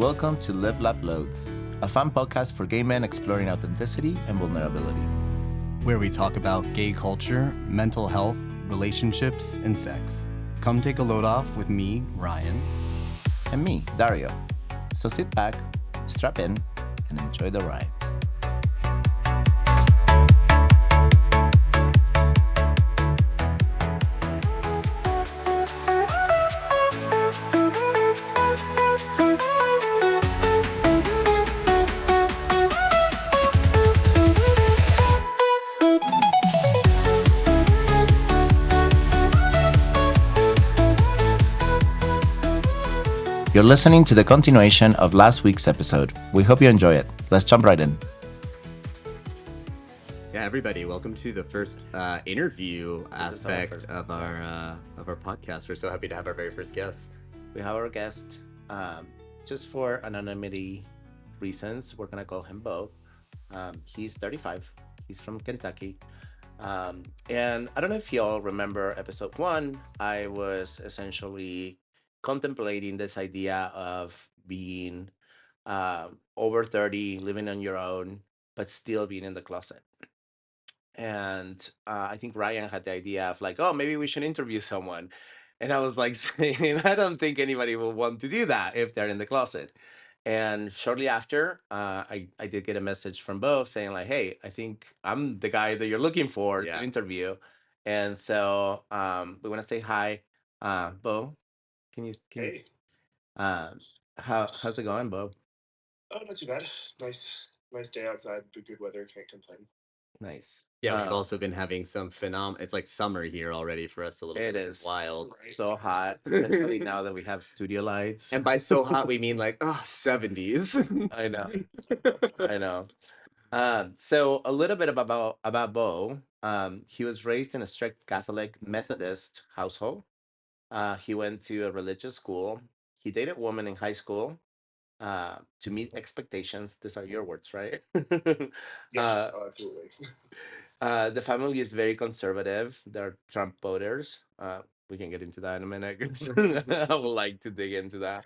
Welcome to Live, Laugh, Loads, a fun podcast for gay men exploring authenticity and vulnerability. Where we talk about gay culture, mental health, relationships, and sex. Come take a load off with me, Ryan. And me, Dario. So sit back, strap in, and enjoy the ride. You're listening to the continuation of last week's episode. We hope you enjoy it. Let's jump right in. Yeah, everybody, welcome to the first interview aspect of our podcast. We're so happy to have our very first guest. We have our guest. Just for anonymity reasons, we're gonna call him Bo. He's 35. He's from Kentucky. And I don't know if y'all remember episode 1. I was essentially contemplating this idea of being over 30, living on your own, but still being in the closet. And I think Ryan had the idea of like, oh, maybe we should interview someone. And I was like saying, I don't think anybody will want to do that if they're in the closet. And shortly after, I did get a message from Bo saying like, hey, I think I'm the guy that you're looking for Yeah. to interview. And so we want to say hi. Bo, can you Hey. how's it going, Bo? Oh, not too bad. Nice day outside. Good weather. Can't complain. Nice. Yeah, we've also been having some it's like summer here already for us a little bit. It is wild. Right. so hot, especially now that we have studio lights. And by so hot, we mean like, 70s. I know. I know. So a little bit about Bo. He was raised in a strict Catholic Methodist household. He went to a religious school. He dated women in high school to meet expectations. These are your words, right? Yeah, absolutely. The family is very conservative. They're Trump voters. We can get into that in a minute. 'Cause I would like to dig into that.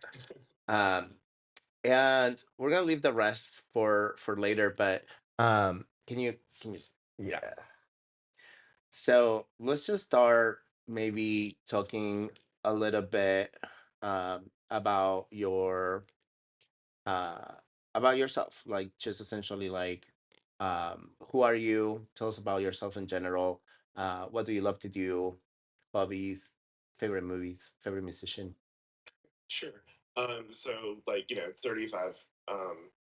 And we're gonna leave the rest for later. But can you Yeah. So let's just start maybe talking a little bit about your about yourself, like just essentially like who are you? Tell us about yourself in general. What do you love to do? Hobbies, favorite movies, favorite musician. Sure. So 35.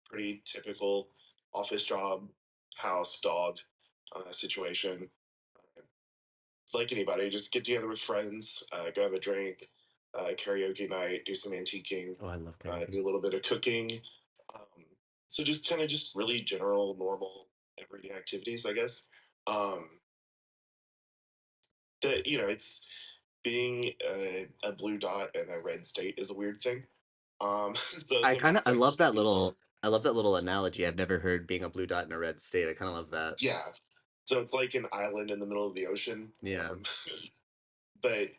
Pretty typical office job, house, dog, situation. Uh, like anybody, just get together with friends, go have a drink, karaoke night, do some antiquing, Oh, I love karaoke. do a little bit of cooking. Um, so just kind of just really general, normal, everyday activities, I guess. Um, that it's being a blue dot and a red state is a weird thing. I love that little analogy. I've never heard being a blue dot in a red state. I kind of love that. Yeah. So it's like an island in the middle of the ocean. Yeah. But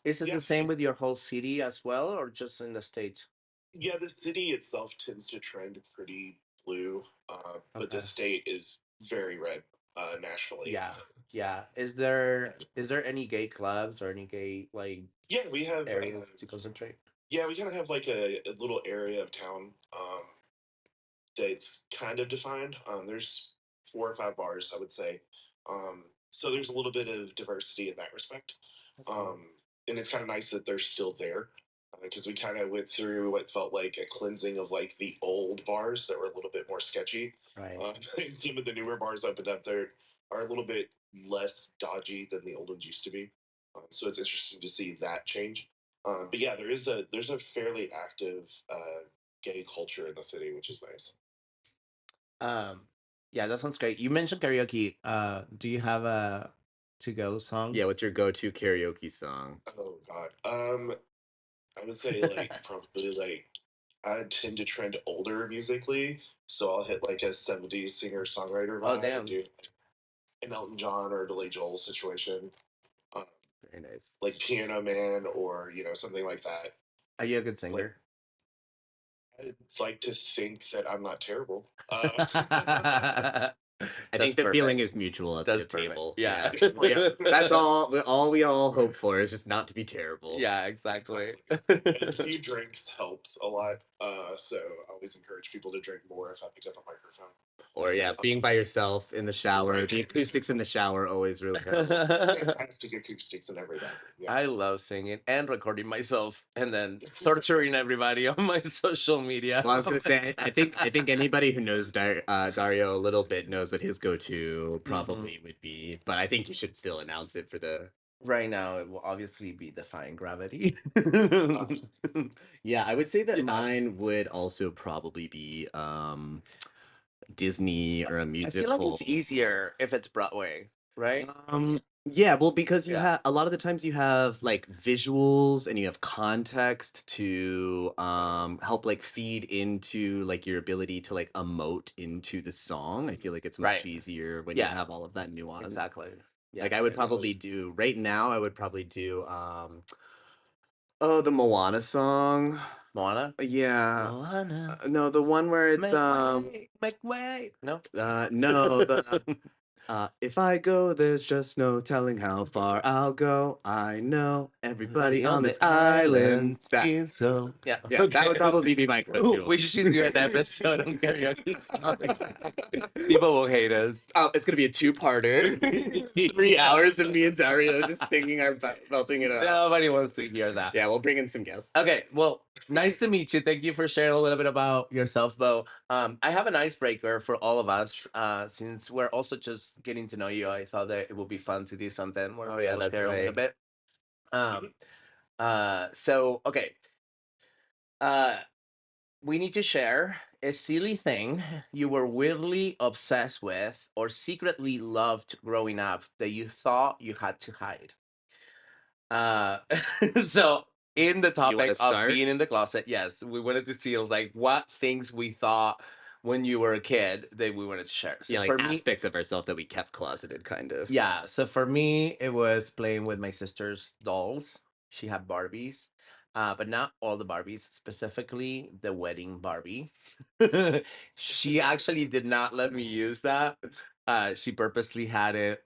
Is it yeah, the same with your whole city as well, or just in the States? yeah, the city itself tends to trend pretty blue, but the Okay. state is very red nationally. Yeah. Is there any gay clubs or any gay like Yeah, we have areas to concentrate? yeah, we kind of have like a little area of town that's kind of defined. There's 4 or 5 bars, I would say. So there's a little bit of diversity in that respect. That's cool. And it's kind of nice that they're still there because we kind of went through what felt like a cleansing of like the old bars that were a little bit more sketchy. Right. And some of the newer bars opened up there are a little bit less dodgy than the old ones used to be. So it's interesting to see that change. But yeah, there's a fairly active gay culture in the city, which is nice. Yeah, that sounds great. You mentioned karaoke. Do you have a to-go song? Yeah, what's your go-to karaoke song? Oh God. I would say like probably like I tend to trend older musically, so I'll hit like a '70s singer songwriter Oh, vibe, damn. do an Elton John or Billy Joel situation, um, Very nice. like Piano Man or something like that. Are you a good singer? I'd like to think that I'm not terrible. I think the feeling is mutual at the table. Yeah. That's all we all hope for is just not to be terrible. Yeah, exactly. And a few drinks helps a lot. So I always encourage people to drink more if I pick up a microphone. Or being by yourself in the shower. Right. The acoustics in the shower always really help. Fantastic acoustics in every bathroom. Yeah. I love singing and recording myself and then torturing everybody on my social media. Well, I was gonna say, I think anybody who knows Dario a little bit knows what his go-to probably would be, but I think you should still announce it for the. Right now, it will obviously be Defying Gravity. Yeah, I would say that mine would also probably be Disney or a I musical. feel like it's easier if it's Broadway, right? Yeah, well, because you Yeah. have a lot of the times you have like visuals and you have context to help like feed into like your ability to like emote into the song. I feel like it's much Right. easier when you Yeah. have all of that nuance. Exactly. Yeah, Like I would probably do right now, I would probably do the Moana song. Moana. Yeah. Moana. No, the one where it's Make way. No. no, the if I go, there's just no telling how far I'll go. I know everybody on this island. That, is so. Yeah. yeah, that would probably be my go-to. We should do an episode on karaoke song. People will hate us. Oh, it's gonna be a two-parter. 3 hours of me and Dario just singing our belting it out. Nobody wants to hear that. Yeah, we'll bring in some guests. Okay, well, nice to meet you. Thank you for sharing a little bit about yourself, Bo. I have an icebreaker for all of us. Since we're also just getting to know you, I thought that it would be fun to do something where we will share a little bit. So okay. We need to share a silly thing you were weirdly obsessed with or secretly loved growing up that you thought you had to hide. So in the topic of being in the closet, yes, we wanted to see like what things we thought when you were a kid that we wanted to share. So yeah, like aspects of ourselves that we kept closeted, kind of. Yeah, so for me, it was playing with my sister's dolls. She had Barbies, but not all the Barbies, specifically the wedding Barbie. She actually did not let me use that. She purposely had it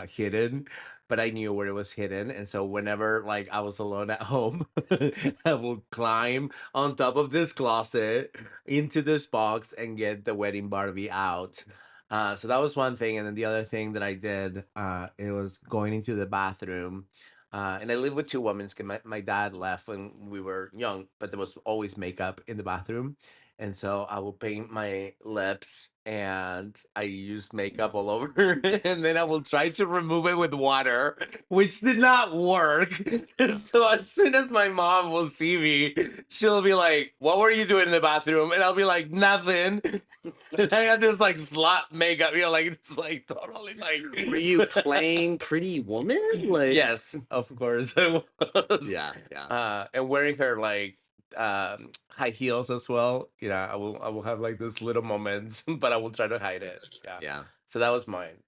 hidden, but I knew where it was hidden. And so whenever like I was alone at home, I would climb on top of this closet into this box and get the wedding Barbie out. So that was one thing, and then the other thing that I did, it was going into the bathroom. And I lived with two women because my dad left when we were young, but there was always makeup in the bathroom. And so I will paint my lips and I used makeup all over. And then I will try to remove it with water, which did not work. So as soon as my mom will see me, she'll be like, "What were you doing in the bathroom?" And I'll be like, "Nothing." And I had this like slot makeup, like it's like totally like. Were you playing Pretty Woman? Like Yes, of course I was. Yeah. And wearing her like high heels as well. I will have like these little moments, but I will try to hide it. Yeah. So that was mine.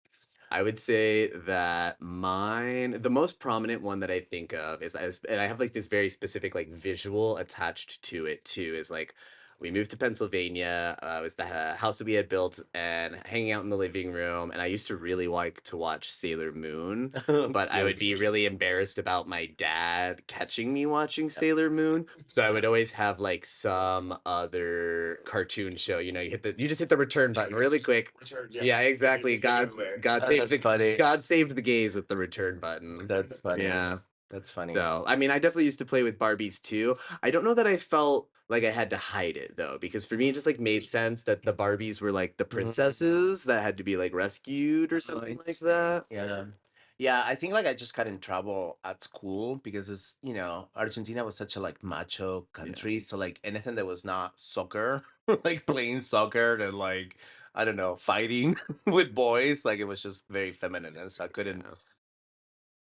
I would say that the most prominent one that I think of and I have like this very specific like visual attached to it too, is like we moved to Pennsylvania. It was the house that we had built and hanging out in the living room. And I used to really like to watch Sailor Moon, but I would be really embarrassed about my dad catching me watching Sailor Moon. So I would always have like some other cartoon show. You just hit the return button really quick. Yeah, exactly. God saved the gays with the return button. That's funny. Yeah. That's funny. So, I mean, I definitely used to play with Barbies too. I don't know that I felt like I had to hide it though, because for me it just like made sense that the Barbies were like the princesses that had to be like rescued or something like that. Yeah, I think like I just got in trouble at school because it's Argentina was such a like macho country, so like anything that was not soccer, like playing soccer and like I don't know, fighting with boys, like it was just very feminine, and so I couldn't.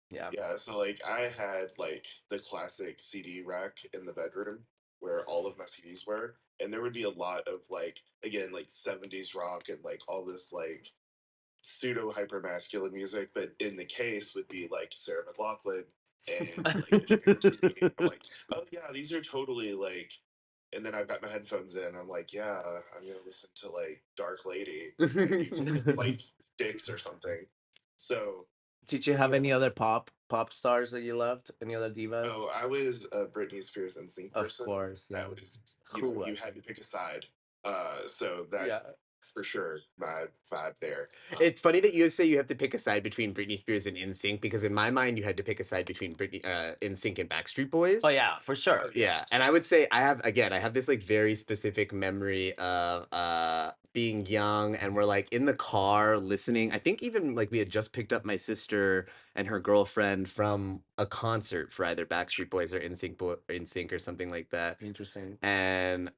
Yeah. So like I had like the classic CD rack in the bedroom where all of my CDs were, and there would be a lot of like again like 70s rock and like all this like pseudo hyper masculine music, but in the case would be like Sarah McLachlan and like I'm like, oh yeah, these are totally like And then I've got my headphones in. I'm like, yeah, I'm gonna listen to like Dark Lady, and you can like Sticks or something. So Did you have yeah. any other pop stars that you loved? Any other divas? Oh, I was a Britney Spears NSYNC Of person. course, yeah. That was, Who you was? had to pick a side. So that's Yeah. for sure my vibe there. It's funny that you say you have to pick a side between Britney Spears and NSYNC because in my mind you had to pick a side between NSYNC and Backstreet Boys. Oh yeah, for sure. Yeah, and I would say I have this like very specific memory of being young and we're like in the car listening. I think even like we had just picked up my sister and her girlfriend from a concert for either Backstreet Boys or NSYNC or something like that. Interesting. And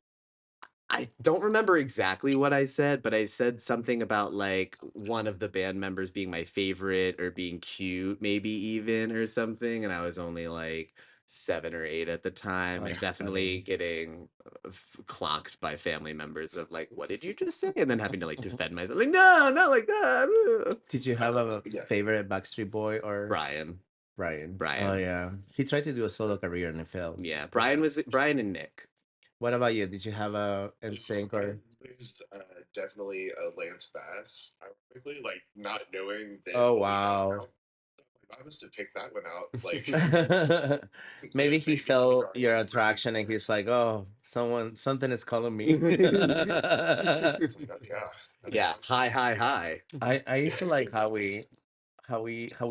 I don't remember exactly what I said, but I said something about like one of the band members being my favorite or being cute, maybe even or something. And I was only like 7 or 8 at the time, and That's definitely funny. getting clocked by family members of like, what did you just say? And then having to like defend myself, like, no, not like that. Did you have a Yeah. favorite Backstreet Boy or Brian. Brian? Oh Brian. yeah, he tried to do a solo career and it failed. Yeah, Brian and Nick. What about you? Did you have a NSYNC or? I was definitely a Lance Bass, ironically, like not knowing that. Oh fully wow. I was to pick that one out. Like Maybe he maybe felt Dark your Lady. attraction and he's like, oh, something is calling me. Yeah, that's Yeah, fun. hi. I used to like Howie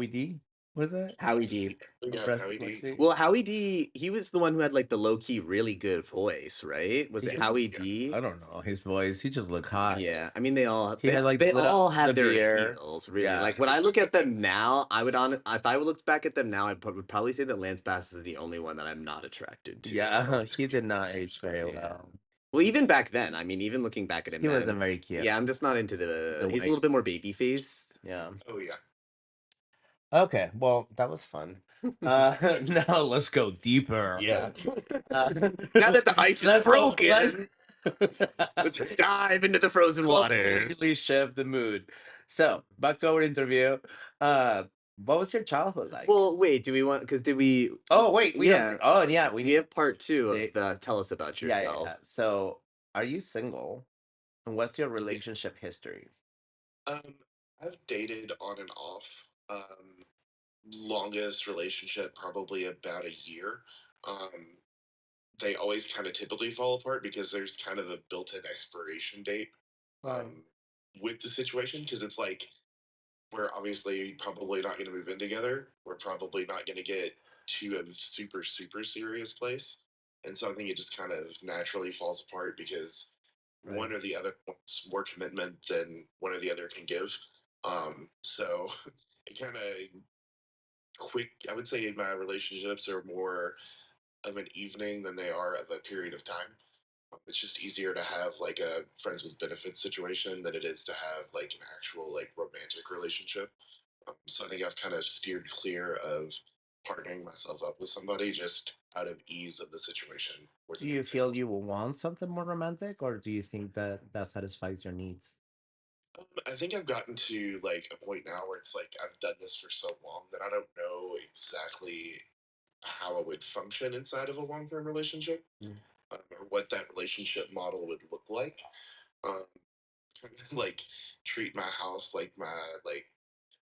D. Was it? Howie D. Yeah, Breast Howie D. Street? Well, Howie D, he was the one who had like the low key really good voice, right? Was it Yeah. Howie Yeah. D? I don't know his voice. He just looked hot. Yeah, I mean they all He had like they lit up all the had their beer. heels, really. Yeah. Like when I look at them now, if I looked back at them now, would probably say that Lance Bass is the only one that I'm not attracted to. Yeah, he did not age very Yeah. well. Well, even back then, I mean, even looking back at him, He then, wasn't very cute. yeah, I'm just not into the. The He's a white- little bit more baby faced. Yeah. Oh yeah. Okay, well, that was fun. Now let's go deeper. Yeah. Uh, Now that the ice is let's- broken, let's- let's dive into the frozen water. Completely shift the mood. So back to our interview. What was your childhood like? Well, wait, do we want? Because did we? Oh wait, we yeah. have, oh yeah, We have part 2 They- of the tell us about yourself. yeah. So, are you single? And what's your relationship history? I've dated on and off. Longest relationship probably about a year. They always kind of typically fall apart because there's kind of a built-in expiration date with the situation, because it's like we're obviously probably not going to move in together. We're probably not going to get to a super serious place, and so I think it just kind of naturally falls apart because one or the other wants more commitment than one or the other can give. So it kind of quick. I would say my relationships are more of an evening than they are of a period of time. It's just easier to have like a friends with benefits situation than it is to have like an actual like romantic relationship. So I think I've kind of steered clear of partnering myself up with somebody just out of ease of the situation. Do you feel you will want something more romantic, or do you think that satisfies your needs? I think I've gotten to like a point now where it's like I've done this for so long that I don't know exactly how I would function inside of a long term relationship, or what that relationship model would look like. Um, like treat my house like my like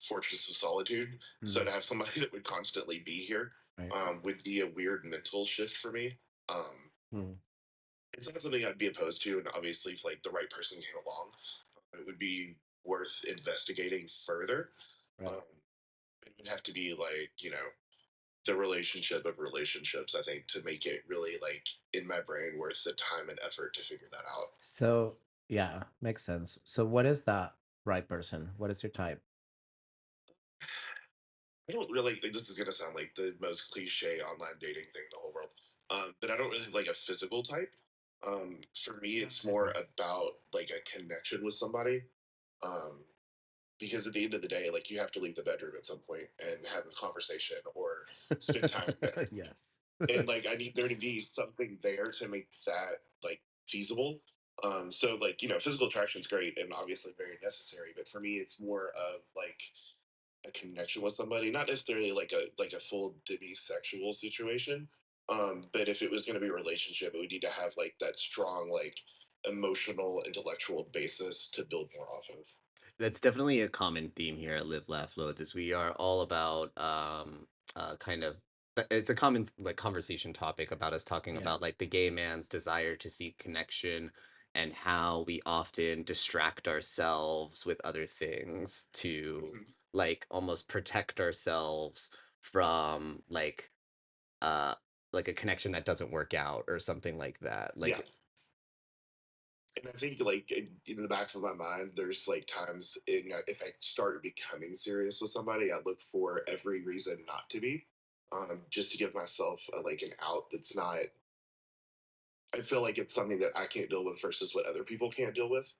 fortress of solitude. So to have somebody that would constantly be here would be a weird mental shift for me. It's not something I'd be opposed to, and obviously, if like the right person came along, it would be worth investigating further. It would have to be like the relationship of relationships, I think, to make it really like in my brain worth the time and effort to figure that out. So yeah, makes sense. So what is that right person? What is your type? I don't really like this is gonna sound like the most cliche online dating thing in the whole world. But I don't really like a physical type. For me, it's more about like a connection with somebody. Um, because at the end of the day, like you have to leave the bedroom at some point and have a conversation or spend time together. Yes. And like I need there to be something there to make that like feasible. So like physical attraction is great and obviously very necessary, but for me, it's more of like a connection with somebody, not necessarily like a full demisexual situation, But if it was going to be a relationship, it would need to have like that strong, like emotional, intellectual basis to build more off of. That's definitely a common theme here at Live Laugh Loads is we are all about kind of it's a common like conversation topic about us talking Yeah. about like the gay man's desire to seek connection and how we often distract ourselves with other things to Mhm. like almost protect ourselves from uh like a connection that doesn't work out or something like that. Yeah. Like And I think like in the back of my mind, there's like times if I start becoming serious with somebody, I look for every reason not to be, just to give myself like an out that's not. I feel like it's something that I can't deal with versus what other people can't deal with.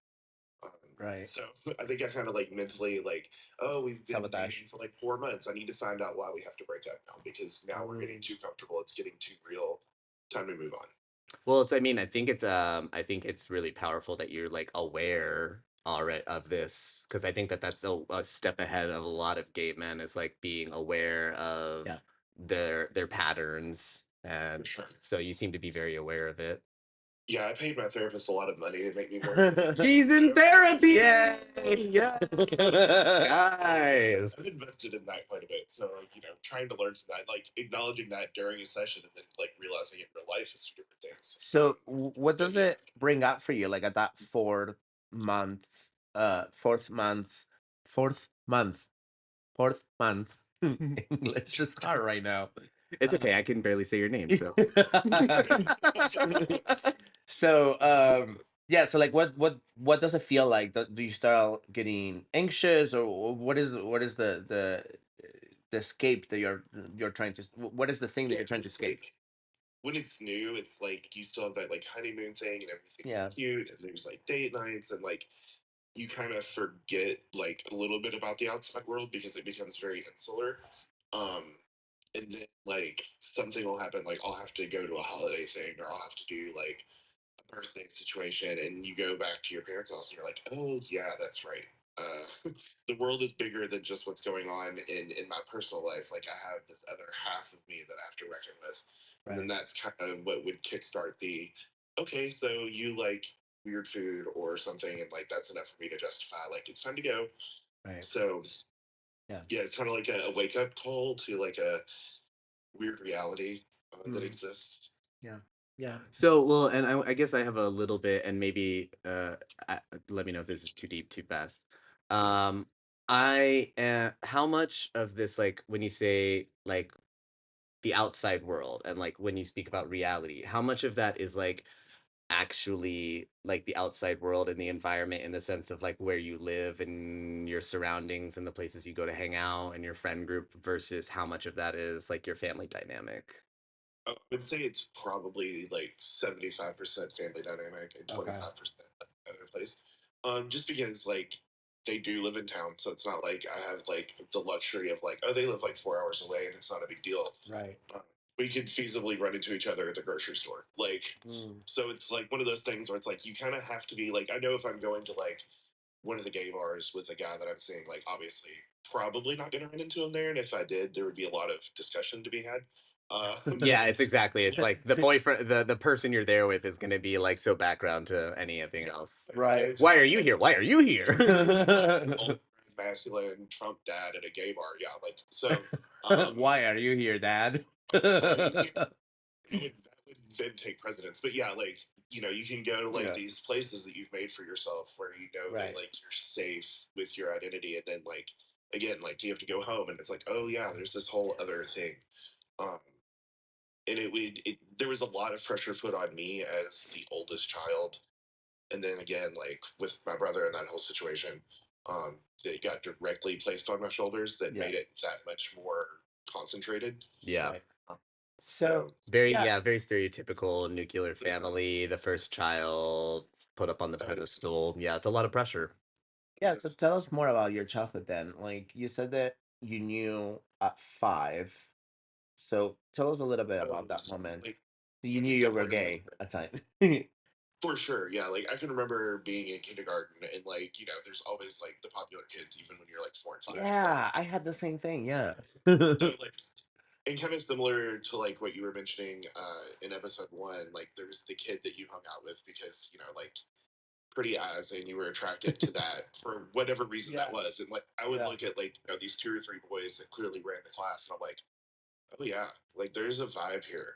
Um, Right. so I think I kind of like mentally like, oh, we've been Sabotage. dating for like 4 months. I need to find out why we have to break up now because now we're getting too comfortable. It's getting too real. Time to move on. well, it's I think it's really powerful that you're like aware already of this because I think that that's a step ahead of a lot of gay men is like being aware of Yeah. their patterns and For sure. so you seem to be very aware of it. Yeah, I paid my therapist a lot of money to make me more. He's in therapy. Yay! Yeah. Guys. I've invested in that quite a bit. So, like, trying to learn from that, like acknowledging that during a session and then like realizing it in real life is two different things. So what But does yeah. it bring up for you like at that fourth month English is hard right now. It's okay. I can barely say your name, so. So yeah, so like what does it feel like? Do you start getting anxious or what is the escape that you're trying to what is the thing that you're trying to It's escape? like, when it's new, it's like you still have that like honeymoon thing and everything's Yeah. cute and there's like date nights and like you kind of forget like a little bit about the outside world because it becomes very insular. Um, and then like something will happen, like I'll have to go to a holiday thing or I'll have to do like a birthday situation, and you go back to your parents' house and you're like, oh yeah, that's right. The world is bigger than just what's going on in my personal life. Like I have this other half of me that I have to reckon with, and then Right. that's kind of what would kickstart the okay, so you like weird food or something, and like that's enough for me to justify like it's time to go. Right. So Yeah. yeah, it's kind of like a wake up call to like a weird reality that exists. Yeah. Yeah. So, well, and I guess I have a little bit, and maybe let me know if this is too deep, too fast. Um, how much of this, like, when you say like the outside world, and like when you speak about reality, how much of that is like actually like the outside world and the environment in the sense of like where you live and your surroundings and the places you go to hang out and your friend group versus how much of that is like your family dynamic? I would say it's probably like 75% family dynamic and Okay. 25% other place. Just because like they do live in town, so it's not like I have like the luxury of like, oh, they live like 4 hours away and it's not a big deal. Right. We could feasibly run into each other at the grocery store. Like, so it's like one of those things where it's like you kind of have to be like, I know if I'm going to like one of the gay bars with a guy that I'm seeing, like obviously probably not going to run into him there, and if I did, there would be a lot of discussion to be had. Yeah, it's like the boyfriend, the person you're there with is going to be like so background to anything else. Right. Why are you here? Why are you here? Old masculine Trump dad at a gay bar, yeah, like so. Why are you here, Dad? That would then take precedence, but yeah, like you can go to like Yeah. these places that you've made for yourself where you know Right. that like you're safe with your identity, and then like again, like you have to go home, and it's like, oh yeah, there's this whole other thing. Um, and there was a lot of pressure put on me as the oldest child, and then again like with my brother and that whole situation, that got directly placed on my shoulders that Yeah. made it that much more concentrated. Yeah. Right. So Very, yeah. yeah, very stereotypical nuclear family, the first child put up on the pedestal. Yeah, it's a lot of pressure. Yeah, so tell us more about your childhood then. Like you said that you knew at 5. So tell us a little bit about that moment. Like You knew you were gay at time. for sure, yeah. Like I can remember being in kindergarten and like there's always like the popular kids even when you're like 4 and 5. Yeah, I had the same thing. Yeah. So like and kind of similar to like what you were mentioning in episode 1, like there was the kid that you hung out with because like pretty eyes and you were attracted to that for whatever reason that was. And like I would look at like these 2 or 3 boys that clearly ran the class, and I'm like, oh yeah, like there's a vibe here.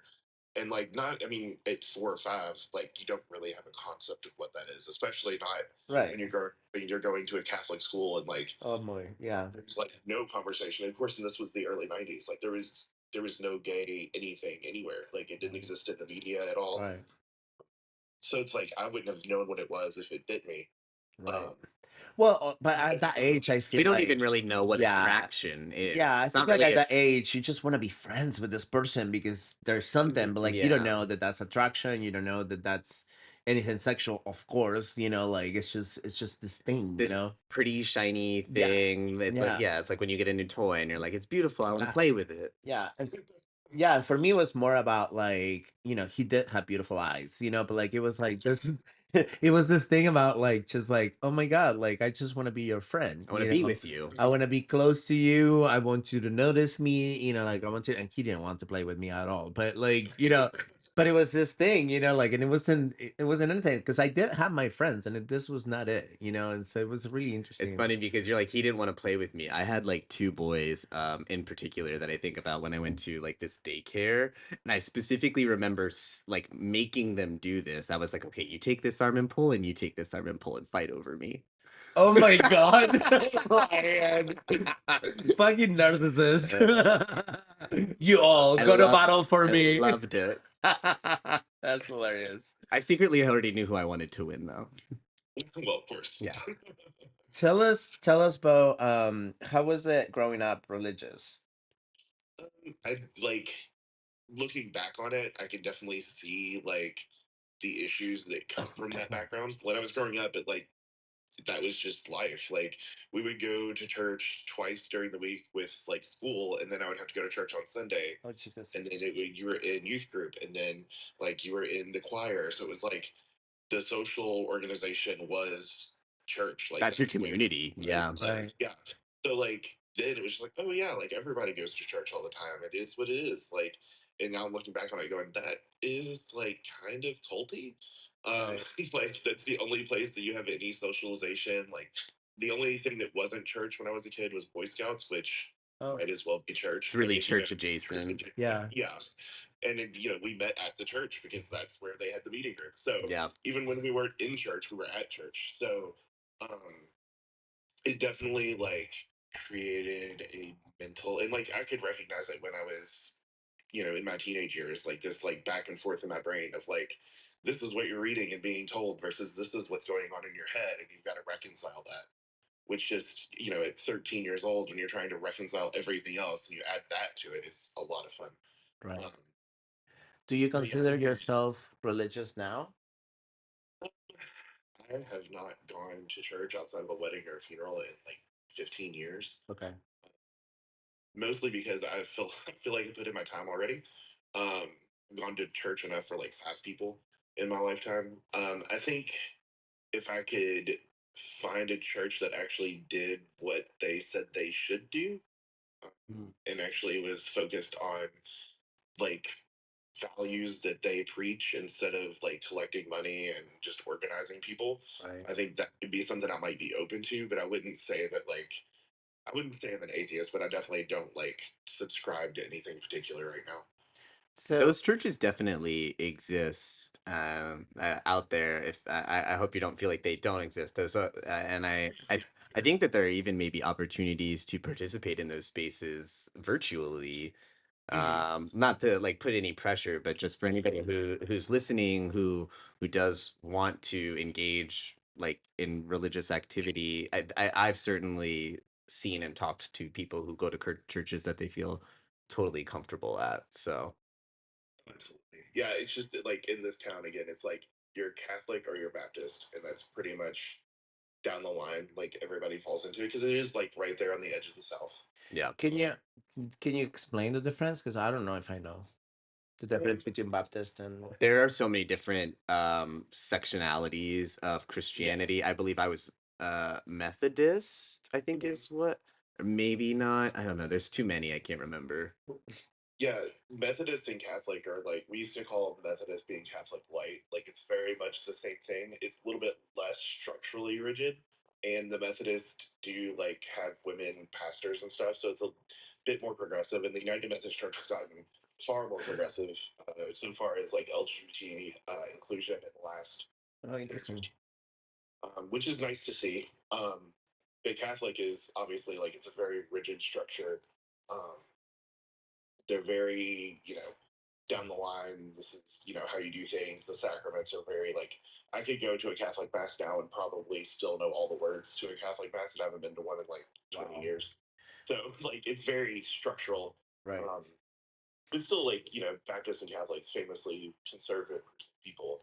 And like not, I mean, at 4 or 5, like you don't really have a concept of what that is, especially not Right. when you're going to a Catholic school and like Oh boy. Yeah. there's like no conversation. Of course, and this was the early '90s. Like there was no gay anything anywhere. Like it didn't exist in the media at all. Right. So it's like I wouldn't have known what it was if it bit me. Right. Um, Well, but at that age, I feel We don't like, even really know what yeah, attraction is. yeah, I It's think not like really at a that age, you just want to be friends with this person because there's something, but like you don't yeah. know that that's attraction. You don't know that that's anything sexual, of course. Like it's just this thing. This pretty shiny Yeah. thing. It's like Yeah. it's like when you get a new toy and you're like, it's beautiful. I want to Yeah. play with it. Yeah. Yeah, for me it was more about like, he did have beautiful eyes, but like it was like this it was this thing about like just like, oh my God, like I just want to be your friend, I want to be with you. I want to be close to you. I want you to notice me, like I want to, and he didn't want to play with me at all. But like, but it was this thing, like, and it wasn't anything because I did have my friends and this was not it, and so it was really It's interesting. funny because you're like, he didn't want to play with me. I had like 2 boys in particular that I think about when I went to like this daycare. And I specifically remember like making them do this. I was like, okay, you take this arm and pull and you take this arm and pull and fight over me. Oh my God. Man. Fucking narcissist. You all I go to love- battle for I me. loved it. That's hilarious. I secretly already knew who I wanted to win though. well, of course. Yeah. Tell us, Bo, how was it growing up religious? I like looking back on it, I can definitely see like the issues that come from that background. When I was growing up, that was just life. Like we would go to church twice during the week with like school, and then I would have to go to church on Sunday. Oh Jesus. And then you were in youth group, and then like you were in the choir. So it was like the social organization was church. Like That's your where community. Yeah. Right. yeah. So like then it was just like, oh yeah, like everybody goes to church all the time. It is what it is. Like, and now I'm looking back on it going, that is like kind of culty. Like that's the only place that you have any socialization. Like the only thing that wasn't church when I was a kid was Boy Scouts, which Oh. might as well be church. It's really I mean, church adjacent. Yeah. Yeah. And then, we met at the church because that's where they had the meeting group. So Yeah. even when we weren't in church, we were at church. So um it definitely like created a mental, and like I could recognize it when I was in my teenage years, like this like back and forth in my brain of like this is what you're reading and being told versus this is what's going on in your head, and you've got to reconcile that, which just at 13 years old when you're trying to reconcile everything else and you add that to it is a lot of fun. Right. um, Do you but yeah, consider yourself religious now? I have not gone to church outside of a wedding or a funeral in like 15 years. Okay. Mostly because I feel like I put in my time already. I've gone to church enough for like 5 people in my lifetime. I think if I could find a church that actually did what they said they should do, and actually was focused on like values that they preach instead of like collecting money and just organizing people, Right. I think that would be something I might be open to. But I wouldn't say that like I wouldn't say I'm an atheist, but I definitely don't like subscribe to anything particular right now. So Those churches definitely exist out there. If I hope you don't feel like they don't exist. Those and I think that there are even maybe opportunities to participate in those spaces virtually. Not to like put any pressure, but just for anybody who's listening who does want to engage like in religious activity, I've certainly seen and talked to people who go to churches that they feel totally comfortable at. So Absolutely. Yeah, it's just that, like in this town again, it's like you're Catholic or you're Baptist, and that's pretty much down the line. Like everybody falls into it because it is like right there on the edge of the South. yeah. can you explain the difference? Because I don't know if I know the difference between Baptist and There are so many different sectionalities of Christianity. I believe I was Methodist, I think is what, or maybe not. I don't know. There's too many. I can't remember. Yeah, Methodist and Catholic are like, we used to call Methodist being Catholic light. Like, it's very much the same thing. It's a little bit less structurally rigid. And the Methodists do like have women pastors and stuff. So it's a bit more progressive. And the United Methodist Church has gotten far more progressive so far as like LGBT inclusion in the last Oh, interesting. which is nice to see. The Catholic is obviously like it's a very rigid structure. Um, they're very, down the line. This is, how you do things. The sacraments are very like I could go to a Catholic mass now and probably still know all the words to a Catholic mass, and I haven't been to one in like 20 Wow. years. So like it's very structural. Right. But still like, Baptists and Catholics famously conservative people.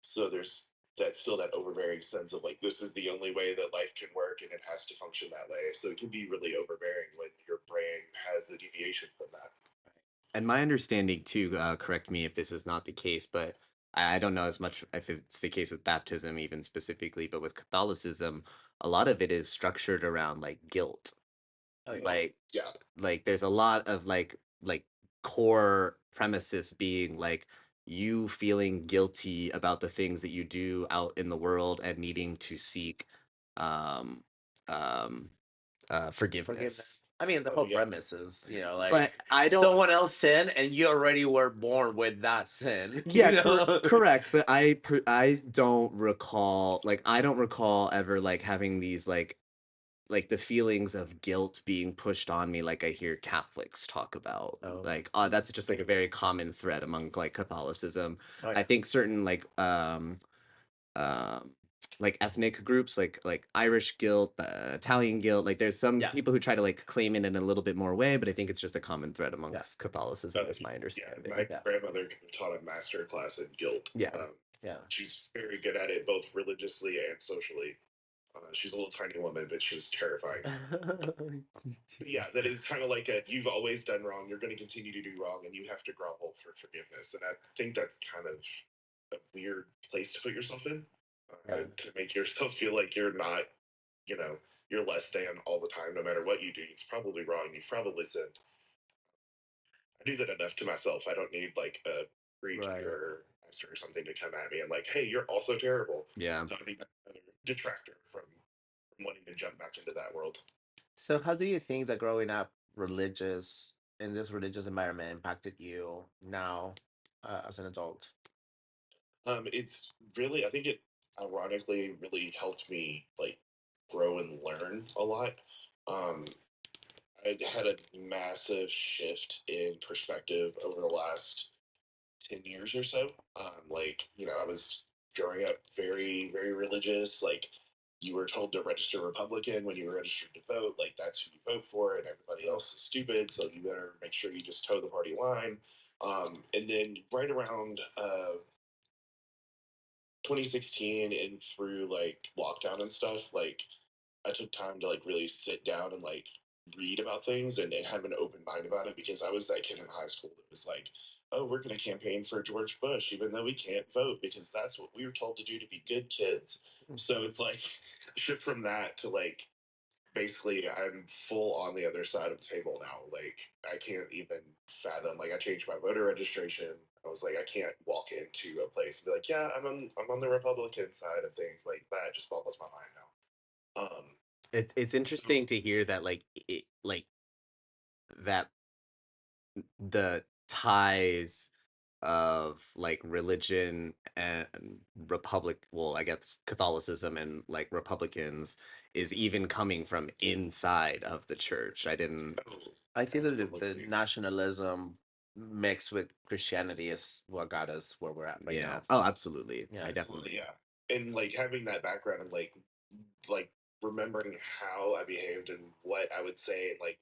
So there's that still that overbearing sense of like this is the only way that life can work and it has to function that way. So it can be really overbearing when your brain has a deviation from that. And my understanding too, correct me if this is not the case, but I don't know as much if it's the case with baptism even specifically, but with Catholicism, a lot of it is structured around like guilt. Oh, yeah. Like Yeah. like there's a lot of like core premises being like you feeling guilty about the things that you do out in the world and needing to seek um um Forgiveness. forgiveness. I mean, the Oh whole yeah. premise is, like But I don't. someone else sin and you already were born with that sin. Yeah, correct. But I don't recall, like I don't recall ever like having these like the feelings of guilt being pushed on me like I hear Catholics talk about. Oh, Like that's just like a very common thread among like Catholicism. oh I yeah. think certain um like ethnic groups like Irish guilt, Italian guilt, like there's some Yeah. people who try to like claim it in a little bit more way, but I think it's just a common thread Yeah. amongst Catholicism is my Yeah, understanding. my Yeah. grandmother taught a master class in guilt. Yeah. Yeah. She's very good at it, both religiously and socially. She's a little tiny woman, but she was terrifying. But yeah, that is kind of like a you've always done wrong. You're going to continue to do wrong, and you have to grovel for forgiveness. And I think that's kind of a weird place to put yourself in Yeah. to make yourself feel like you're not, you know, you're less than all the time, no matter what you do. It's probably wrong. You've probably sinned. I do that enough to myself. I don't need like a preacher Right. or pastor or something to come at me and like, hey, you're also terrible. Yeah. So I think that's another detractor from wanting to jump back into that world. So how do you think that growing up religious in this religious environment impacted you now as an adult? It's really, I think it ironically really helped me like grow and learn a lot. Um, I had a massive shift in perspective over the last 10 years or so. Like, I was growing up very, very religious. Like, you were told to register Republican when you were registered to vote. Like, that's who you vote for, and everybody else is stupid. So you better make sure you just toe the party line. And then right around 2016 and through like lockdown and stuff, like I took time to like really sit down and like read about things and have an open mind about it because I was that kid in high school that was like, oh, we're going to campaign for George Bush, even though we can't vote because that's what we were told to do to be good kids. So it's like shift from that to like basically I'm full on the other side of the table now. Like I can't even fathom. Like I changed my voter registration. I was like, I can't walk into a place and be like, yeah, I'm on the Republican side of things. Like that just boggles my mind now. It's So interesting to hear that like that the ties of like religion and I guess Catholicism and like Republicans is even coming from inside of the church. I didn't. I think that the absolutely. nationalism mixed with Christianity is what got us where we're at right Yeah. now. Oh, absolutely. Yeah. I Absolutely, definitely. yeah. And like having that background and like remembering how I behaved and what I would say, and like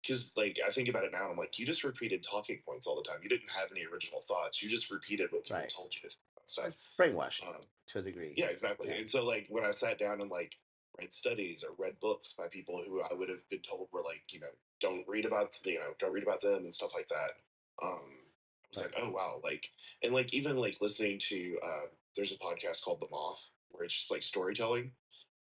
because like I think about it now, I'm like, you just repeated talking points all the time. You didn't have any original thoughts. You just repeated what people Right. told you to think about stuff. It's brainwashing Um, to a degree. yeah, exactly. Yeah. And so like when I sat down and like read studies or read books by people who I would have been told were like, don't read about them and stuff like that. I was Right. like, oh wow, like and like even like listening to there's a podcast called The Moth where it's just like storytelling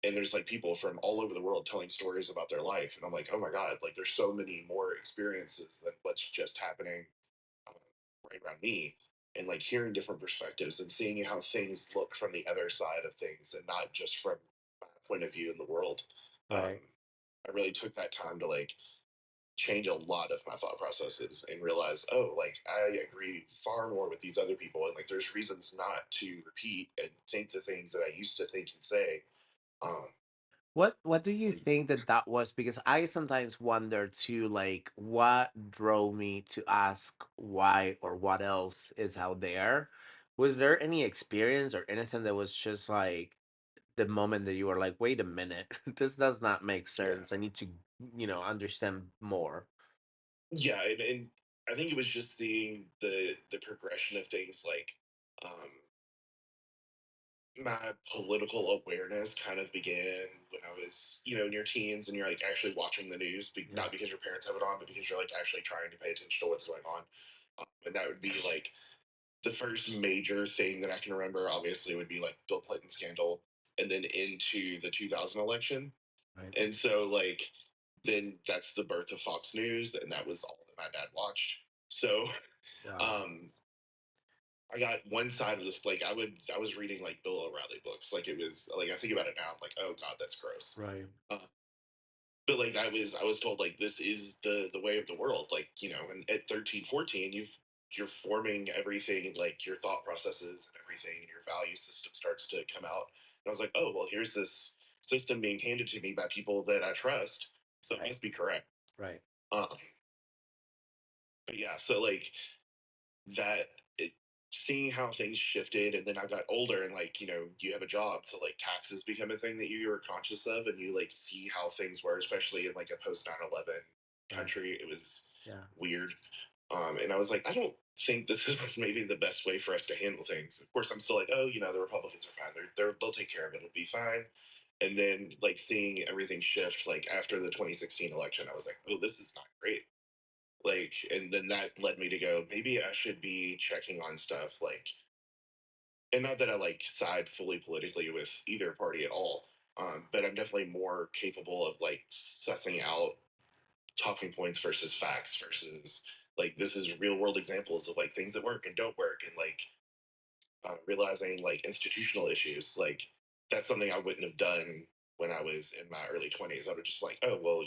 and there's like people from all over the world telling stories about their life, and I'm like, oh my god, like there's so many more experiences than what's just happening um, right around me, and like hearing different perspectives and seeing how things look from the other side of things and not just from my point of view in the world. um, Right. I really took that time to like change a lot of my thought processes and realize, oh, like I agree far more with these other people, and like there's reasons not to repeat and think the things that I used to think and say. um What do you think that that was? Because I sometimes wonder too, like what drove me to ask why or what else is out there. Was there any experience or anything that was just like the moment that you were like, wait a minute, this does not make yeah, sense. I need to, understand more. yeah, and I think it was just seeing the progression of things, like um my political awareness kind of began when I was, in your teens, and you're like actually watching the news, Yeah. not because your parents have it on, but because you're like actually trying to pay attention to what's going on. And that would be like the first major thing that I can remember, obviously, would be like Bill Clinton scandal, and then into the 2000 election. Right. And so, like, then that's the birth of Fox News, and that was all that my dad watched. So, Wow. um, I got one side of this. Like, I was reading like Bill O'Reilly books. Like, it was like I think about it now, I'm like, oh god, that's gross. Right. Uh, but like I was told like this is the way of the world. Like, and at 13, 14, you're forming everything, like your thought processes and everything, and your value system starts to come out. And I was like, oh well, here's this system being handed to me by people that I trust, so it Right. must be correct. Right. Um, but yeah, so like that it, seeing how things shifted, and then I got older, and like you have a job, so like taxes become a thing that you are conscious of, and you like see how things were, especially in like a post 9/11 Right. country. It was Yeah. weird. And I was like, I don't think this is maybe the best way for us to handle things. Of course, I'm still like, oh, the Republicans are fine, they'll take care of it, it'll be fine. And then like seeing everything shift, like after the 2016 election, I was like, oh, this is not great. Like, and then that led me to go, maybe I should be checking on stuff, like, and not that I like side fully politically with either party at all, but I'm definitely more capable of like sussing out talking points versus facts versus like this is real world examples of like things that work and don't work, and like realizing like institutional issues. Like that's something I wouldn't have done when I was in my early 20s. I would just like, oh well,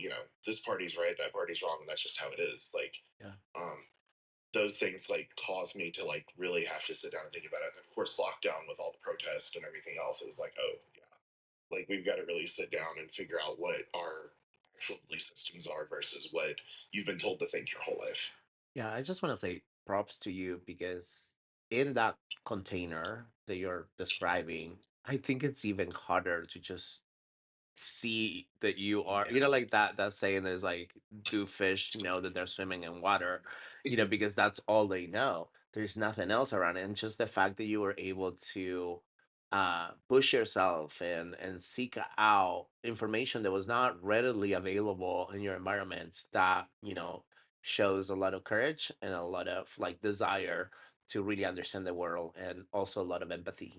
this party's right, that party's wrong, and that's just how it is. Like Yeah. um those things like caused me to like really have to sit down and think about it. And of course, lockdown with all the protests and everything else, it was like, oh yeah, like we've got to really sit down and figure out what our actual belief systems are versus what you've been told to think your whole life. Yeah, I just want to say props to you because in that container that you're describing, I think it's even harder to just see that you are, Yeah. like that saying there's like, do fish know that they're swimming in water, because that's all they know. There's nothing else around it. And just the fact that you were able to push yourself and seek out information that was not readily available in your environment, that, shows a lot of courage and a lot of like desire to really understand the world, and also a lot of empathy.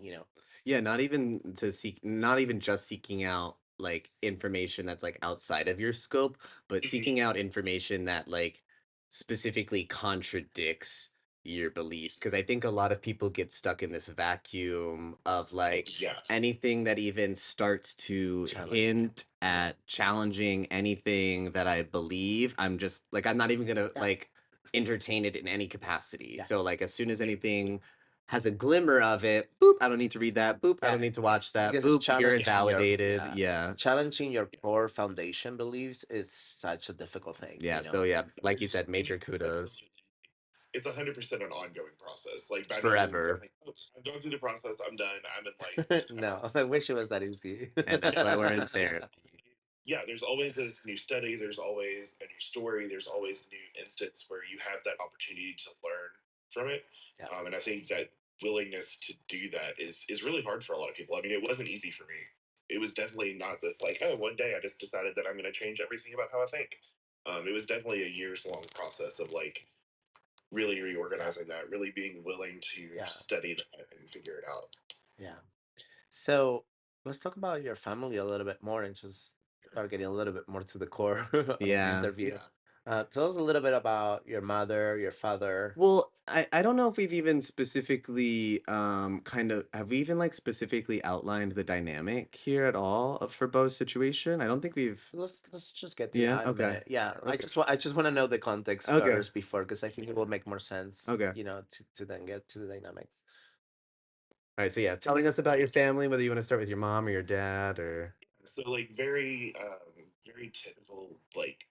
Yeah, not even just seeking out like information that's like outside of your scope, but Mhm. seeking out information that like specifically contradicts your beliefs. Because I think a lot of people get stuck in this vacuum of Oh, like yeah. anything that even starts to Challenge. hint Yeah. at challenging anything that I believe. I'm just like, I'm not even gonna Yeah. like entertain it in any capacity. Yeah. So like as soon as anything has a glimmer of it, boop, I don't need to read that. Boop, I Yeah. don't need to watch that. Because it's Boop, you're challenging your invalidated. yeah, Yeah. challenging your core foundation beliefs is such a difficult thing, Yeah. So yeah, like you said, major kudos. It's 100% an ongoing process. Like by no means do I Forever. think, oh, I'm going through the process, I'm done, I'm enlightened. No, I wish it was that easy. And that's why we're in therapy. Yeah, there's always this new study, there's always a new story, there's always a new instance where you have that opportunity to learn from it. Yeah. And I think that willingness to do that is really hard for a lot of people. I mean, it wasn't easy for me. It was definitely not this like, oh, one day I just decided that I'm going to change everything about how I think. It was definitely a years long process of like really Yeah. reorganizing that, really being willing to Yeah. study that and figure it out. Yeah. So let's talk about your family a little bit more and just start getting a little bit more to the core of the Yeah. interview. Tell us a little bit about your mother, your father. Well, I don't know if we've even specifically have we even like specifically outlined the dynamic here at all for Bo's situation? I don't think we've. Let's just get to Yeah, that in a okay. minute. Yeah, Okay. I just want to know the context Okay. first before, because I think it will make more sense. Okay. To then get to the dynamics. All right, so yeah, telling us about your family, whether you want to start with your mom or your dad or. So like very typical, like,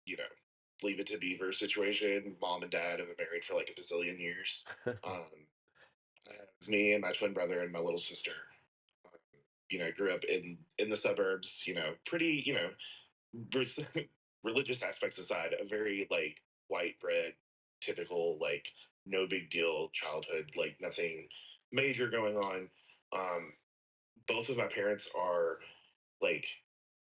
leave it to beaver situation. Mom and dad have been married for like a bazillion years. I have me and my twin brother and my little sister. Um, grew up in the suburbs. Pretty, res- religious aspects aside, a very like white bread, typical like no big deal childhood, like nothing major going on. Um, both of my parents are like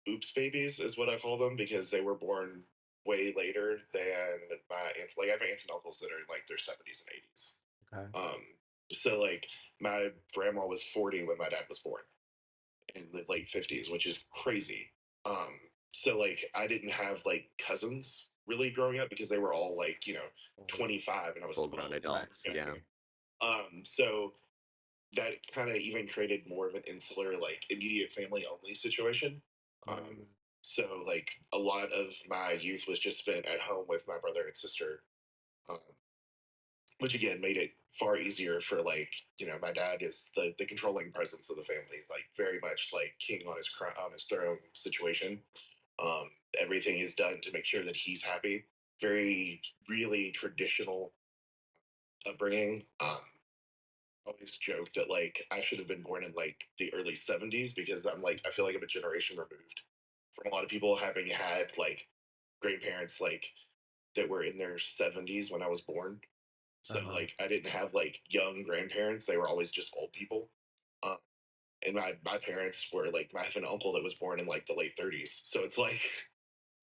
oops babies is what I call them, because they were born way later than my aunts. Like I have aunts and uncles that are in like their 70s and 80s. Okay. So like my grandma was 40 when my dad was born in the late 50s, which is crazy. So like I didn't have like cousins really growing up because they were all like, 25 and I was Full-grown 12. adults, yeah. So that kind of even created more of an insular, like immediate family only situation. So like a lot of my youth was just spent at home with my brother and sister, um, which again made it far easier for like, my dad is the controlling presence of the family, like very much like king on his throne situation. Everything is done to make sure that he's happy. Very really traditional upbringing. Always joke that like I should have been born in like the early 70s, because I'm like I feel like I'm a generation removed from a lot of people having had like grandparents like that were in their 70s when I was born. So like I didn't have like young grandparents; they were always just old people. Uh, and my parents were like I have an uncle that was born in like the late 30s, so it's like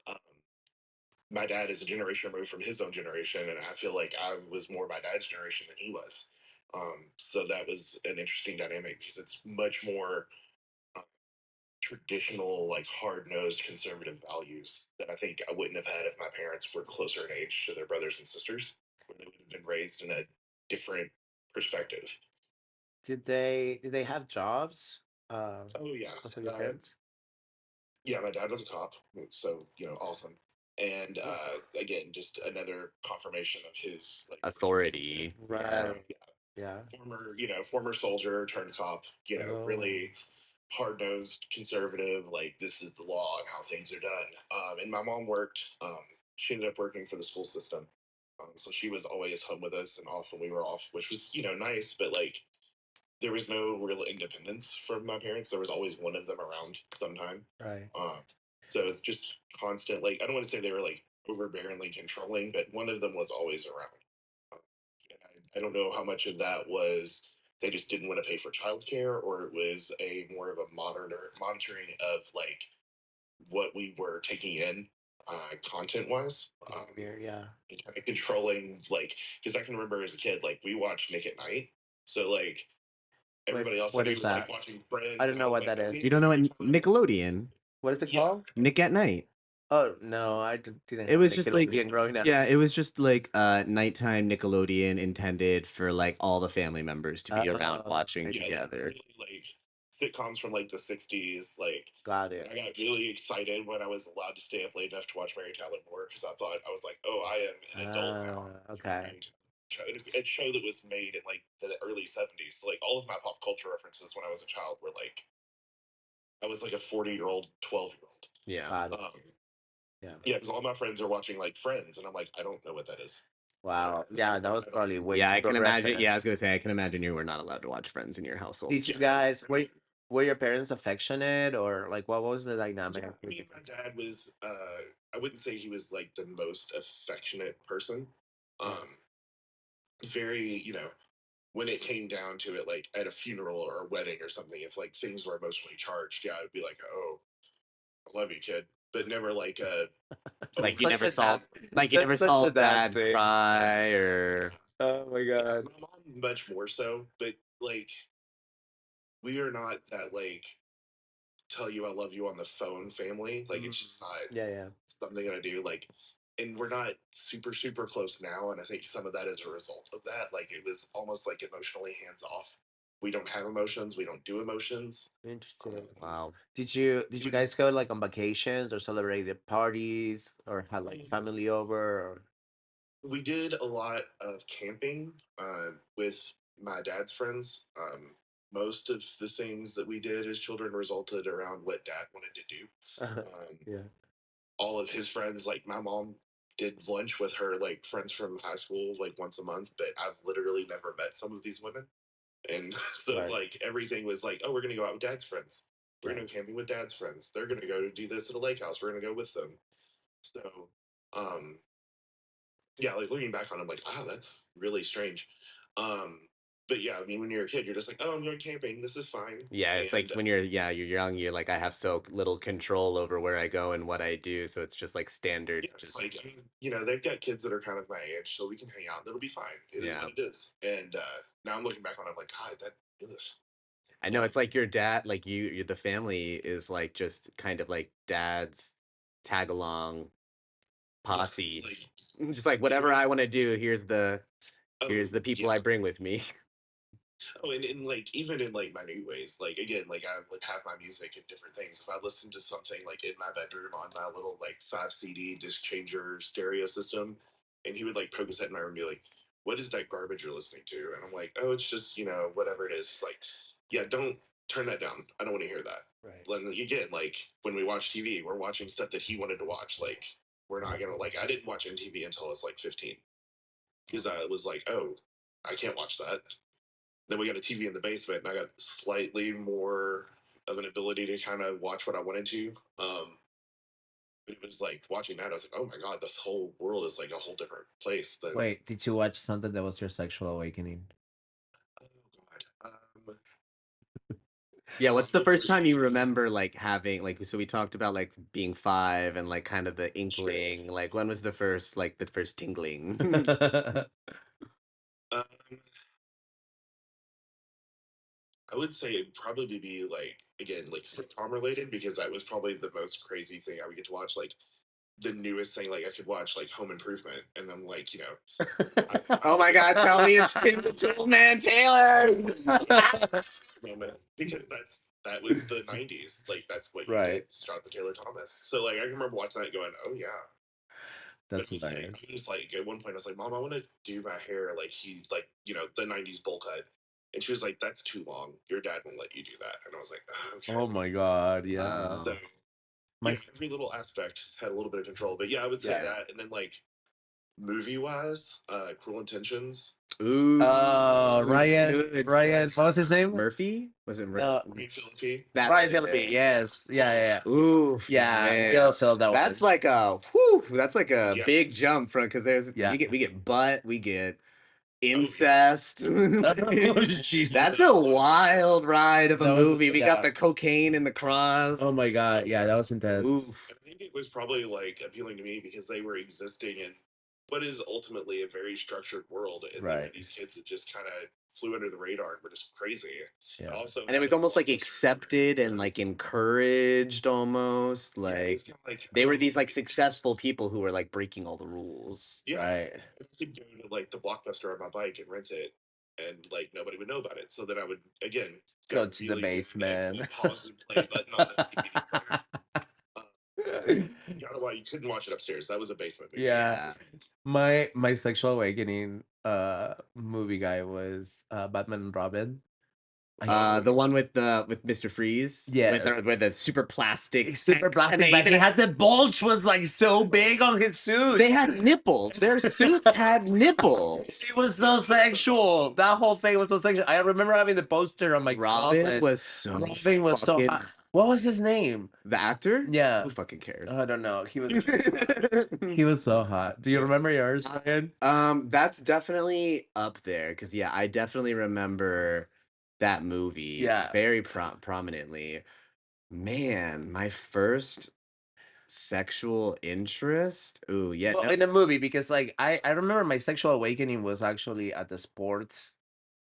um, my dad is a generation removed from his own generation, and I feel like I was more my dad's generation than he was. So that was an interesting dynamic because it's much more uh, traditional, like hard nosed conservative values that I think I wouldn't have had if my parents were closer in age to their brothers and sisters, where they would have been raised in a different perspective. Did they have jobs? Oh yeah, Both of your parents? yeah. My dad was a cop, so awesome. And again, just another confirmation of his like Authority. Right. Yeah. former soldier turned cop. Oh. Really hard nosed conservative. Like this is the law and how things are done. And my mom worked. She ended up working for the school system. So she was always home with us and off when we were off, which was nice. But like there was no real independence from my parents. There was always one of them around sometime. Right. So it's just constant. Like I don't want to say they were like overbearingly controlling, but one of them was always around. And I don't know how much of that was they just didn't want to pay for childcare, or it was a more of a modern monitoring of like what we were taking in content wise. Yeah. And kind of controlling, like, because I can remember as a kid, like we watched Nick at Night. So like everybody else I what knew is was like that? watching Friends. I don't And I know was what like, that is. You don't know what Nickelodeon? What is it Yeah. called? Nick at Night. Oh no, I didn't. It was just like growing up. yeah, it was just like nighttime Nickelodeon intended for like all the family members to be around watching together. Really, like sitcoms from like the 60s. Like Got it. I got really excited when I was allowed to stay up late enough to watch Mary Tyler Moore, because I thought I was like, oh, I am an adult now. Okay. A show that was made in like the early 70s. So like all of my pop culture references when I was a child were like I was like a 40-year-old, 12-year-old. Yeah. Got it. Yeah, because all my friends are watching like Friends, and I'm like, I don't know what that is. Wow. Yeah, that was probably way Yeah, too I can imagine. progressive. Yeah, I was gonna say I can imagine you were not allowed to watch Friends in your household. Did you guys were your parents affectionate, or like what was the dynamic? Yeah, I mean, my dad was. I wouldn't say he was like the most affectionate person. Um, very, when it came down to it, like at a funeral or a wedding or something, if like things were emotionally charged, yeah, I'd be like, oh, I love you, kid, but never like a. Like you Such never a saw, dad- like you that's never such saw a dad dad thing. cry or. Oh my god. My mom much more so, but like we are not that like tell you I love you on the phone family. Like it's just not Yeah. something that I do. Like, and we're not super super close now, and I think some of that is a result of that. Like it was almost like emotionally hands off. We don't have emotions. We don't do emotions. Interesting. Wow. Did you guys go like on vacations or celebrated parties or had like family over? Or... We did a lot of camping with my dad's friends. Most of the things that we did as children resulted around what dad wanted to do. Yeah. All of his friends, like my mom did lunch with her like friends from high school like once a month, but I've literally never met some of these women. And so Right. like everything was like, oh, we're gonna go out with dad's friends. We're gonna go camping with dad's friends. They're gonna go to do this at a lake house. We're gonna go with them. So um yeah, like looking back on it, I'm like, ah, that's really strange. Um, but yeah, I mean, when you're a kid, you're just like, oh, I'm going camping. This is fine. Yeah, it's like And when you're young, you're like, I have so little control over where I go and what I do, so it's just like standard. yeah, it's like, you know, they've got kids that are kind of my age, so we can hang out. It'll be fine. It is Yeah. what it is. And now I'm looking back on it, I'm like, God, that is. I know it's like your dad, like you, the family is like just kind of like dad's tag along posse. Like, Just like whatever I want to do, here's the people yeah. I bring with me. Oh, and like even in like minute ways, like again, like I would have my music and different things. If I listen to something like in my bedroom on my little like 5 CD disc changer stereo system, and he would like poke his head in my room and be like, "What is that garbage you're listening to?" And I'm like, "Oh, it's just whatever it is." He's like, "Yeah, don't turn that down. I don't want to hear that." Right. And again, like when we watch TV, we're watching stuff that he wanted to watch. Like we're not gonna like. I didn't watch MTV until I was like 15 because I was like, "Oh, I can't watch that." Then we got a TV in the basement, and I got slightly more of an ability to kind of watch what I wanted to. But it was like watching that, I was like, oh my god, this whole world is like a whole different place. Than Wait, did you watch something that was your sexual awakening? oh god, Yeah, what's the first time probably- you remember like having like so we talked about like being 5 and like kind of the Sure. inkling, like when was the first tingling? Um, I would say it'd probably be like again like sitcom related because that was probably the most crazy thing I would get to watch. Like the newest thing, like I could watch like Home Improvement, and I'm like, Oh my god, tell me it's Tim the Toolman Taylor. moment because that was the 90s. Like that's what you Right. did, Jonathan Taylor Thomas. So like I can remember watching that going, oh yeah. That's But it was like, hilarious. I was like at one point I was like, Mom, I want to do my hair like he like the 90s bowl cut. And she was like, that's too long. Your dad won't let you do that. And I was like, oh, okay. Oh my god, yeah. Wow. So every little aspect had a little bit of control. But yeah, I would say Yeah. that. And then like movie wise, Cruel Intentions. Ooh. Ryan, good. what was his name? Murphy? Was it Murphy? Ryan Phillippe. Ryan Phillippe, yes. Yeah. Ooh, Yeah, man. we all felt that That's one. like a that's like a Yeah. big jump from because there's Yeah. we get butt, we get incest. Jesus. That's a wild ride of a That was- movie. We got yeah. the cocaine in the cross. Oh my god, yeah, that was intense. Oof. I think it was probably like appealing to me because they were existing in what is ultimately a very structured world, and there were Right. these kids that just kind of flew under the radar and were just crazy. Yeah. Also, And it was almost like accepted and like encouraged almost. Yeah, it Like was kinda like, they were oh, these like successful people who were like breaking all the rules. yeah, Right. I could go to like the Blockbuster on my bike and rent it, and like nobody would know about it. So then I would again Go to the really basement. the pause and play button on the DVD player. Gotta why you couldn't watch it upstairs. That was a basement movie. Yeah. My sexual awakening movie guy was Batman and Robin. The one with Mr. Freeze. Yes. with the super plastic. Super plastic, but he had the bulge was like so big on his suit. They had nipples. Their suits had nipples. It was so sexual. That whole thing was so sexual. I remember having the poster on my Robin closet. was so Robin was so fucking- hot. What was his name? The actor? Yeah. Who fucking cares? I don't know. He was he was so hot. Do you remember yours, Ryan? That's definitely up there because yeah, I definitely remember that movie. Yeah. Very prominently. Man, my first sexual interest. Ooh, yeah. Well, in a movie, because like I remember my sexual awakening was actually at the sports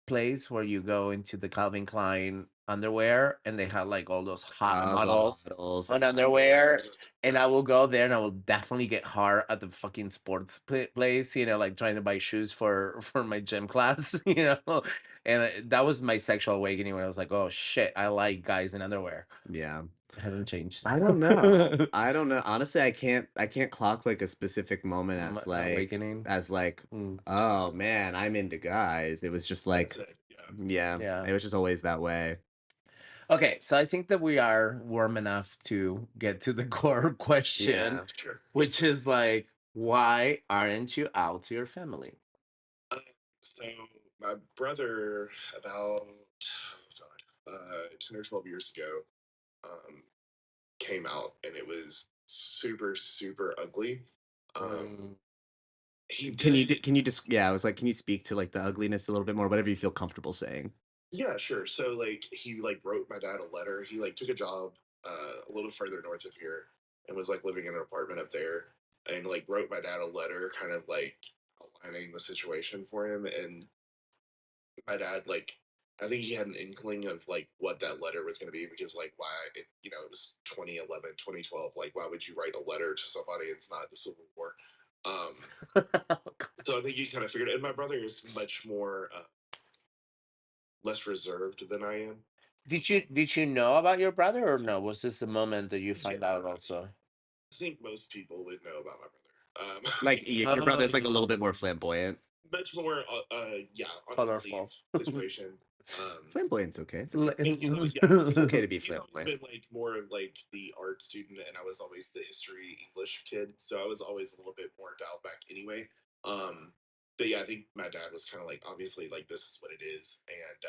place where you go into the Calvin Klein underwear, and they had like all those hot models Bottles. on underwear. And I will go there and I will definitely get hard at the fucking sports place, like trying to buy shoes for my gym class, And that was my sexual awakening when I was like, oh shit, I like guys in underwear. Yeah. It hasn't changed. I don't know. I don't know. Honestly, I can't clock like a specific moment Awakening. as like, Mm. oh man, I'm into guys. It was just like, yeah, Yeah. it was just always that way. Okay, so I think that we are warm enough to get to the core question, Yeah. Sure. which is like, why aren't you out to your family? So my brother, about 10 or 12 years ago, um, came out, and it was super, super ugly. Mm. He Can you did. can you just yeah, I was like, can you speak to like the ugliness a little bit more, whatever you feel comfortable saying? Yeah, sure. So like he like wrote my dad a letter. He like took a job a little further north of here and was like living in an apartment up there, and like wrote my dad a letter kind of like outlining the situation for him. And my dad like, I think he had an inkling of like what that letter was going to be, because like why it was 2011, 2012. Like why would you write a letter to somebody? It's not the Civil War. So I think he kind of figured it. And my brother is much more less reserved than I am. Did you know about your brother or no? Was this the moment that you find Yeah, out also? I think most people would know about my brother. Like your brother's like a little bit more flamboyant. Much more, yeah, on his leave Colorful. situation. Flamboyant's okay. It's It's okay to be he's always flamboyant. been like more of like the art student, and I was always the history English kid, so I was always a little bit more dialed back anyway. But yeah, I think my dad was kind of like, obviously, like this is what it is, and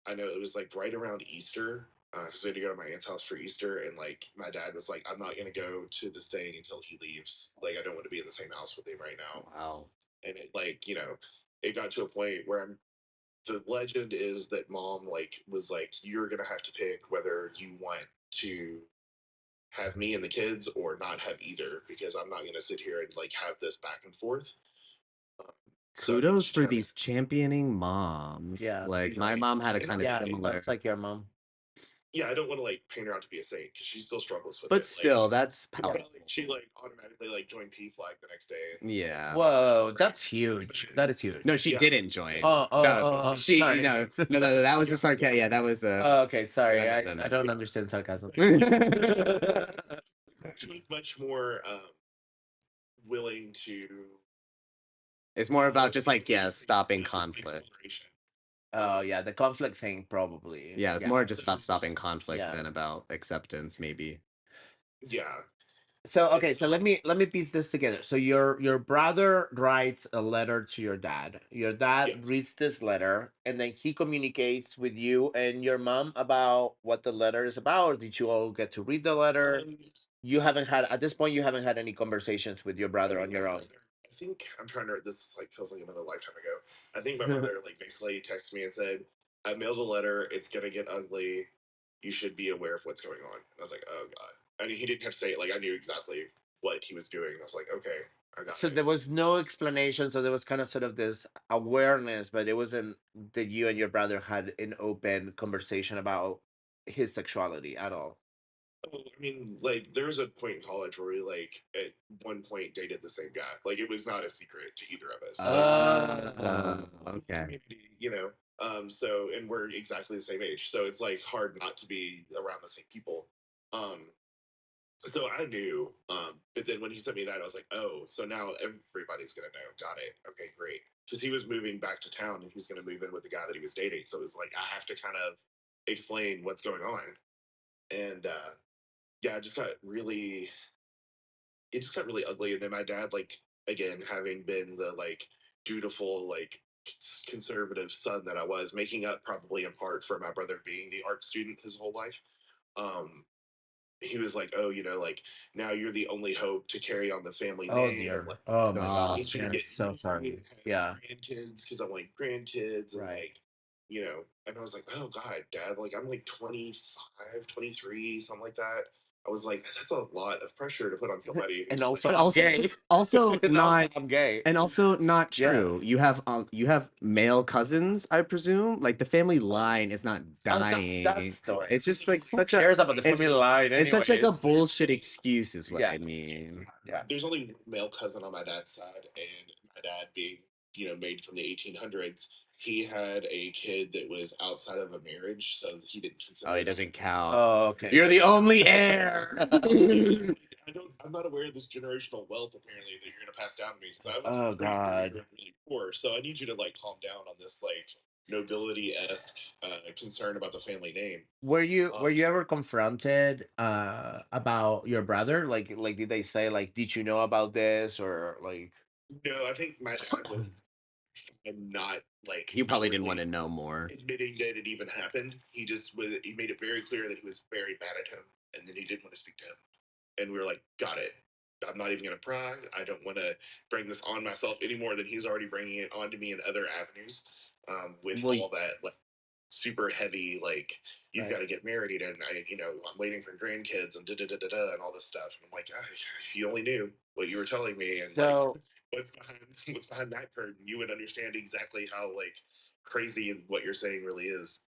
I know it was like right around Easter, because we had to go to my aunt's house for Easter, and like my dad was like, "I'm not gonna go to the thing until he leaves. Like, I don't want to be in the same house with him right now." Wow. And it like, it got to a point where the legend is that mom like was like, "You're gonna have to pick whether you want to have me and the kids or not have either, because I'm not gonna sit here and like have this back and forth." Um, so I think Kudos she for kind of, these championing moms. Yeah. Like my mom had a and kind of Yeah, similar, that's like your mom. yeah, I don't want to like paint her out to be a saint, because she still struggles with but it. Like, still, that's but powerful. like, she like automatically like joined P Flag the next day. And Yeah. Whoa, that's huge. That is huge. No, she Yeah. didn't join. Oh, She, sorry. no, that was a sarcasm. Yeah, that was a. Oh, okay, sorry. No. I don't understand sarcasm. She was much more willing to. It's more about just like stopping conflict. Oh yeah, the conflict thing probably. Yeah, it's more just about stopping conflict Yeah. than about acceptance, maybe. Yeah. So okay, so let me piece this together. So your brother writes a letter to your dad. Your dad Yes. reads this letter, and then he communicates with you and your mom about what the letter is about. Or did you all get to read the letter? You haven't had at this point. You haven't had any conversations with your brother on your own. I think I'm trying to. This like feels like another lifetime ago. I think my mother like basically texted me and said, "I mailed a letter. It's gonna get ugly. You should be aware of what's going on." And I was like, "Oh God." I mean, he didn't have to say it. Like I knew exactly what he was doing. I was like, "Okay, I got So it." there was no explanation. So there was kind of sort of this awareness, but it wasn't that you and your brother had an open conversation about his sexuality at all. Oh, I mean, like there was a point in college where we like at one point dated the same guy. Like it was not a secret to either of us. Okay. So and we're exactly the same age, so it's like hard not to be around the same people. Um, so I knew, but then when he sent me that, I was like, oh, so now everybody's gonna know. Got it. Okay, great. Because he was moving back to town and he's gonna move in with the guy that he was dating. So it's like I have to kind of explain what's going on. And yeah, it just got really ugly. And then my dad, like, again, having been the like dutiful, like conservative son that I was, making up probably in part for my brother being the art student his whole life. Um, he was like, "Oh, like now you're the only hope to carry on the family Oh name. dear. Like, Oh my I God. need you to I'm get so sorry. have Yeah. grandkids, because I want grandkids." And Right. like, and I was like, "Oh God, Dad, like I'm like 25, 23, something like that." I was like, that's a lot of pressure to put on somebody. And Who's also, But I'm also gay. just also And also, not I'm gay. and also not Yeah. true. You have male cousins, I presume. Like the family line is not dying. That's story. It's just like Who such a cares about the it's, family line it's such like a anyways? bullshit excuse, is what Yeah. I mean. Yeah. there's only one male cousin on my dad's side, and my dad being, made from the 1800s, he had a kid that was outside of a marriage, so he didn't consider Oh, he that. doesn't count. Oh, okay. You're the only heir. I'm not aware of this generational wealth apparently that you're gonna pass down to me because I was Oh, pretty sure God. you were really poor. So I need you to like calm down on this like nobility esque concern about the family name. Were you ever confronted about your brother? Like did they say like did you know about this or like No, I think my dad was not like You probably didn't want outwardly to know more. admitting that it even happened. He made it very clear that he was very mad at him and then he didn't want to speak to him. And we were like, got it. I'm not even going to pry. I don't want to bring this on myself any more than he's already bringing it onto me in other avenues. With Well, all that like super heavy, like you've Right. got to get married, and I'm waiting for grandkids and da da da da da and all this stuff. And I'm like, if you only knew what you were telling me and like so what's behind that curtain, you would understand exactly how like crazy what you're saying really is.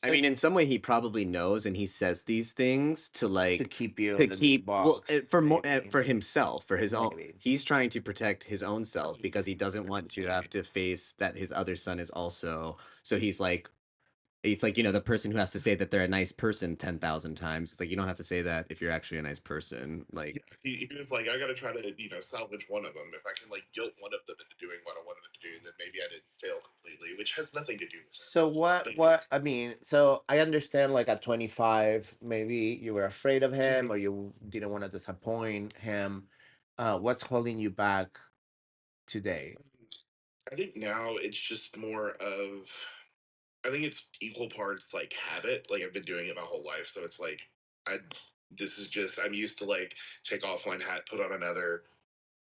I mean, in some way, he probably knows, and he says these things to to like keep you to in the keep box for more maybe. for himself, for his own. Maybe. He's trying to protect his own self because he doesn't want to have to face that his other son is also. So he's like, the person who has to say that they're a nice person 10,000 times. It's like you don't have to say that if you're actually a nice person. Like, he was like, I got to try to salvage one of them. If I can like guilt one of them into doing what I wanted them to do, then maybe I didn't fail completely, which has nothing to do with it. So what I mean, so I understand like at 25 maybe you were afraid of him or you didn't want to disappoint him. What's holding you back today? I think now it's just more of, I think it's equal parts like habit. Like I've been doing it my whole life, so it's like I this is just I'm used to like take off one hat, put on another,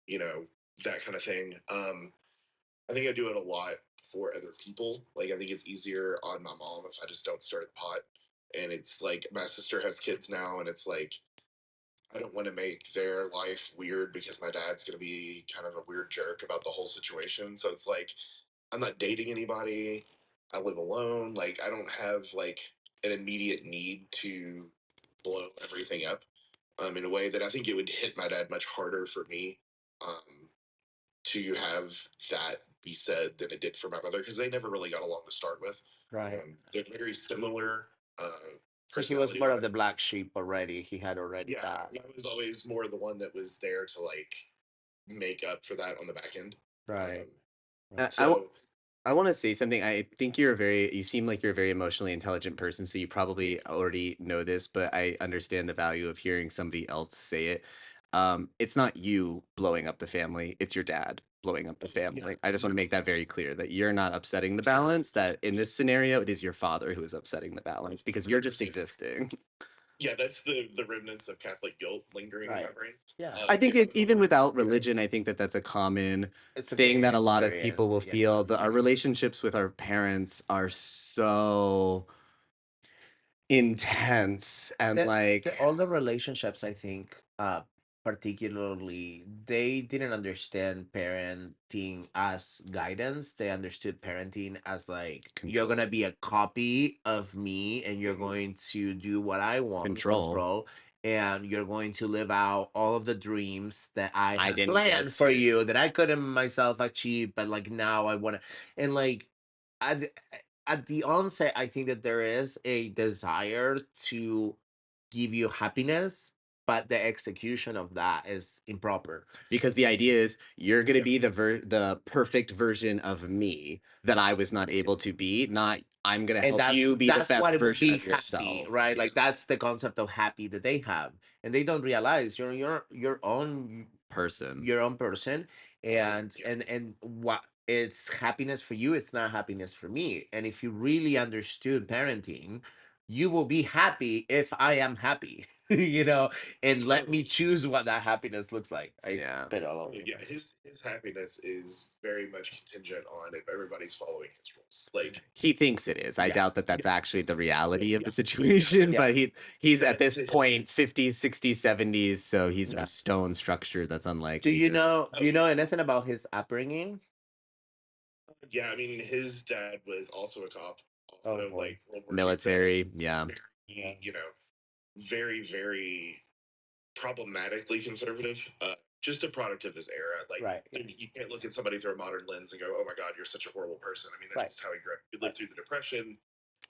you know, that kind of thing. I think I do it a lot for other people. Like I think it's easier on my mom if I just don't stir the pot. And it's like my sister has kids now, and it's like I don't want to make their life weird because my dad's going to be kind of a weird jerk about the whole situation. So it's like I'm not dating anybody. I live alone. Like I don't have like an immediate need to blow everything up in a way that I think it would hit my dad much harder for me um, to have that be said than it did for my mother because they never really got along to start with. Right. They're very similar. So he was more of the Personality-wise. black sheep already. He had already Yeah, that. I was always more the one that was there to like make up for that on the back end. Right. I, I, So I want to say something. I think you seem like you're a very emotionally intelligent person, so you probably already know this, but I understand the value of hearing somebody else say it. It's not you blowing up the family, it's your dad blowing up the family. I just want to make that very clear that you're not upsetting the balance, that in this scenario, it is your father who is upsetting the balance because you're just 100%. existing. Yeah, that's the remnants of Catholic guilt lingering in my Right. brain. Yeah. I think If I'm it's even without religion, I think that that's a common It's a thing gay that a lot of people will experience. Yeah. feel. Our relationships with our parents are so intense and like All the relationships I think particularly they didn't understand parenting as guidance. They understood parenting as like you're control. gonna be a copy of me and you're Mhm. going to do what I want, Control. and you're going to live out all of the dreams that I I had didn't planned get for to. you that I couldn't myself achieve, but like now I want to. And like at, at the onset I think that there is a desire to give you happiness, but the execution of that is improper. Because the idea is you're going to Yeah. be the perfect version of me that I was not able to be, not I'm going to And help you be the that's best what it would version be of happy, yourself. right? Like that's the concept of happy that they have. And they don't realize you're your own Person. person, and what it's happiness for you, it's not happiness for me. And if you really understood parenting, you will be happy if I am happy, and let me choose what that happiness looks like. I Yeah. spit all over. Yeah, his happiness is very much contingent on if everybody's following his rules. Like, He thinks it is. I Yeah. doubt that that's actually the reality of the situation, Yeah. but he's Yeah, at this to him, point 50s, 60s, 70s, so he's in Yeah. a stone structure that's Do unlikely you to. know? Do you know anything about his upbringing? yeah, I mean, his dad was also a cop, Oh also boy. like World War II vet, Military, yeah. Yeah. very, very problematically conservative. Just a product of his era. Like, Right. Yeah. you can't look at somebody through a modern lens and go, "Oh my God, you're such a horrible person." I mean, that's Right. just how he grew up. He Right. lived through the Depression.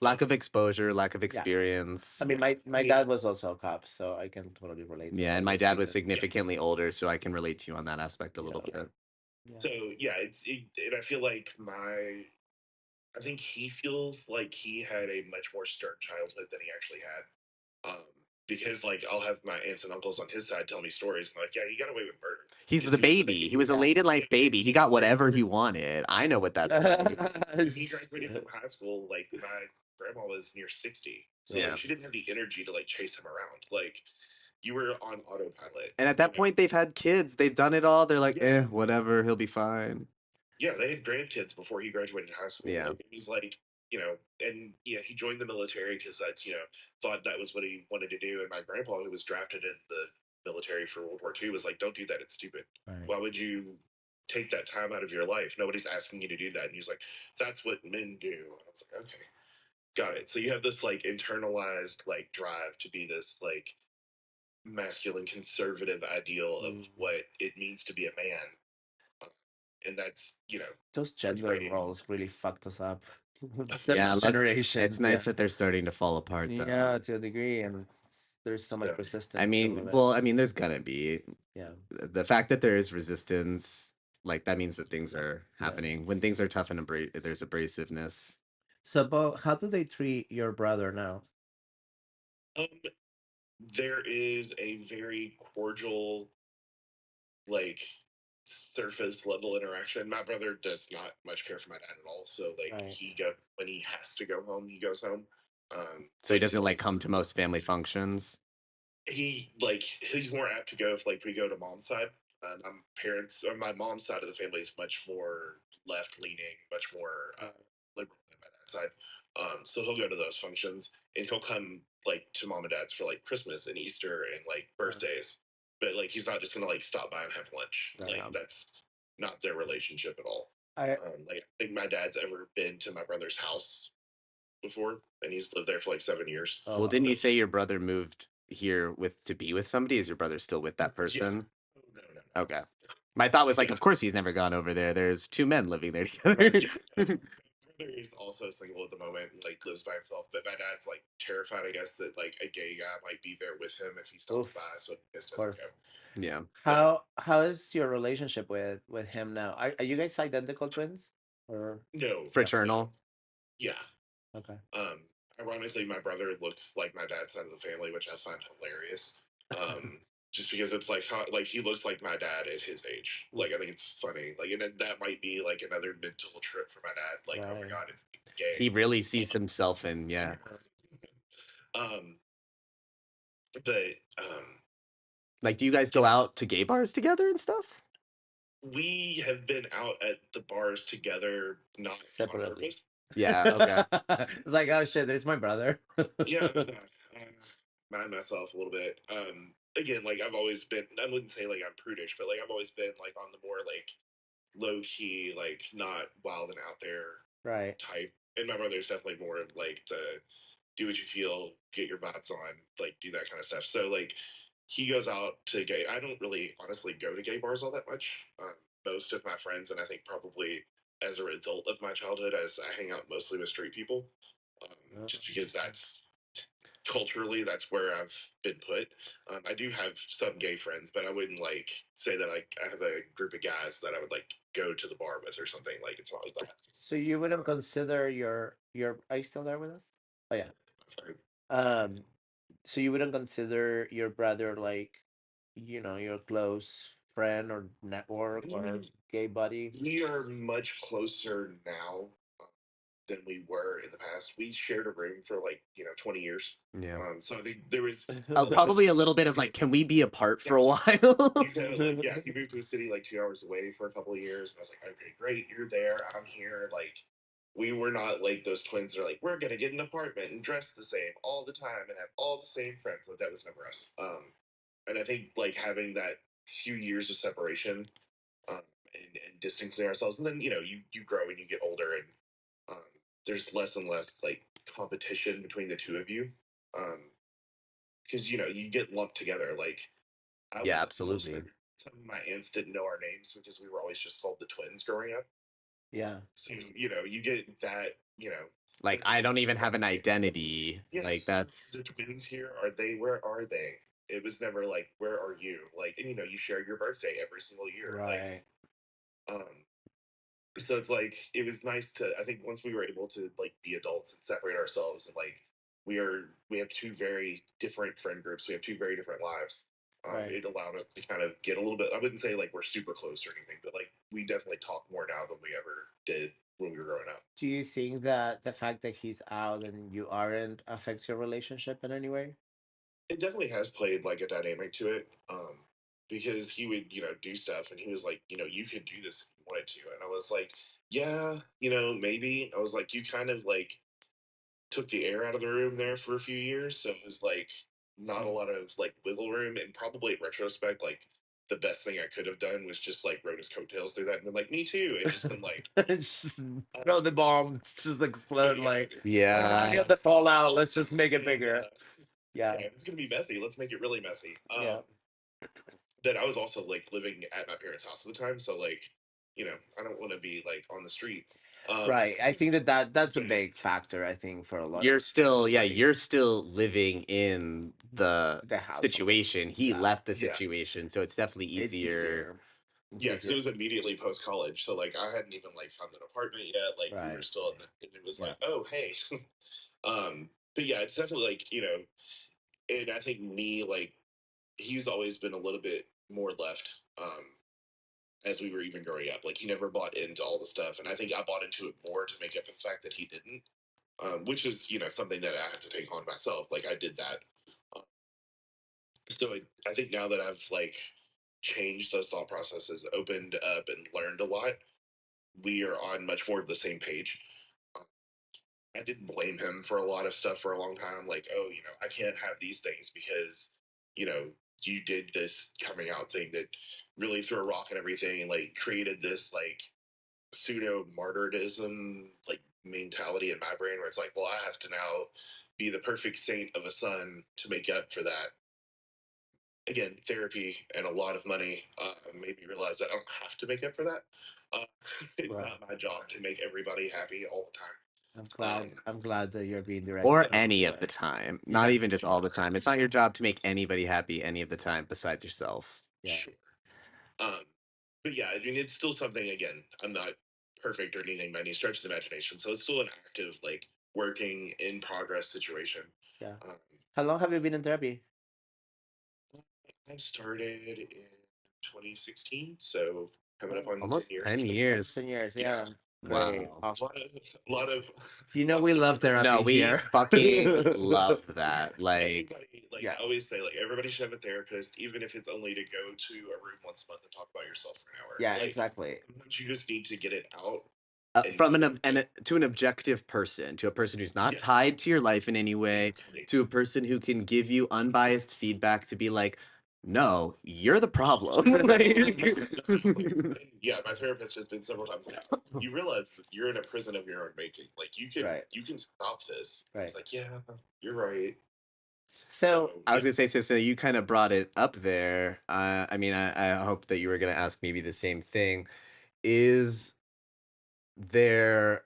Lack of exposure, lack of Yeah. experience. I mean, my dad was also a cop, so I can totally relate to Yeah, all and my those dad was pieces. significantly older, so I can relate to you on that aspect a little Yeah. bit. Yeah. So yeah, and I feel like I think he feels like he had a much more stern childhood than he actually had. Because like I'll have my aunts and uncles on his side tell me stories and like, yeah, he got away with murder. He's This the dude was baby. He was a Yeah. late in life baby. He got whatever he wanted. I know what that's like. when he graduated from high school, like my grandma was near 60. So Yeah. like she didn't have the energy to like chase him around. Like you were on autopilot. And at that point, they've had kids. They've done it all. They're like, Yeah. whatever. He'll be fine. Yeah, they had grandkids before he graduated high school. Yeah. Like, it was like, and he joined the military because that's, thought that was what he wanted to do. And my grandpa, who was drafted in the military for World War II, was like, don't do that. It's stupid. Right. Why would you take that time out of your life? Nobody's asking you to do that. And he's like, that's what men do. And I was like, okay, got it. So you have this like internalized like drive to be this like masculine conservative ideal of what it means to be a man. And that's, Those gender portrayed. roles really fucked us up. Yeah. Seven generations. It's nice that they're starting to fall apart, though. Yeah, to a degree, and there's so much So, resistance. I to mean, all of well, it. I mean, there's gonna be Yeah. the fact that there is resistance, like that means that things are Yeah. happening. When things are tough and there's abrasiveness. So, Bo, how do they treat your brother now? um, there is a very cordial, like surface level interaction. My brother does not much care for my dad at all. So like Right. he go when he has to go home, he goes home. So he doesn't like come to most family functions. He's more apt to go if like we go to mom's side. My mom's side of the family is much more left leaning, much more liberal than my dad's side. So he'll go to those functions and he'll come like to mom and dad's for like Christmas and Easter and like birthdays. But like he's not just gonna like stop by and have lunch. Right. Like that's not their relationship at all. I Like I think my dad's ever been to my brother's house before, and he's lived there for like 7 years. oh, Well, didn't you say your brother moved here to be with somebody? Is your brother still with that person? Oh, no. Okay. My thought was like, Yeah. of course he's never gone over there. There's two men living there together. Yeah. My brother is also single at the moment and like lives by himself, but my dad's like terrified, I guess, that like a gay guy might be there with him if he stops Oof. by, so he just Of doesn't course. go. Yeah. How is your relationship with him now? Are you guys identical twins or No. Fraternal. Yeah. okay? Ironically, my brother looks like my dad's side of the family, which I find hilarious. Just because it's like how like he looks like my dad at his age. Like I think it's funny. Like and then that might be like another mental trip for my dad. Like, oh my Right. god, it's gay. He really sees himself in, yeah. Um but Like, do you guys go out to gay bars together and stuff? we have been out at the bars together, not on Separately. purpose. Yeah, okay. It's like, oh shit, there's my brother. Yeah, I mind myself a little bit. Again, like I've always been, I wouldn't say like I'm prudish, but like I've always been like on the more like low key, like not wild and out there Right. type. And my brother's definitely more of like the do what you feel, get your vibes on, like do that kind of stuff. So like he goes out to gay. I don't really honestly go to gay bars all that much. Most of my friends, and I think probably as a result of my childhood, as I hang out mostly with straight people, just because that's culturally that's where I've been put. I do have some gay friends, but I wouldn't like say that like I have a group of guys that I would like go to the bar with or something. Like it's not like that. So you wouldn't consider your are you still there with us? Oh yeah. Sorry. Um so you wouldn't consider your brother like, your close friend or network or gay buddy? We are much closer now than we were in the past. We shared a room for like 20 years. Yeah. So I think there was Probably a little bit of like, can we be apart for a while? he moved to a city like 2 hours away for a couple of years, and I was like, okay, great, you're there, I'm here. Like, we were not like those twins that are like, we're gonna get an apartment and dress the same all the time and have all the same friends. Like, that was never us. And I think like having that few years of separation, and distancing ourselves, and then you grow and you get older, and um, there's less and less like competition between the two of you, because you get lumped together. Like, I Yeah, was absolutely. some of my aunts didn't know our names because we were always just called the twins growing up. Yeah. So you get that. Like, I don't even have an identity. Yes, Like, that's the twins here. Are they? Where are they? It was never like, where are you? Like, and you share your birthday every single year. Right. Like, so it's like, it was nice to, I think, once we were able to like be adults and separate ourselves, and like we have two very different friend groups. We have two very different lives. Right. It allowed us to kind of get a little bit. I wouldn't say like we're super close or anything, but like we definitely talk more now than we ever did when we were growing up. Do you think that the fact that he's out and you aren't affects your relationship in any way? It definitely has played like a dynamic to it, because he would do stuff, and he was like, you could do this if you wanted to, and I was like, yeah, maybe. I was like, you kind of like took the air out of the room there for a few years, so it was like not a lot of like wiggle room, and probably in retrospect, like the best thing I could have done was just like rode his coattails through that and been like, me too, and just been like, Just throw the bomb, just explode. Like, yeah. get the fallout. Let's just make it yeah, bigger. Yeah. it's gonna be messy. Let's make it really messy. Yeah. But I was also like living at my parents' house at the time, so like, I don't want to be like on the street. Right. I think that's a big factor. I think for a lot You're of still, yeah, you're still living in the the house. situation. He Yeah. left the Yeah. situation, so it's definitely It's easier. easier. It's Yeah, because it easier. was immediately post college, so like I hadn't even like found an apartment yet. Like, we were Right. still in the, and it was Yeah. like, oh hey, but yeah, it's definitely like and I think me, like, he's always been a little bit more left, as we were even growing up. Like, he never bought into all the stuff, and I think I bought into it more to make up for the fact that he didn't, which is something that I have to take on myself. Like, I did that. Uh, so I think now that I've like changed those thought processes, opened up, and learned a lot, we are on much more of the same page. Uh, I didn't blame him for a lot of stuff for a long time. Like, oh, I can't have these things because, you know, you did this coming out thing that really threw a rock and everything, and like created this like pseudo martyrdom like mentality in my brain, where it's like, well, I have to now be the perfect saint of a son to make up for that. Again, therapy and a lot of money made me realize that I don't have to make up for that. It's Right. not my job to make everybody happy all the time. I'm glad that you're being direct. Or any of the time, not Yeah. even just all the time. It's not your job to make anybody happy any of the time besides yourself. Yeah. Sure. But yeah, I mean, it's still something. Again, I'm not perfect or anything by any stretch of the imagination, so it's still an active, like, working in progress situation. Yeah. Um, How long have you been in therapy? I started in 2016, so coming up on Almost 10 years. 10 years. 10 years. Yeah. Yeah. Great. Wow. Awesome. A lot of We love therapy No, we here. fucking love that. Like, everybody, like, Yeah. I always say, like, everybody should have a therapist, even if it's only to go to a room once a month and talk about yourself for an hour. Yeah, Like, exactly. sometimes you just need to get it out. from to an objective person, to a person who's not Yeah. tied to your life in any way, Exactly. to a person who can give you unbiased feedback to be like, no, you're the problem. Yeah, my therapist has been several times like, you realize that you're in a prison of your own making. Like, you can Right. you can stop this. Right. It's like, yeah, you're right. So I was gonna say, so you kind of brought it up there. I mean, I hope that you were gonna ask maybe the same thing. Is there?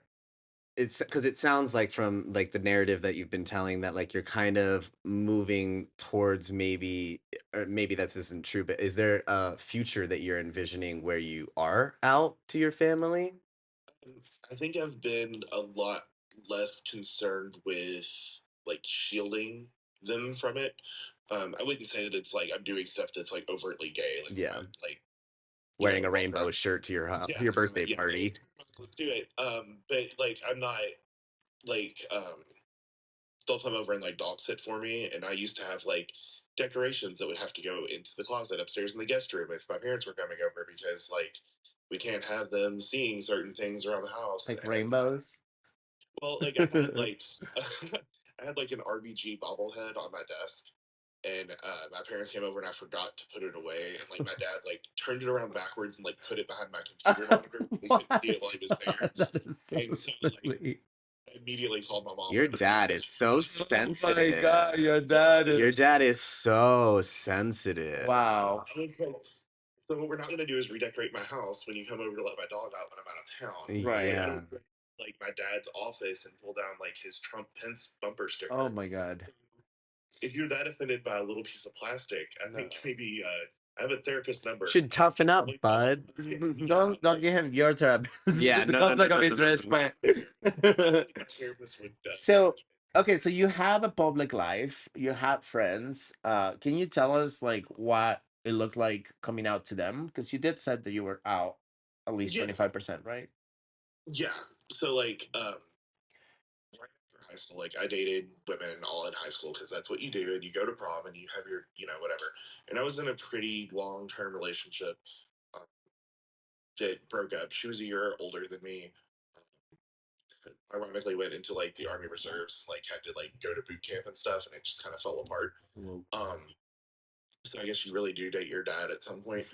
It's because it sounds like from like the narrative that you've been telling that like you're kind of moving towards maybe, or maybe that isn't true, but is there a future that you're envisioning where you are out to your family? I think I've been a lot less concerned with like shielding them from it. I wouldn't say that it's like I'm doing stuff that's like overtly gay, like Yeah. like Wearing a rainbow shirt to your yeah, your birthday yeah, party. let's do it. But like, I'm not like they'll come over and like dog sit for me, and I used to have like decorations that would have to go into the closet upstairs in the guest room if my parents were coming over, because like we can't have them seeing certain things around the house. Like And rainbows. well, like I had like I had like an RBG bobblehead on my desk, and my parents came over and I forgot to put it away, and like my dad like turned it around backwards and like put it behind my computer monitor. He couldn't see it while he was there, That is so and so like silly. I immediately called my mom Your over. dad is so Oh my sensitive. god, your dad Your is dad is so sensitive. wow. I was like, so what we're not gonna do is redecorate my house when you come over to let my dog out when I'm out of town. Right. So I Yeah. would like my dad's office and pull down like his Trump Pence bumper sticker. Oh my god. If you're that offended by a little piece of plastic, I think maybe I have a therapist number. Should toughen up, Probably bud. Don't give him your therapist. Yeah, no, Not no, like no, a no, no, interest, no, no. but my therapist would so okay, so you have a public life, you have friends. Can you tell us like what it looked like coming out to them? Because you did said that you were out at least yeah 25%, right? yeah. So like right after high school, like I dated women all in high school because that's what you do, and you go to prom and you have your whatever. And I was in a pretty long term relationship uh, that broke up. She was a year older than me. Ironically, went into like the Army Reserves, like had to like go to boot camp and stuff, and it just kind of fell apart. Well, Um, so I guess you really do date your dad at some point.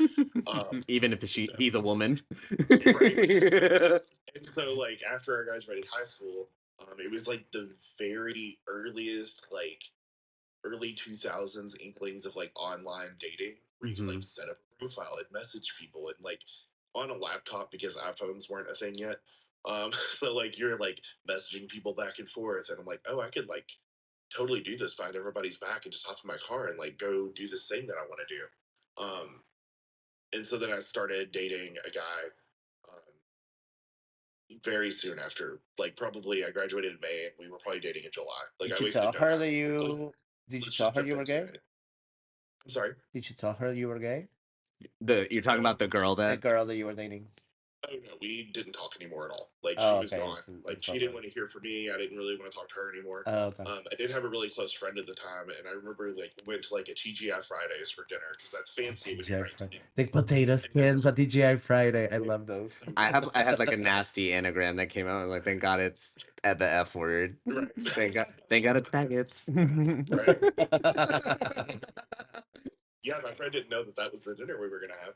Even if he's a woman. Right. And so like after I graduated high school, it was like the very earliest like early 2000s inklings of like online dating where you could like set up a profile and message people and like on a laptop because iPhones weren't a thing yet. So like you're like messaging people back and forth, and I'm like, oh, I could like totally do this behind everybody's back and just hop in my car and like go do this thing that I want to do. And so then I started dating a guy very soon after. Like probably I graduated in May and we were probably dating in July. Like did I you wasted tell no her time. that Let's, you did you let's tell just her jump you were into gay? it. I'm sorry. Did you tell her you were gay? You're talking about the girl The that girl that you were dating? Oh no, we didn't talk anymore at all. Like she Oh, was okay. gone. Like It's she didn't over. want to hear from me. I didn't really want to talk to her anymore. Oh, okay. I did have a really close friend at the time, and I remember like we went to like a TGI Fridays for dinner because that's fancy when you're TGI 19. Friday. The potato skins at TGI Friday. I love those. I had like a nasty anagram that came out. And like, thank God it's at the F word. Right. Thank God it's faggots. Right. Yeah, my friend didn't know that that was the dinner we were gonna have.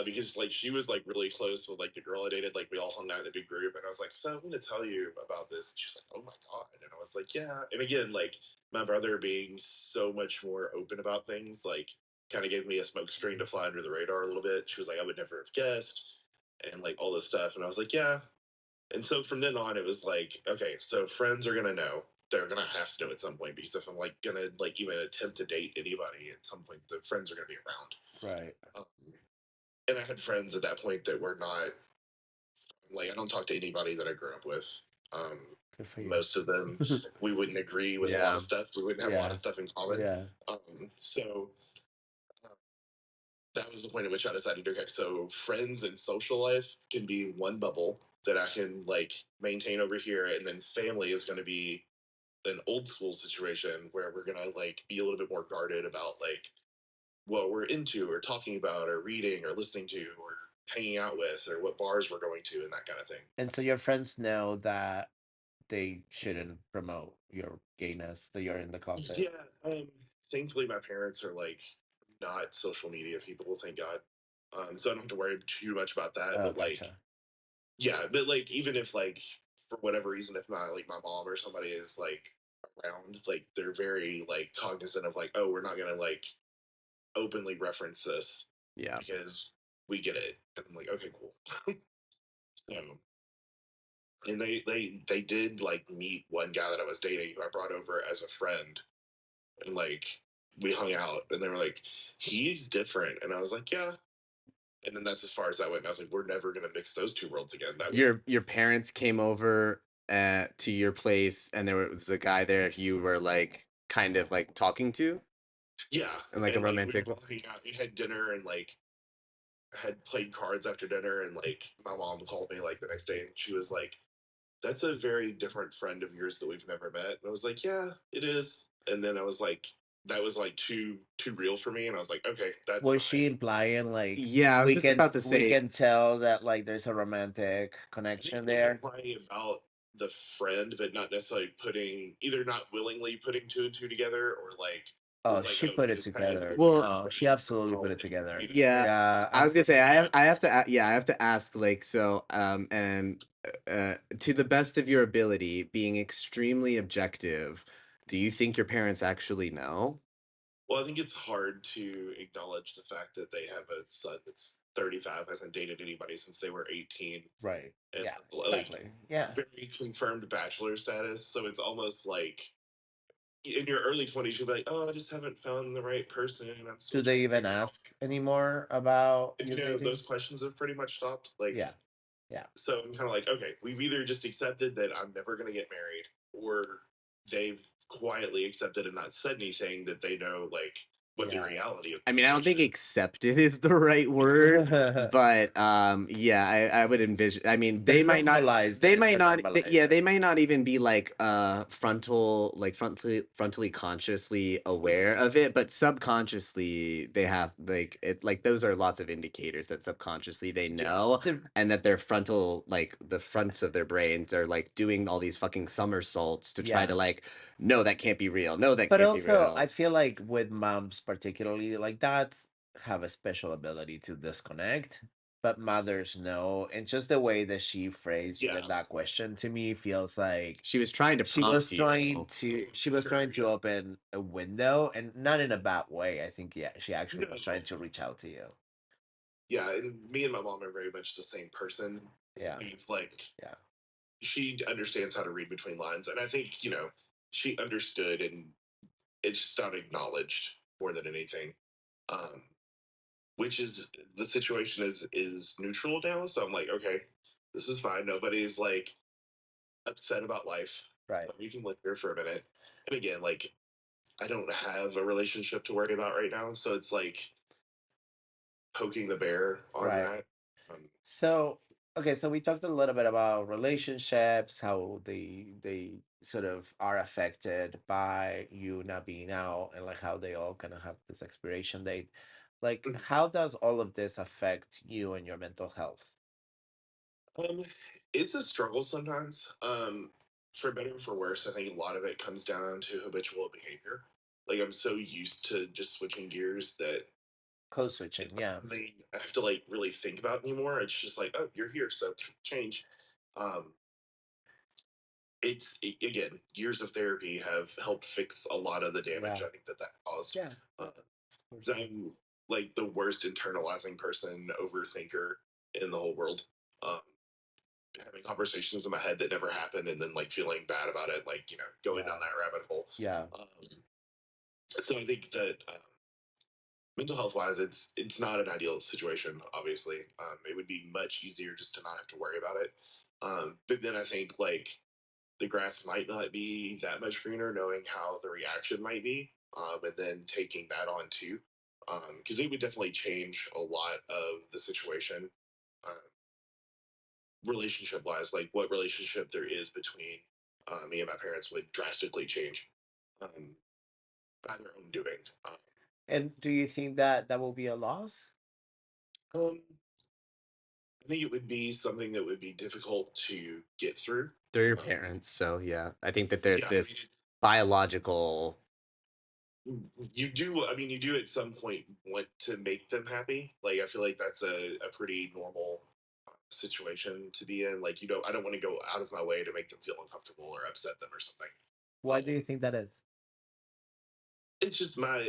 Because like she was like really close with like the girl I dated, like we all hung out in a big group, and I was like, "So I'm gonna tell you about this." And she's like, "Oh my god!" And I was like, "Yeah." And again, like my brother being so much more open about things, like kind of gave me a smoke screen to fly under the radar a little bit. She was like, "I would never have guessed," and like all this stuff, and I was like, "Yeah." And so from then on, it was like, okay, so friends are gonna know. They're gonna have to know at some point because if I'm like gonna like even attempt to date anybody at some point, the friends are gonna be around. Right. And I had friends at that point that were not like I don't talk to anybody that I grew up with. Um, Good for you. most of them we wouldn't agree with a lot Yeah. of stuff. We wouldn't have a lot Yeah. of stuff in common. Yeah. So that was the point at which I decided, okay, so friends and social life can be one bubble that I can like maintain over here, and then family is going to be an old school situation where we're going to like be a little bit more guarded about like what we're into or talking about or reading or listening to or hanging out with or what bars we're going to and that kind of thing. And so your friends know that they shouldn't promote your gayness, that you're in the closet. Yeah. Thankfully, my parents are like not social media people, thank God. So I don't have to worry too much about that. Oh, But like, gotcha. yeah, but like even if like for whatever reason, if my mom or somebody is like around, like they're very like cognizant of like, oh, we're not gonna like openly reference this Yeah. because we get it. And I'm like, okay, cool. So and they did like meet one guy that I was dating who I brought over as a friend, and like we hung out, and they were like, he's different, and I was like, yeah. And then that's as far as that went. And I was like, we're never gonna mix those two worlds again. That was Your parents came over to your place and there was a guy there you were like kind of like talking to yeah, and like a we romantic were hanging out. We had dinner and like had played cards after dinner, and like my mom called me like the next day, and she was like, that's a very different friend of yours that we've never met. And I was like, yeah, it is. And then I was like, that was like too real for me. And I was like, okay, that's Was she fine. implying like Yeah, I was just about to we say, can tell that like there's a romantic I think connection she was there? implying about the friend, but not necessarily putting either not willingly putting two and two together or like Oh, was like, she oh, put he it just has together. a well, weird No, she friend absolutely put girl it thing, together. you know? yeah, Yeah, I was gonna say I have to yeah, I have to ask, like, so and to the best of your ability, being extremely objective, do you think your parents actually know? Well, I think it's hard to acknowledge the fact that they have a son that's 35, hasn't dated anybody since they were 18, right. and Yeah, like exactly. Yeah. very confirmed bachelor status. So it's almost like in your early 20s, you'll be like, oh, I just haven't found the right person. I'm still Do trying they to even figure out. ask anymore about And you dating? those questions have pretty much stopped. Like, Yeah. Yeah. so I'm kind of like, okay, we've either just accepted that I'm never going to get married, or they've quietly accepted and not said anything that they know, like, what the Yeah. reality of I the mean, I don't situation think is. accepted is the right word, but yeah, I would envision. I mean, they might not, they might not, yeah, they might not even be like frontally consciously aware of it, but subconsciously they have like it. Like those are lots of indicators that subconsciously they Yeah. know, and that their frontal, like the fronts of their brains are like doing all these fucking somersaults to try Yeah. to like, no, that can't be real. No, that But can't be also, I real. feel like with moms, particularly, like dads have a special ability to disconnect, but mothers know. And just the way that she phrased Yeah. that question to me feels like She was trying to prompt you. she was Sure, trying to yeah. open a window, and not in a bad way. I think yeah, she actually was No. trying to reach out to you. Yeah, and me and my mom are very much the same person. Yeah. It's like Yeah. she understands how to read between lines, and I think she understood, and it's just not acknowledged more than anything. Um, which is the situation is neutral now. So I'm like, okay, this is fine. Nobody's like upset about life. Right. We can live here for a minute. And again, like I don't have a relationship to worry about right now, so it's like poking the bear on Right. that. Um, So, okay, so we talked a little bit about relationships, how they sort of are affected by you not being out, and like how they all kind of have this expiration date. Like, how does all of this affect you and your mental health? Um, it's a struggle sometimes. For better or for worse, I think a lot of it comes down to habitual behavior. Like I'm so used to just switching gears that Code switching, it's not yeah. something I have to like really think about anymore. It's just like, oh, you're here, so change. Um, again, years of therapy have helped fix a lot of the damage Yeah. I think that caused. Yeah. Uh, Of course. 'Cause I'm like the worst internalizing person, overthinker in the whole world. Um, Having conversations in my head that never happened and then like feeling bad about it, like going Yeah. down that rabbit hole. Yeah. So I think that mental health wise, it's not an ideal situation. Obviously, it would be much easier just to not have to worry about it. But then I think like the grass might not be that much greener, knowing how the reaction might be, and then taking that on too, because it would definitely change a lot of the situation. Uh, Relationship wise, like what relationship there is between me and my parents would drastically change um, by their own doing. And do you think that that will be a loss? Um, I think it would be something that would be difficult to get through. They're your Um, parents, so yeah. I think that there's yeah, I this biological. mean, you do. I mean, you do at some point want to make them happy. Like, I feel like that's a pretty normal situation to be in. Like, I don't want to go out of my way to make them feel uncomfortable or upset them or something. Why do you think that is? It's just my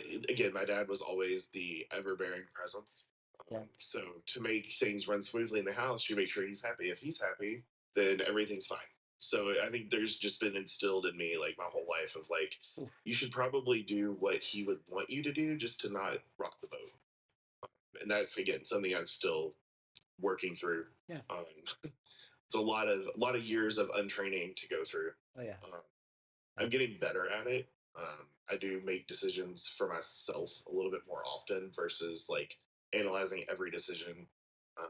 dad was always the ever bearing presence. Yeah. So to make things run smoothly in the house, you make sure he's happy. If he's happy, then everything's fine. So I think there's just been instilled in me like my whole life of like, Oof. you should probably do what he would want you to do just to not rock the boat. And that's again something I'm still working through. Yeah. It's a lot of years of untraining to go through. Oh yeah. Um, I'm getting better at it. I do make decisions for myself a little bit more often versus like analyzing every decision. Um,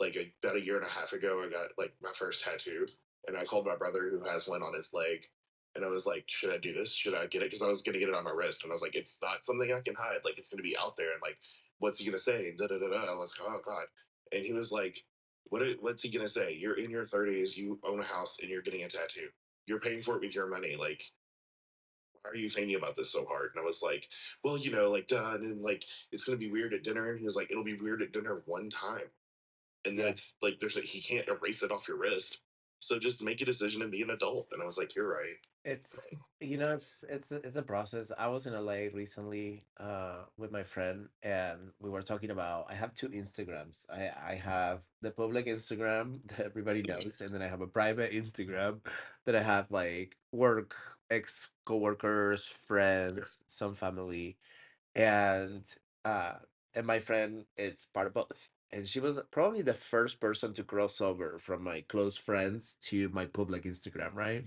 like about a year and a half ago, I got like my first tattoo, And I called my brother who has one on his leg, and I was like, should I do this? Should I get it? Because I was gonna get it on my wrist, and I was like, it's not something I can hide. Like, it's gonna be out there, and like, what's he gonna say? Da da da da. I was like, oh god. And he was like, what's he gonna say? You're in your 30s, you own a house, and you're getting a tattoo. You're paying for it with your money. Like, why are you thinking about this so hard? And I was like, well, like, duh, and then like, it's gonna be weird at dinner. And he was like, it'll be weird at dinner one time, and then Yeah. it's like, he can't erase it off your wrist. So just make a decision and be an adult. And I was like, you're right. It's it's a process. I was in LA recently with my friend, and we were talking about, I have two Instagrams. I have the public Instagram that everybody knows, and then I have a private Instagram that I have like work, ex coworkers, friends, some family, and uh and my friend, it's part of both. And she was probably the first person to cross over from my close friends to my public Instagram, right?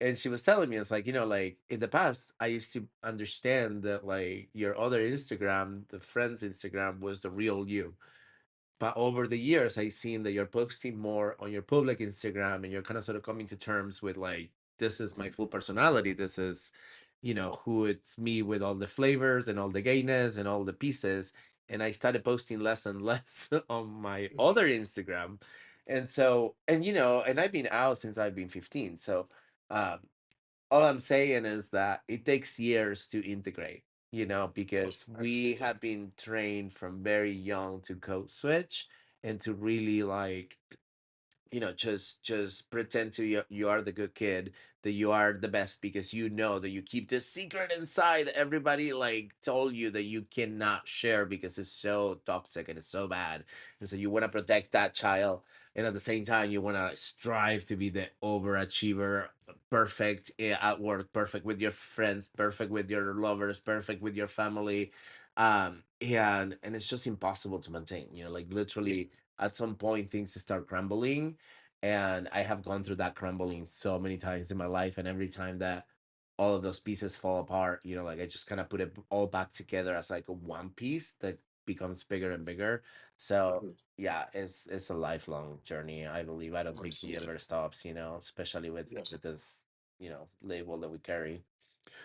And she was telling me, it's like, like in the past I used to understand that like your other Instagram, the friend's Instagram, was the real you. But over the years I seen that you're posting more on your public Instagram, and you're kind of sort of coming to terms with like, this is my full personality, this is, who it's me, with all the flavors and all the gayness and all the pieces. And I started posting less and less on my other Instagram. And so, and I've been out since I've been 15. So um all I'm saying is that it takes years to integrate, because we Absolutely. have been trained from very young to code switch, and to really like, just pretend to you are the good kid, that you are the best, because that you keep this secret inside that everybody like told you that you cannot share, because it's so toxic and it's so bad. And so you want to protect that child, and at the same time you want to strive to be the overachiever, perfect at work, perfect with your friends, perfect with your lovers, perfect with your family. And it's just impossible to maintain, like literally at some point things start crumbling. And I have gone through that crumbling so many times in my life, and every time that all of those pieces fall apart, like I just kind of put it all back together as like a one piece that becomes bigger and bigger. So Mhm. yeah, it's a lifelong journey, I believe. I don't think it Absolutely. ever stops, especially with Yes. this, label that we carry.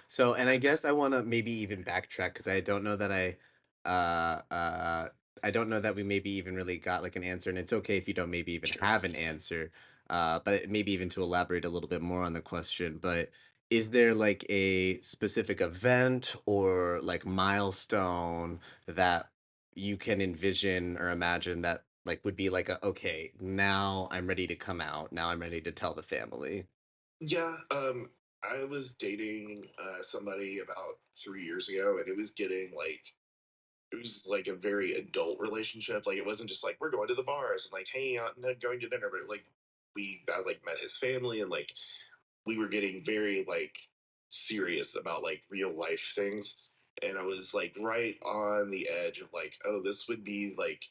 So, and I guess I want to maybe even backtrack because I don't know that uh, uh, I don't know that we maybe even really got like an answer, and it's okay if you don't maybe even Sure. have an answer. But maybe even to elaborate a little bit more on the question. But is there like a specific event or like milestone that you can envision or imagine that like would be like a okay, now I'm ready to come out. Now I'm ready to tell the family. Yeah. I was dating somebody about 3 years ago, and it was like a very adult relationship. Like, it wasn't just like we're going to the bars and like hanging out and then going to dinner, but like I like met his family, and like we were getting very like serious about like real life things. And I was like right on the edge of like, oh, this would be like,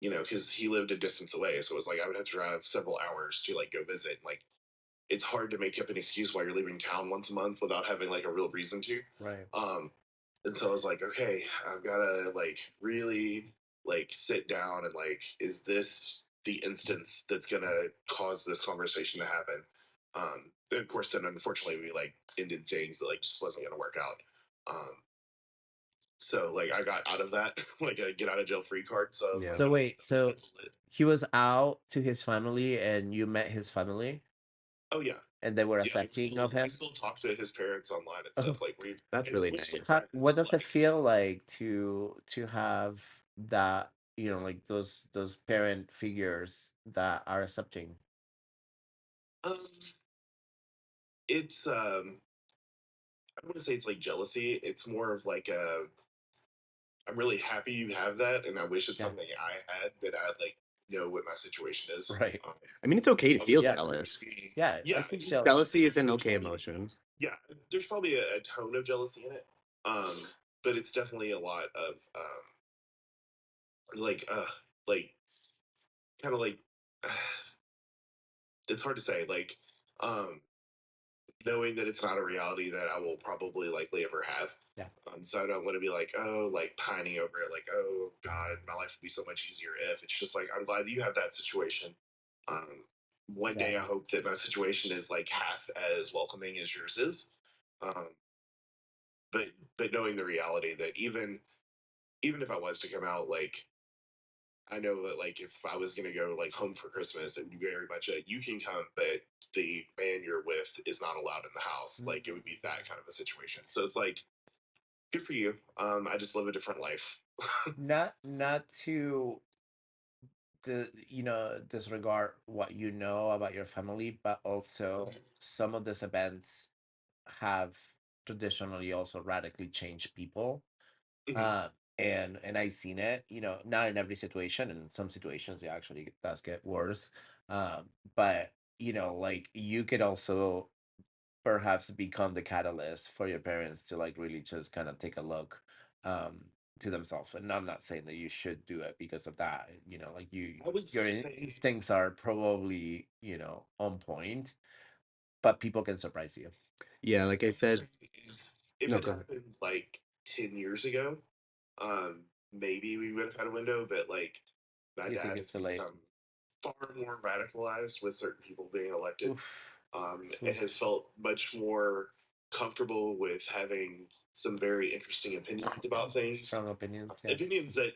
because he lived a distance away, so it was like I would have to drive several hours to like go visit. Like, it's hard to make up an excuse why you're leaving town once a month without having like a real reason to. Right. Um, and so I was like, okay, I've got to like really like sit down and like, is this the instance that's gonna cause this conversation to happen? And of course, then unfortunately we like ended things that like just wasn't gonna work out. So like I got out of that, like a get out of jail free card. So I was Yeah. like, So okay, wait, so he was out to his family, and you met his family, oh yeah, and they were yeah. accepting of I him? still talk to his parents online and stuff. Like we, That's and really we're still nice. What friends. does it Like, feel like to have that, like those parent figures that are accepting? um, it's I wouldn't say it's like jealousy. It's more of like a I'm really happy you have that, and I wish it's Yeah. something I had, but I like know what my situation is. Right. I mean, it's okay to I feel would Yeah. jealous. be, Yeah, I yeah, think yeah. so. Jealousy is an There's okay probably emotion. yeah, there's probably a tone of jealousy in it, but it's definitely a lot of like like kind of like it's hard to say like um knowing that it's not a reality that I will probably likely ever have. Yeah. So I don't want to be like, oh, like pining over it, like, oh God, my life would be so much easier if. It's just like I'm glad that you have that situation. Um, one day I hope that my situation is like half as welcoming as yours is. Um, but knowing the reality that even if I was to come out, like I know that like if I was gonna go like home for Christmas, it would be very much a you can come, but the man you're with is not allowed in the house. Like it would be that kind of a situation. So it's like good for you. I just live a different life. Not to disregard what you know about your family, but also some of these events have traditionally also radically changed people. Mhm. uh and I've seen it, not in every situation. In some situations it actually does get worse. But like you could also perhaps become the catalyst for your parents to like really just kind of take a look um to themselves. And I'm not saying that you should do it because of that, like I would your say, instincts are probably on point, but people can surprise you. Yeah, like I I would say said, if no, it go ahead. happened like 10 years ago, maybe we would have had a window. But like my You think dad it's has too late? become far more radicalized with certain people being elected, Oof. and has Oof. felt much more comfortable with having some very interesting opinions about things. Strong opinions, yeah. Opinions that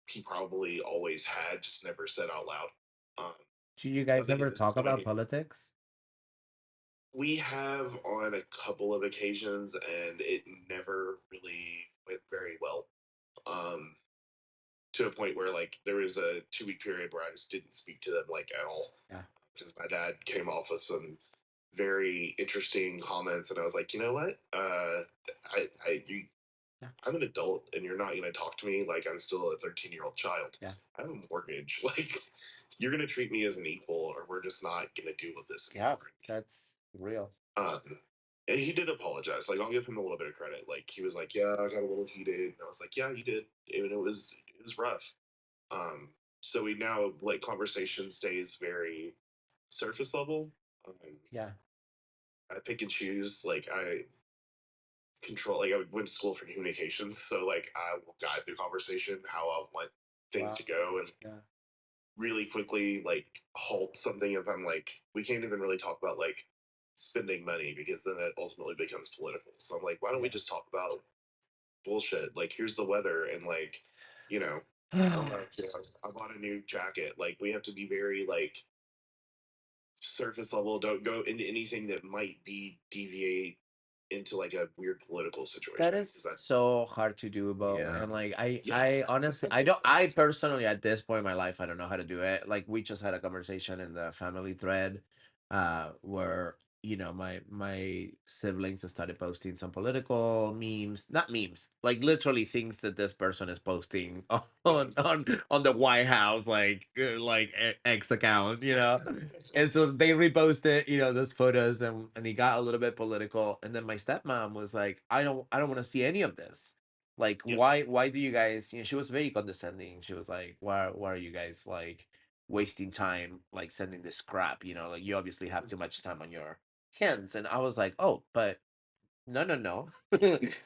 he probably always had, just never said out loud. Um, Do you so I guys think ever at this talk about point, politics? we have on a couple of occasions, and it never really went very well. Um, to a point where like there was a 2 week period where I just didn't speak to them like at all Yeah. because my dad came off with some very interesting comments, and I was like, you know what, Yeah. I'm an adult, and you're not going to talk to me like I'm still a 13-year-old child. Yeah. I have a mortgage. Like you're going to treat me as an equal, or we're just not going to deal with this Yeah, anymore. that's real. Um, and he did apologize. Like I'll give him a little bit of credit. Like he was like, "Yeah, I got a little heated," and I was like, "Yeah, you did." And it was rough. Um, so we now like conversation stays very surface level. Um, Yeah. I pick and choose. Like I control. Like I went to school for communications, so like I will guide the conversation how I want things Wow. to go, and Yeah. really quickly like halt something if I'm like we can't even really talk about like spending money because then it ultimately becomes political. So I'm like, why don't we just talk about bullshit? Like here's the weather and like, you know, Yeah. oh, yeah, I bought a new jacket. Like we have to be very like surface level. Don't go into anything that might be deviate into like a weird political That situation. Because is that, so hard to do, Bo. Yeah. And like I yeah, I honestly I personally at this point in my life I don't know how to do it. Like we just had a conversation in the family thread where my siblings started posting some political memes, not memes, like literally things that this person is posting on the White House like X account, and so they reposted, those photos, and he got a little bit political. And then my stepmom was like, I don't want to see any of this. Like, yeah, why do you guys, she was very condescending. She was like, why are you guys like wasting time like sending this crap? Like you obviously have too much time on your hands. And I was like, oh, but no, no, no.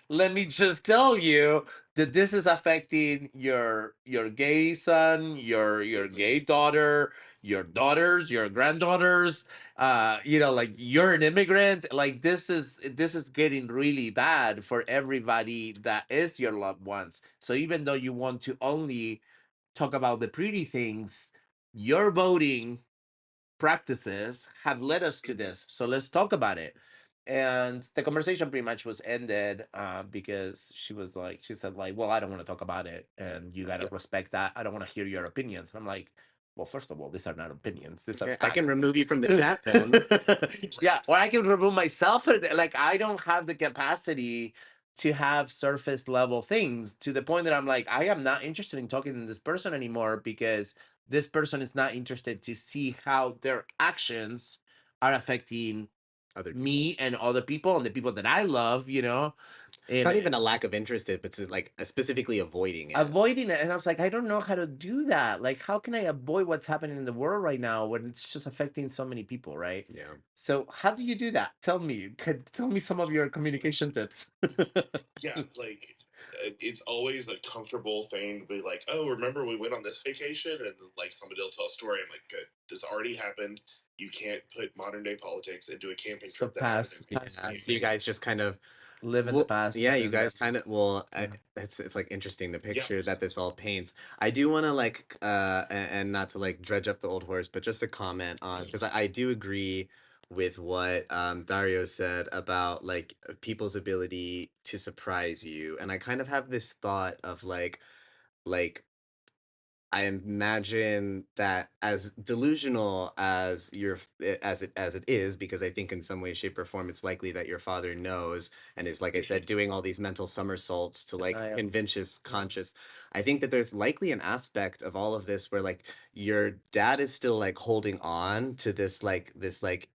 Let me just tell you that this is affecting your gay son, your gay daughter, your daughters, your granddaughters. Like you're an immigrant. Like this is getting really bad for everybody that is your loved ones. So even though you want to only talk about the pretty things, your voting practices have led us to this. So let's talk about it. And the conversation pretty much was ended because she said like, well, I don't want to talk about it, and you gotta yeah. respect that. I don't want to hear your opinions. And I'm like, well, first of all, these are not opinions. These are Okay, I facts. can remove you from the chat then. Yeah, or I can remove myself. Like I don't have the capacity to have surface level things to the point that I'm like, I am not interested in talking to this person anymore because this person is not interested to see how their actions are affecting Other people. me and other people and the people that I love, It's and not even a lack of interest, but it's just like specifically avoiding it. avoiding it. And I was like, I don't know how to do that. Like, how can I avoid what's happening in the world right now when it's just affecting so many people, right? Yeah. So how do you do that? Tell me. Tell me some of your communication tips. Yeah, like it's always a comfortable thing to be like, oh, remember we went on this vacation, and like somebody will tell a story. I'm like, good, this already happened. You can't put modern day politics into a camping So trip that happened in past Yeah, so you maybe. guys just kind of live in the well, past. yeah, you And guys then, kind of well, yeah. it's like interesting the Yeah. picture that this all paints. I do want to like and not to like dredge up the old horse, but just to comment on because I do agree with what Dario said about like people's ability to surprise you, and I kind of have this thought of like I imagine that as delusional as as it is, because I think in some way, shape, or form, it's likely that your father knows and is, like I said, doing all these mental somersaults to like Denial. convince his conscious. I think that there's likely an aspect of all of this where like your dad is still like holding on to this like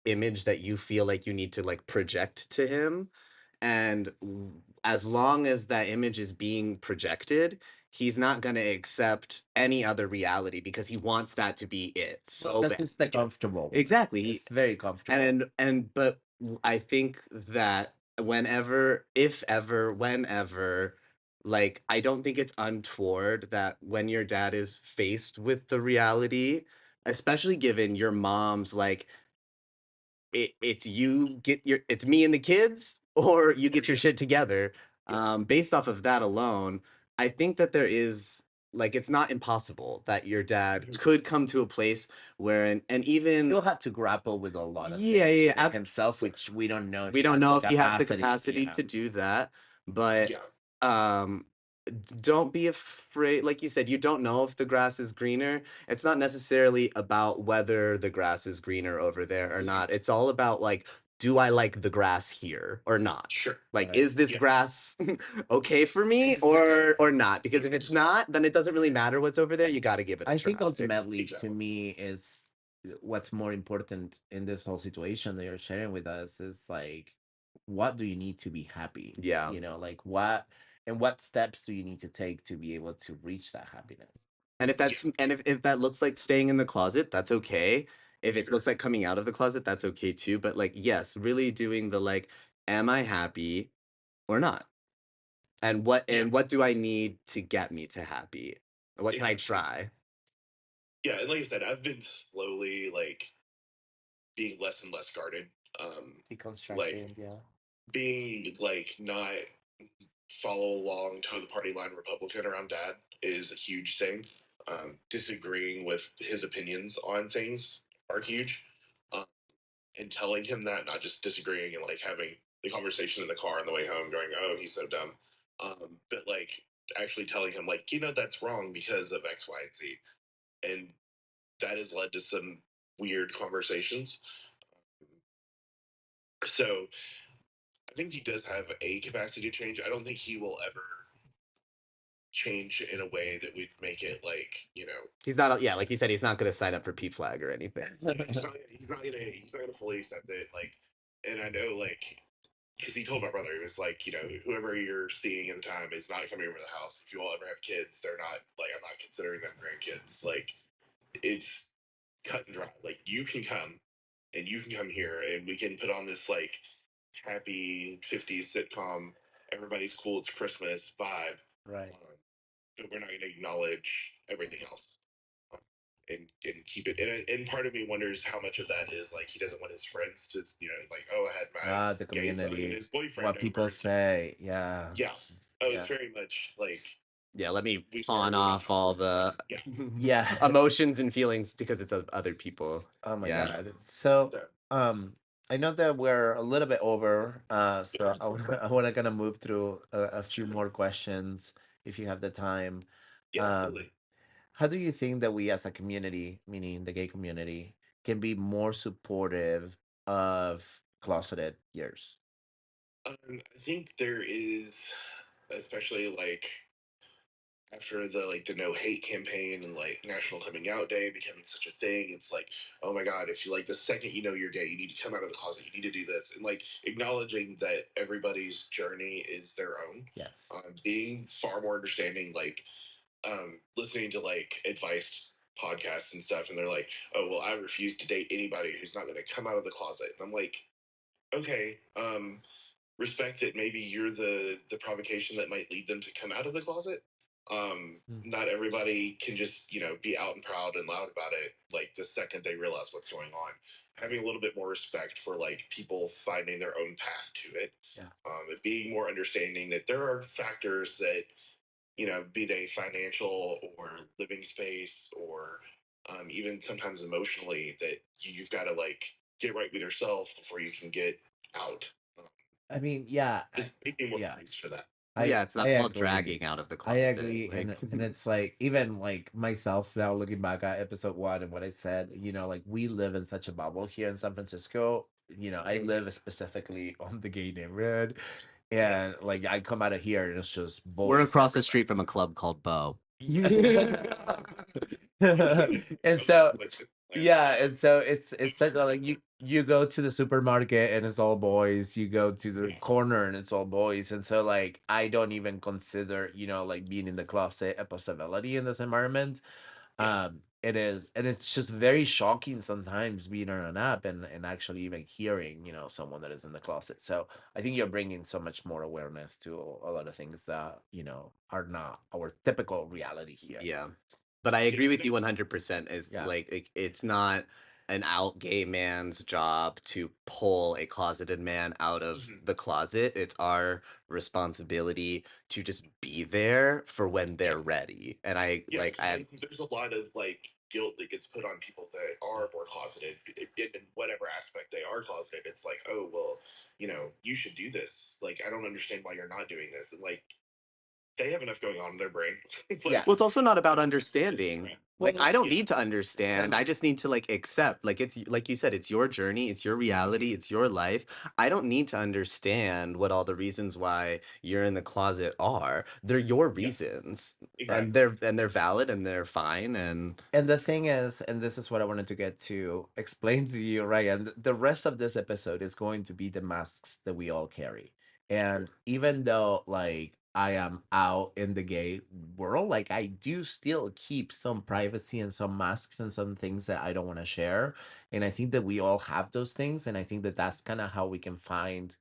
image that you feel like you need to like project to him. And as long as that image is being projected, he's not going to accept any other reality because he wants that to be it so That's bad. just the comfortable. Exactly. It's very comfortable. But I think that whenever, if ever, whenever, like I don't think it's untoward that when your dad is faced with the reality, especially given your mom's like it's you get your it's me and the kids or you get your shit together. Based off of that alone, I think that there is like it's not impossible that your dad could come to a place where and even He'll have to grapple with a lot of yeah, things yeah, within himself, which we don't know. If we he don't has know the if he has the capacity. capacity Yeah. to do that, but Yeah. um don't be afraid. Like you said, you don't know if the grass is greener. It's not necessarily about whether the grass is greener over there or not. It's all about like, do I like the grass here or not? Sure. Like, Right. is this Yeah. grass okay for me or not? Because if it's not, then it doesn't really matter what's over there. You got to give it a I try. think ultimately, Exactly. to me, is what's more important in this whole situation that you're sharing with us is like, what do you need to be happy? Yeah. You know, like what steps do you need to take to be able to reach that happiness? And if that looks like staying in the closet, that's okay. If it Sure. looks like coming out of the closet, that's okay too. But like, yes, really doing the like, am I happy or not? And what do I need to get me to happy? What can I try? Yeah, and like I said, I've been slowly like being less and less guarded. Like Deconstructing, yeah. being like not follow along toe the party line Republican around dad is a huge thing. Disagreeing with his opinions on things are huge. Um, and telling him that, not just disagreeing and like having the conversation in the car on the way home, going, "Oh, he's so dumb," but like actually telling him, like, that's wrong because of X, Y, and Z, and that has led to some weird conversations. So I think he does have a capacity to change. I don't think he will ever change in a way that would make it like He's not, yeah, like you said, he's not going to sign up for P flag or anything. he's not gonna fully accept it. Like, and I know like because he told my brother, he was like, whoever you're seeing at the time is not coming over to the house. If you all ever have kids, they're not like I'm not considering them grandkids. Like it's cut and dry. Like you can come and you can come here and we can put on this like happy 50s sitcom, everybody's cool, it's Christmas vibe. Right. But we're not going to acknowledge everything else. And keep it. And part of me wonders how much of that is like he doesn't want his friends to, like, oh, I had my The gay son and community, his boyfriend what people over. say. Yeah. Yeah. Oh, Yeah. it's very much like Yeah, let me we pawn off all the Yeah. Yeah. emotions and feelings because it's of other people. Oh my Yeah. God. So, So, I know that we're a little bit over, so I want to kind of move through a few more questions if you have the time. yeah, Um, absolutely. how do you think that we as a community, meaning the gay community, can be more supportive of closeted years? I think there is, especially like after the no hate campaign and like National Coming Out Day becoming such a thing, it's like, oh my God, if you like the second you know you're gay, you need to come out of the closet, you need to do this. And like acknowledging that everybody's journey is their own. Yes. Being far more understanding, like listening to like advice podcasts and stuff, and they're like, oh well, I refuse to date anybody who's not gonna come out of the closet. And I'm like, okay, respect that maybe you're the provocation that might lead them to come out of the closet. Not everybody can just, be out and proud and loud about it like the second they realize what's going on. Having a little bit more respect for like people finding their own path to it. Yeah. Being more understanding that there are factors that, be they financial or living space or even sometimes emotionally, that you've got to like get right with yourself before you can get out. Um, I mean, yeah, just making more yeah. space for that. Yeah, it's I not called agree. dragging out of the I closet. agree, Like, and it's like even like myself now looking back at episode 1 and what I said, like we live in such a bubble here in San Francisco. I live specifically on the gay neighborhood, Yeah. and like I come out of here and it's just we're boys across the everywhere. street from a club called Bo. And so yeah, and so it's such a, like you go to the supermarket and it's all boys, you go to the corner and it's all boys, and so like I don't even consider like being in the closet a possibility in this environment. It is, and it's just very shocking sometimes being on an app and actually even hearing someone that is in the closet. So I think you're bringing so much more awareness to a lot of things that are not our typical reality here. Yeah. But I agree with you 100%. Is Yeah. like it's not an out gay man's job to pull a closeted man out of the closet. It's our responsibility to just be there for when they're ready. And there's a lot of like guilt that gets put on people that are more closeted in whatever aspect they are closeted. It's like, oh well, you should do this. Like, I don't understand why you're not doing this. And like, they have enough going on in their brain. Yeah. well, it's also not about understanding. Like, Well, I don't need to understand. I just need to like accept. Like, it's like you said, it's your journey, it's your reality, it's your life. I don't need to understand what all the reasons why you're in the closet are. They're your reasons. And Exactly. they're valid and they're fine. And And the thing is, and this is what I wanted to get to explain to you, Ryan, the rest of this episode is going to be the masks that we all carry. And even though like I am out in the gay world, like I do still keep some privacy and some masks and some things that I don't want to share. And I think that we all have those things. And I think that that's kind of how we can find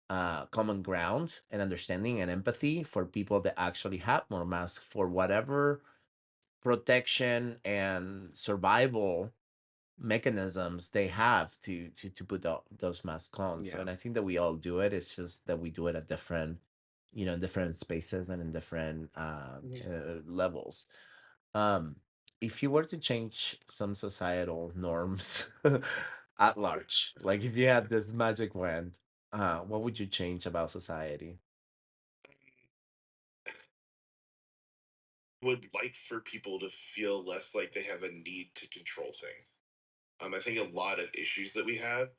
common ground and understanding and empathy for people that actually have more masks for whatever protection and survival mechanisms they have to put those masks on. So, yeah. and I think that we all do it. It's just that we do it at different, in different spaces and in different levels. Um, if you were to change some societal norms at large, like if you had this magic wand, what would you change about society? Would like for people to feel less like they have a need to control things. I think a lot of issues that we have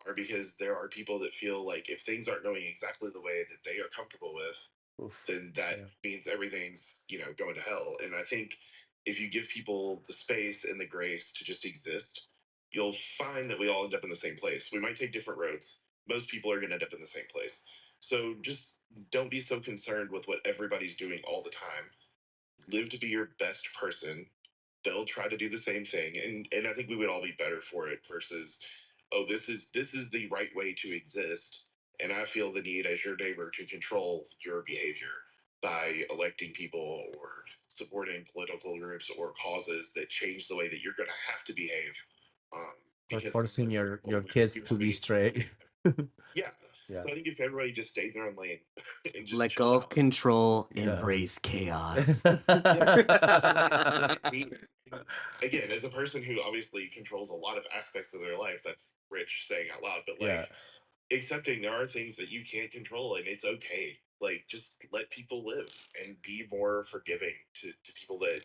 are because there are people that feel like if things aren't going exactly the way that they are comfortable with, Oof. then that Yeah. means everything's, going to hell. And I think if you give people the space and the grace to just exist, you'll find that we all end up in the same place. We might take different roads. Most people are going to end up in the same place. So just don't be so concerned with what everybody's doing all the time. Live to be your best person. They'll try to do the same thing, and I think we would all be better for it versus, oh, this is the right way to exist, and I feel the need as your neighbor to control your behavior by electing people or supporting political groups or causes that change the way that you're going to have to behave. Um, Or because I'm forcing your uncomfortable with kids you to be having straight. yeah. Yeah. So I think if everybody just stayed in their own lane and just Let chilled go of out. control, Yeah. embrace chaos. Again, as a person who obviously controls a lot of aspects of their life, that's rich saying out loud, but Yeah. like accepting there are things that you can't control and it's okay. Like just let people live and be more forgiving to people that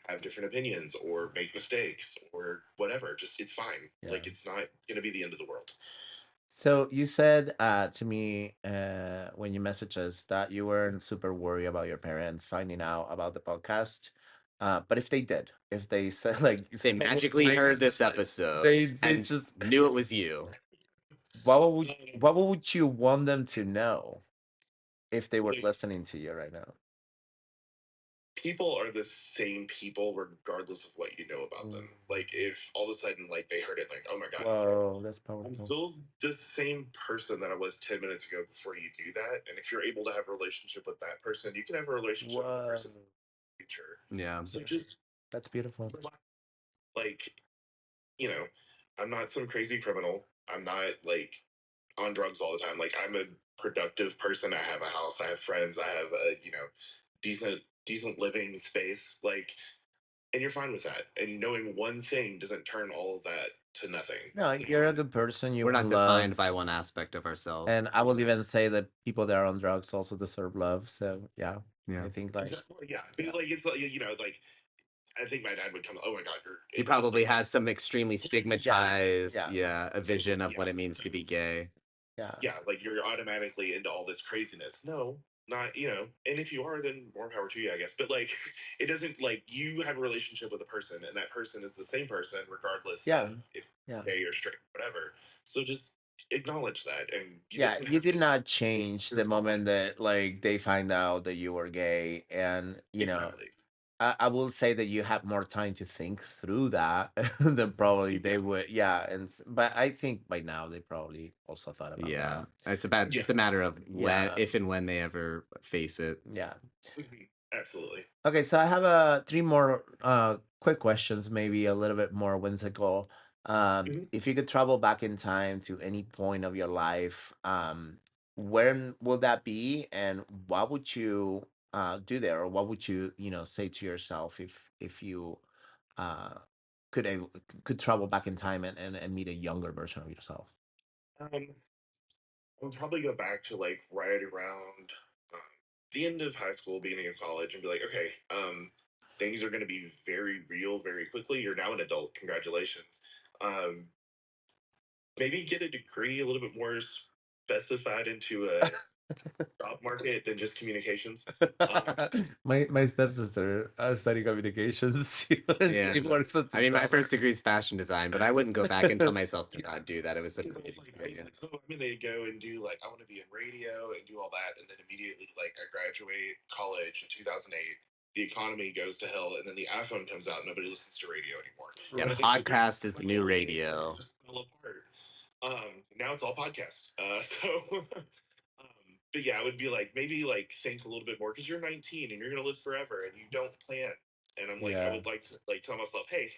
have different opinions or make mistakes or whatever. Just it's fine. Yeah. Like it's not gonna be the end of the world. So you said to me when you messaged us that you weren't super worried about your parents finding out about the podcast. But if they did, if they said like They magically heard this episode they and just knew it was you. what would you want them to know if they were listening to you right now? people are the same people regardless of what you know about them. Like if all of a sudden like they heard it like, oh my god, Whoa, that's I'm powerful. still the same person that I was 10 minutes ago before you do that. And if you're able to have a relationship with that person, you can have a relationship with the Whoa, person in the future. Yeah. So just that's beautiful. like, you know, I'm not some crazy criminal. I'm not like on drugs all the time. Like I'm a productive person. I have a house, I have friends, I have a, decent living space. Like, and you're fine with that. And knowing one thing doesn't turn all of that to nothing. No, you're a good person. You We're want not love, defined by one aspect of ourselves. and I will even say that people that are on drugs also deserve love. So yeah, Yeah. I think like Exactly. Yeah. Like it's like like I think my dad would come. Oh my god, you're. He probably has some extremely stigmatized, yeah. a vision of what it means to be gay. Yeah, Yeah, like you're automatically into all this craziness. No, not And if you are, then more power to you, I guess. But like, it doesn't like you have a relationship with a person, and that person is the same person regardless yeah, of if yeah. gay or straight, whatever. So just acknowledge that, and you Yeah, don't you have did to. not change the moment that like they find out that you were gay, and Exactly. I will say that you have more time to think through that than probably they Yeah. would. Yeah, but I think by now they probably also thought about Yeah. that. It's about just a matter of when, Yeah, if and when they ever face it. yeah. Absolutely. Okay, so I have three more quick questions, maybe a little bit more whimsical. Mhm. If you could travel back in time to any point of your life, when will that be, and what would you do there, or what would you say to yourself if you uh could travel back in time and meet a younger version of yourself? Um, I'll probably go back to like right around um, the end of high school, beginning of college, and be like, okay, things are going to be very real very quickly. You're now an adult. Congratulations. Um, Maybe get a degree a little bit more specified into a job market than just communications. Um, My stepsister studied communications. Yeah. She works at I mean, my the first degree is fashion design, but I wouldn't go back and tell myself to not do that. It was a I great was like, experience. oh, I'm gonna go and do like I want to be in radio and do all that, and then immediately like I graduate college in 2008. The economy goes to hell, and then the iPhone comes out. Nobody listens to radio anymore. Yeah, And I think podcast is the like new all things radio. just fell apart. Now it's all podcasts. But yeah, it would be like maybe like think a little bit more because you're 19 and you're gonna live forever and you don't plan. And I'm like, I Yeah. would like to like tell myself, hey,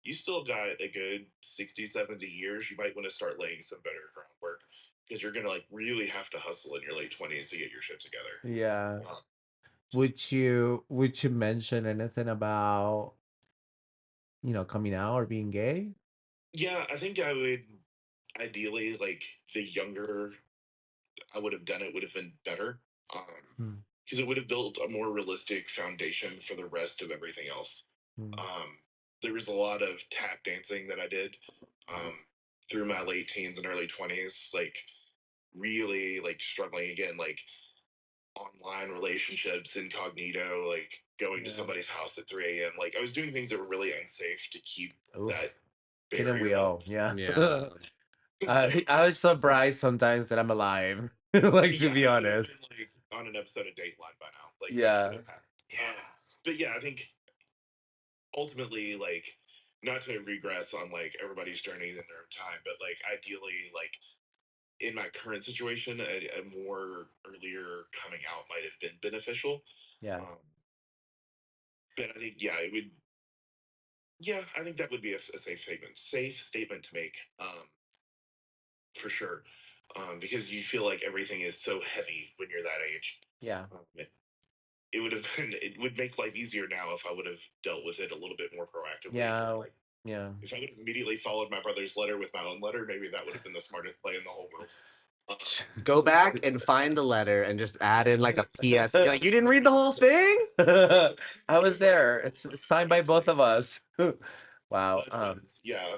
you still got a good 60, 70 years. You might want to start laying some better groundwork because you're gonna like really have to hustle in your late 20s to get your shit together. Yeah. Uh, Would you mention anything about, coming out or being gay? yeah, I think I would ideally like the younger I would have done it would have been better. Hmm. Because it would have built a more realistic foundation for the rest of everything else. Hmm. There was a lot of tap dancing that I did through my late teens and early 20s, like really like struggling again, like online relationships, incognito, like going to Yeah. somebody's house at 3 a.m. Like I was doing things that were really unsafe to keep that Oof. Didn't we barrier up. all? Yeah. Yeah. I was surprised sometimes that I'm alive. Like, to Yeah, be I would have been honest. like on an episode of Dateline by now. Like that could Yeah. have happened. But yeah, I think ultimately, like, not to regress on like everybody's journey in their own time, but like ideally, like in my current situation, a more earlier coming out might have been beneficial. Yeah. Um, but I think, yeah, it would. Yeah, I think that would be a safe statement. Safe statement to make, for sure. Because you feel like everything is so heavy when you're that age. Yeah. It would have been. It would make life easier now if I would have dealt with it a little bit more proactively. Yeah. Like Yeah. if I would have immediately followed my brother's letter with my own letter, maybe that would have been the smartest play in the whole world. Go back and find the letter and just add in like a PS. Like, you didn't read the whole thing? I was there. It's signed by both of us. Wow. Yeah.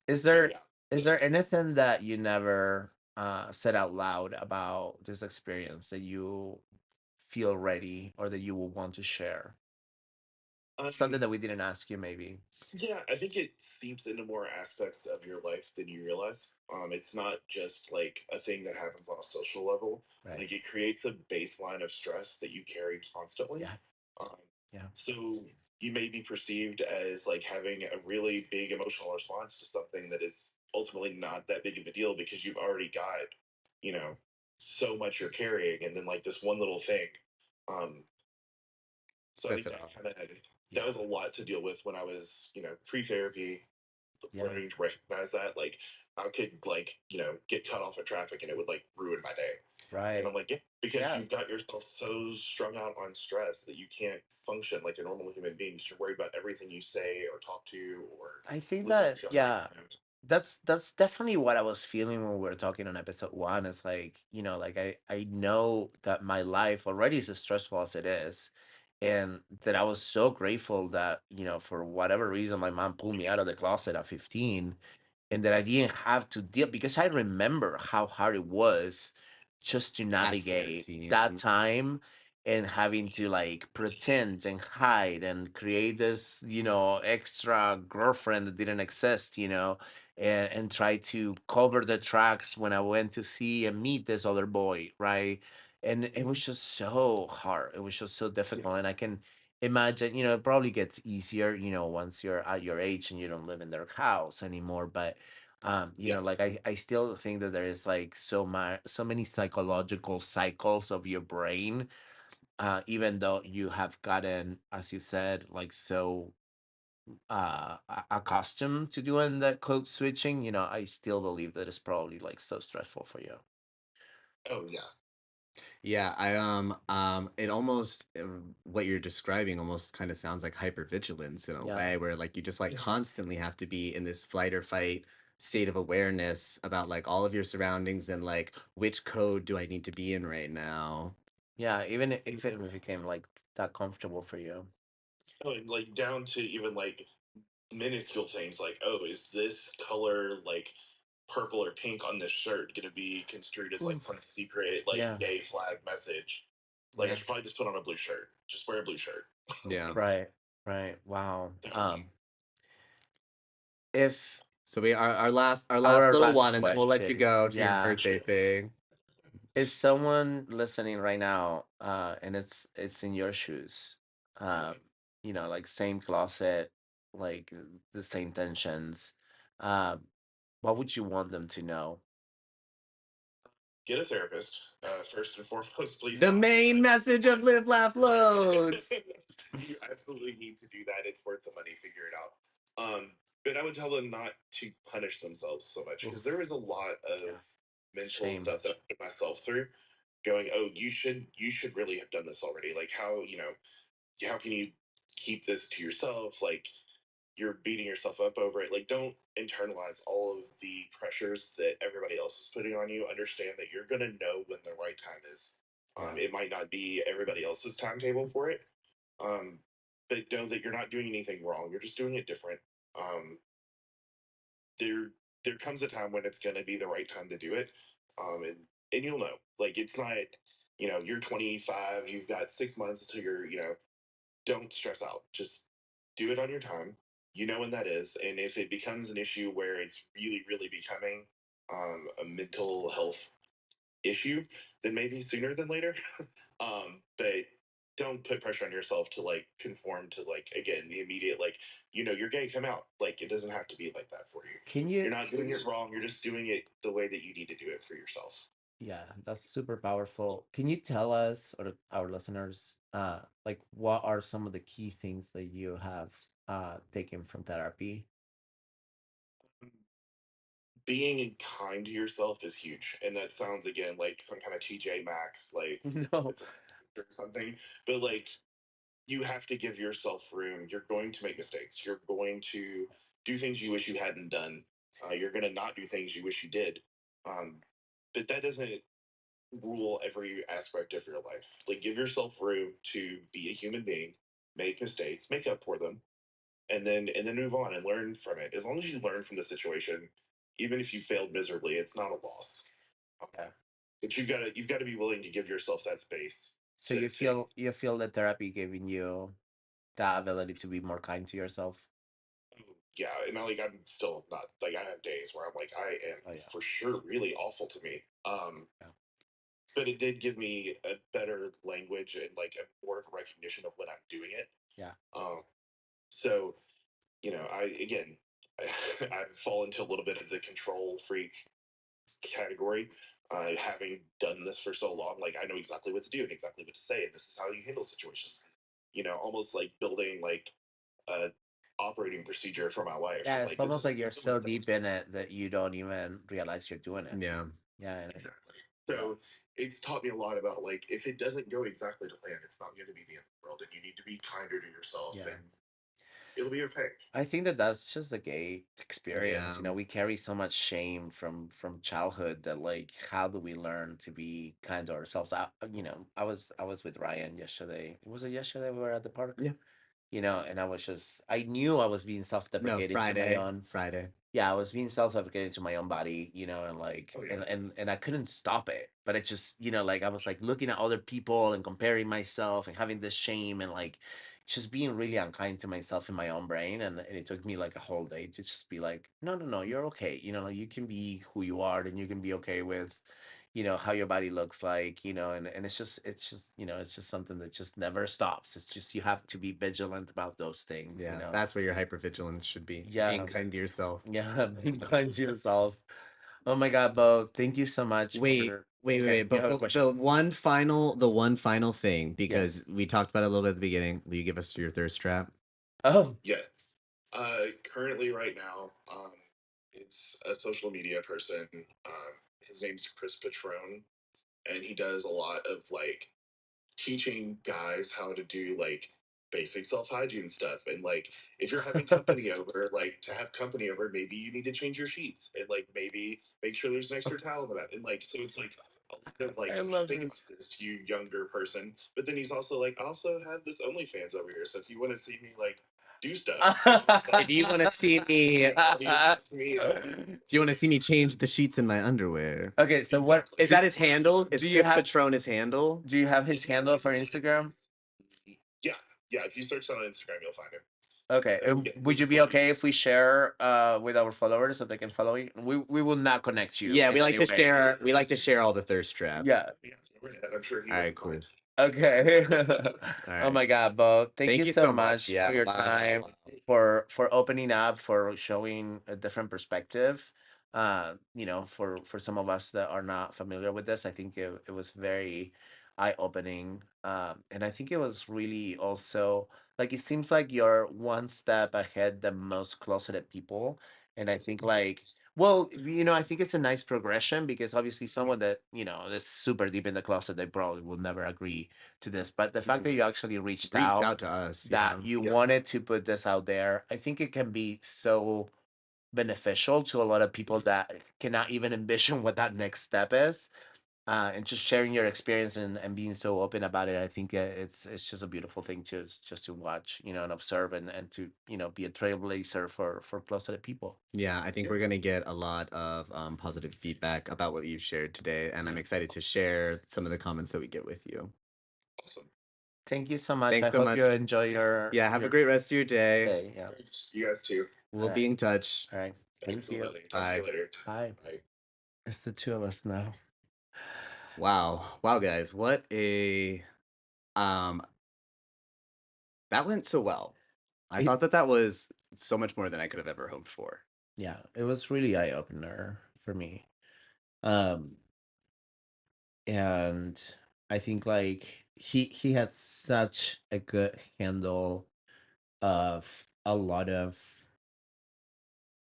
Is But there yeah. is there anything that you never said out loud about this experience that you feel ready or that you will want to share? Something Um, that we didn't ask you, maybe. yeah, I think it seeps into more aspects of your life than you realize. It's not just like a thing that happens on a social level. Right. Like it creates a baseline of stress that you carry constantly. Yeah. Um, Yeah. so you may be perceived as like having a really big emotional response to something that is ultimately not that big of a deal because you've already got, you know, so much you're carrying, and then like this one little thing. Um, so I Sets think it that off. kind of that Yeah. was a lot to deal with when I was, pre-therapy, Yeah. learning to recognize that. Like I could like, get cut off in traffic and it would like ruin my day. And Right. I'm like, yeah, because Yeah. you've got yourself so strung out on stress that you can't function like a normal human being because you're worried about everything you say or talk to or I think listen that, to on the yeah, radio. that's definitely what I was feeling when we were talking on episode one. It's like, like I know that my life already is as stressful as it is. And that I was so grateful that, for whatever reason, my mom pulled me out of the closet at 15, and that I didn't have to deal, because I remember how hard it was just to At navigate 15. that time, and having to like pretend and hide and create this, extra girlfriend that didn't exist, and try to cover the tracks when I went to see and meet this other boy, right? And it was just so hard. It was just so Yeah. difficult. And I can imagine, it probably gets easier, once you're at your age and you don't live in their house anymore. But Yeah. like I still think that there is like so many psychological cycles of your brain, even though you have gotten, as you said, like so accustomed to doing that code switching. I still believe that it's probably like so stressful for you. Oh yeah. Yeah, it almost what you're describing almost kind of sounds like hypervigilance in a Yeah. way, where like you just like Yeah. constantly have to be in this flight or fight state of awareness about like all of your surroundings and like which code do I need to be in right now. Yeah, even And, if it became like that comfortable for you. oh, and like down to even like minuscule things like, oh, is this color like purple or pink on this shirt going to be construed as like Ooh. some secret like Yeah. gay flag message? Like I Yeah. should probably just put on a blue shirt. Just wear a blue shirt. Yeah. Right. Right. Wow. So, If So we our last our little last one, and then we'll let you question, go to your yeah, birthday thing. if someone listening right now, and it's in your shoes, um, okay. like same closet, like the same tensions, um, what would you want them to know? Get a therapist. First and foremost, please The find main message of Live Laugh Loads. you absolutely need to do that. It's worth the money. Figure it out. But I would tell them not to punish themselves so much because there Oof, was a lot yeah, of mental shame. stuff that I put myself through. Going, oh, you should really have done this already. Like how can you keep this to yourself? Like you're beating yourself up over it. Like don't internalize all of the pressures that everybody else is putting on you. Understand that you're gonna know when the right time is. Yeah. It might not be everybody else's timetable for it, um, but know that you're not doing anything wrong. You're just doing it different. Um, there there comes a time when it's gonna be the right time to do it, and you'll know. Like it's not, you're 25. You've got 6 months until you're. Don't stress out. Just do it on your time. You know when that is, and if it becomes an issue where it's really, really becoming a mental health issue, then maybe sooner than later. But don't put pressure on yourself to like conform to like again the immediate like you're gay, come out. Like it doesn't have to be like that for you. Can you? You're not doing it wrong. You're just doing it the way that you need to do it for yourself. Yeah, that's super powerful. Can you tell us, or our listeners, like what are some of the key things that you have taken from therapy? Being kind to yourself is huge, and that sounds again like some kind of TJ Maxx, like No. it's or something. But like you have to give yourself room. You're going to make mistakes. You're going to do things you wish you hadn't done. You're going to not do things you wish you did. Um, but that doesn't rule every aspect of your life. Like give yourself room to be a human being, make mistakes, make up for them, and then move on and learn from it. As long as you learn from the situation, even if you failed miserably, it's not a loss. Um, Yeah. but you've got to be willing to give yourself that space So to you to feel that therapy giving you that ability to be more kind to yourself? Yeah, and I'm still not like I have days where I'm like I am Oh yeah. for sure really awful to me. Yeah. But it did give me a better language and like a more of a recognition of when I'm doing it. Yeah. Um, so I again, I've fallen to a little bit of the control freak category. Having done this for so long, like I know exactly what to do and exactly what to say, and this is how you handle situations. Almost like building like a operating procedure for my life. Yeah, it's Like almost this is like you're so deep in it that you don't even realize you're doing it. Yeah. Yeah, and exactly. So it's taught me a lot about like if it doesn't go exactly to plan, it's not going to be the end of the world, and you need to be kinder to yourself, yeah. and it'll be okay. I think that that's just a gay experience. Yeah. We carry so much shame from childhood that like how do we learn to be kind to ourselves? I was with Ryan yesterday. Was it yesterday we were at the park? Yeah. And I knew I was being No, self-deprecating to my Friday. own. Friday. Yeah, I was being self-deprecating to my own body, and like Oh and yeah. and I couldn't stop it. But it just, like I was like looking at other people and comparing myself and having this shame and like just being really unkind to myself in my own brain. And it took me like a whole day to just be like, no, no, no, you're okay. You can be who you are and you can be okay with, how your body looks like, and it's just something that just never stops. It's just you have to be vigilant about those things, Yeah, that's where your hypervigilance should be. Being Yeah. kind to yourself. Yeah, be kind to yourself. Oh my God, Bo, thank you so much Wait, for. wait, wait, Okay, wait. you have a Before question. the one final thing, Yes. because we talked about it a little bit at the beginning. Will you give us your thirst trap? Oh, Yeah. Currently, right now, it's a social media person. His name's Chris Patrone, and he does a lot of like teaching guys how to do like basic self hygiene stuff. And like, if you're having company over, like to have company over, maybe you need to change your sheets and like maybe make sure there's an extra towel in the bath. And like, so it's like a lot of like, I love think about this. this, you younger person. But then he's also like, I also have this OnlyFans over here. So if you want to see me like do stuff, If you want to see me, to me, if you want to see me change the sheets in my underwear, Okay, so what is that his handle? Is do you Chris have? Patron his handle? Do you have his handle for Instagram? yeah, yeah. If you search that on Instagram, you'll find him. Okay, Yeah, would you be okay if we share with our followers so they can follow you? We will not connect you Yeah, in we like any to way. share. We like to share all the thirst trap. Yeah. yeah. I'm sure he All right, wouldn't cool. mind. Okay. All Oh right. my God, Bo, thank Thank you you so so much. much Yeah. for your Wow. time, for opening up, for showing a different perspective. For some of us that are not familiar with this, I think it was very eye-opening. And I think it was really also like it seems like you're one step ahead than most closeted people. And I think like well, I think it's a nice progression because obviously someone that, is super deep in the closet, they probably will never agree to this. But the fact that you actually reached Reached out, out to us. Yeah. that you Yeah. wanted to put this out there, I think it can be so beneficial to a lot of people that cannot even envision what that next step is. And just sharing your experience and being so open about it, I think it's just a beautiful thing to just to watch, and observe and to be a trailblazer for closeted people. Yeah, I think we're gonna get a lot of positive feedback about what you've shared today, and I'm excited to share some of the comments that we get with you. Awesome. Thank you so much. Thanks I so hope much. you enjoy your Yeah, have a your great rest of your day. day. Yeah. Thanks. You guys too. We'll All be right. in touch. All right. Thank you. Absolutely. Talk to you Bye. later. Bye. Bye. It's the two of us now. Wow. Wow, guys. What a that went so well. I It- thought that was so much more than I could have ever hoped for. Yeah, it was really eye opener for me. Um, and I think like he had such a good handle of a lot of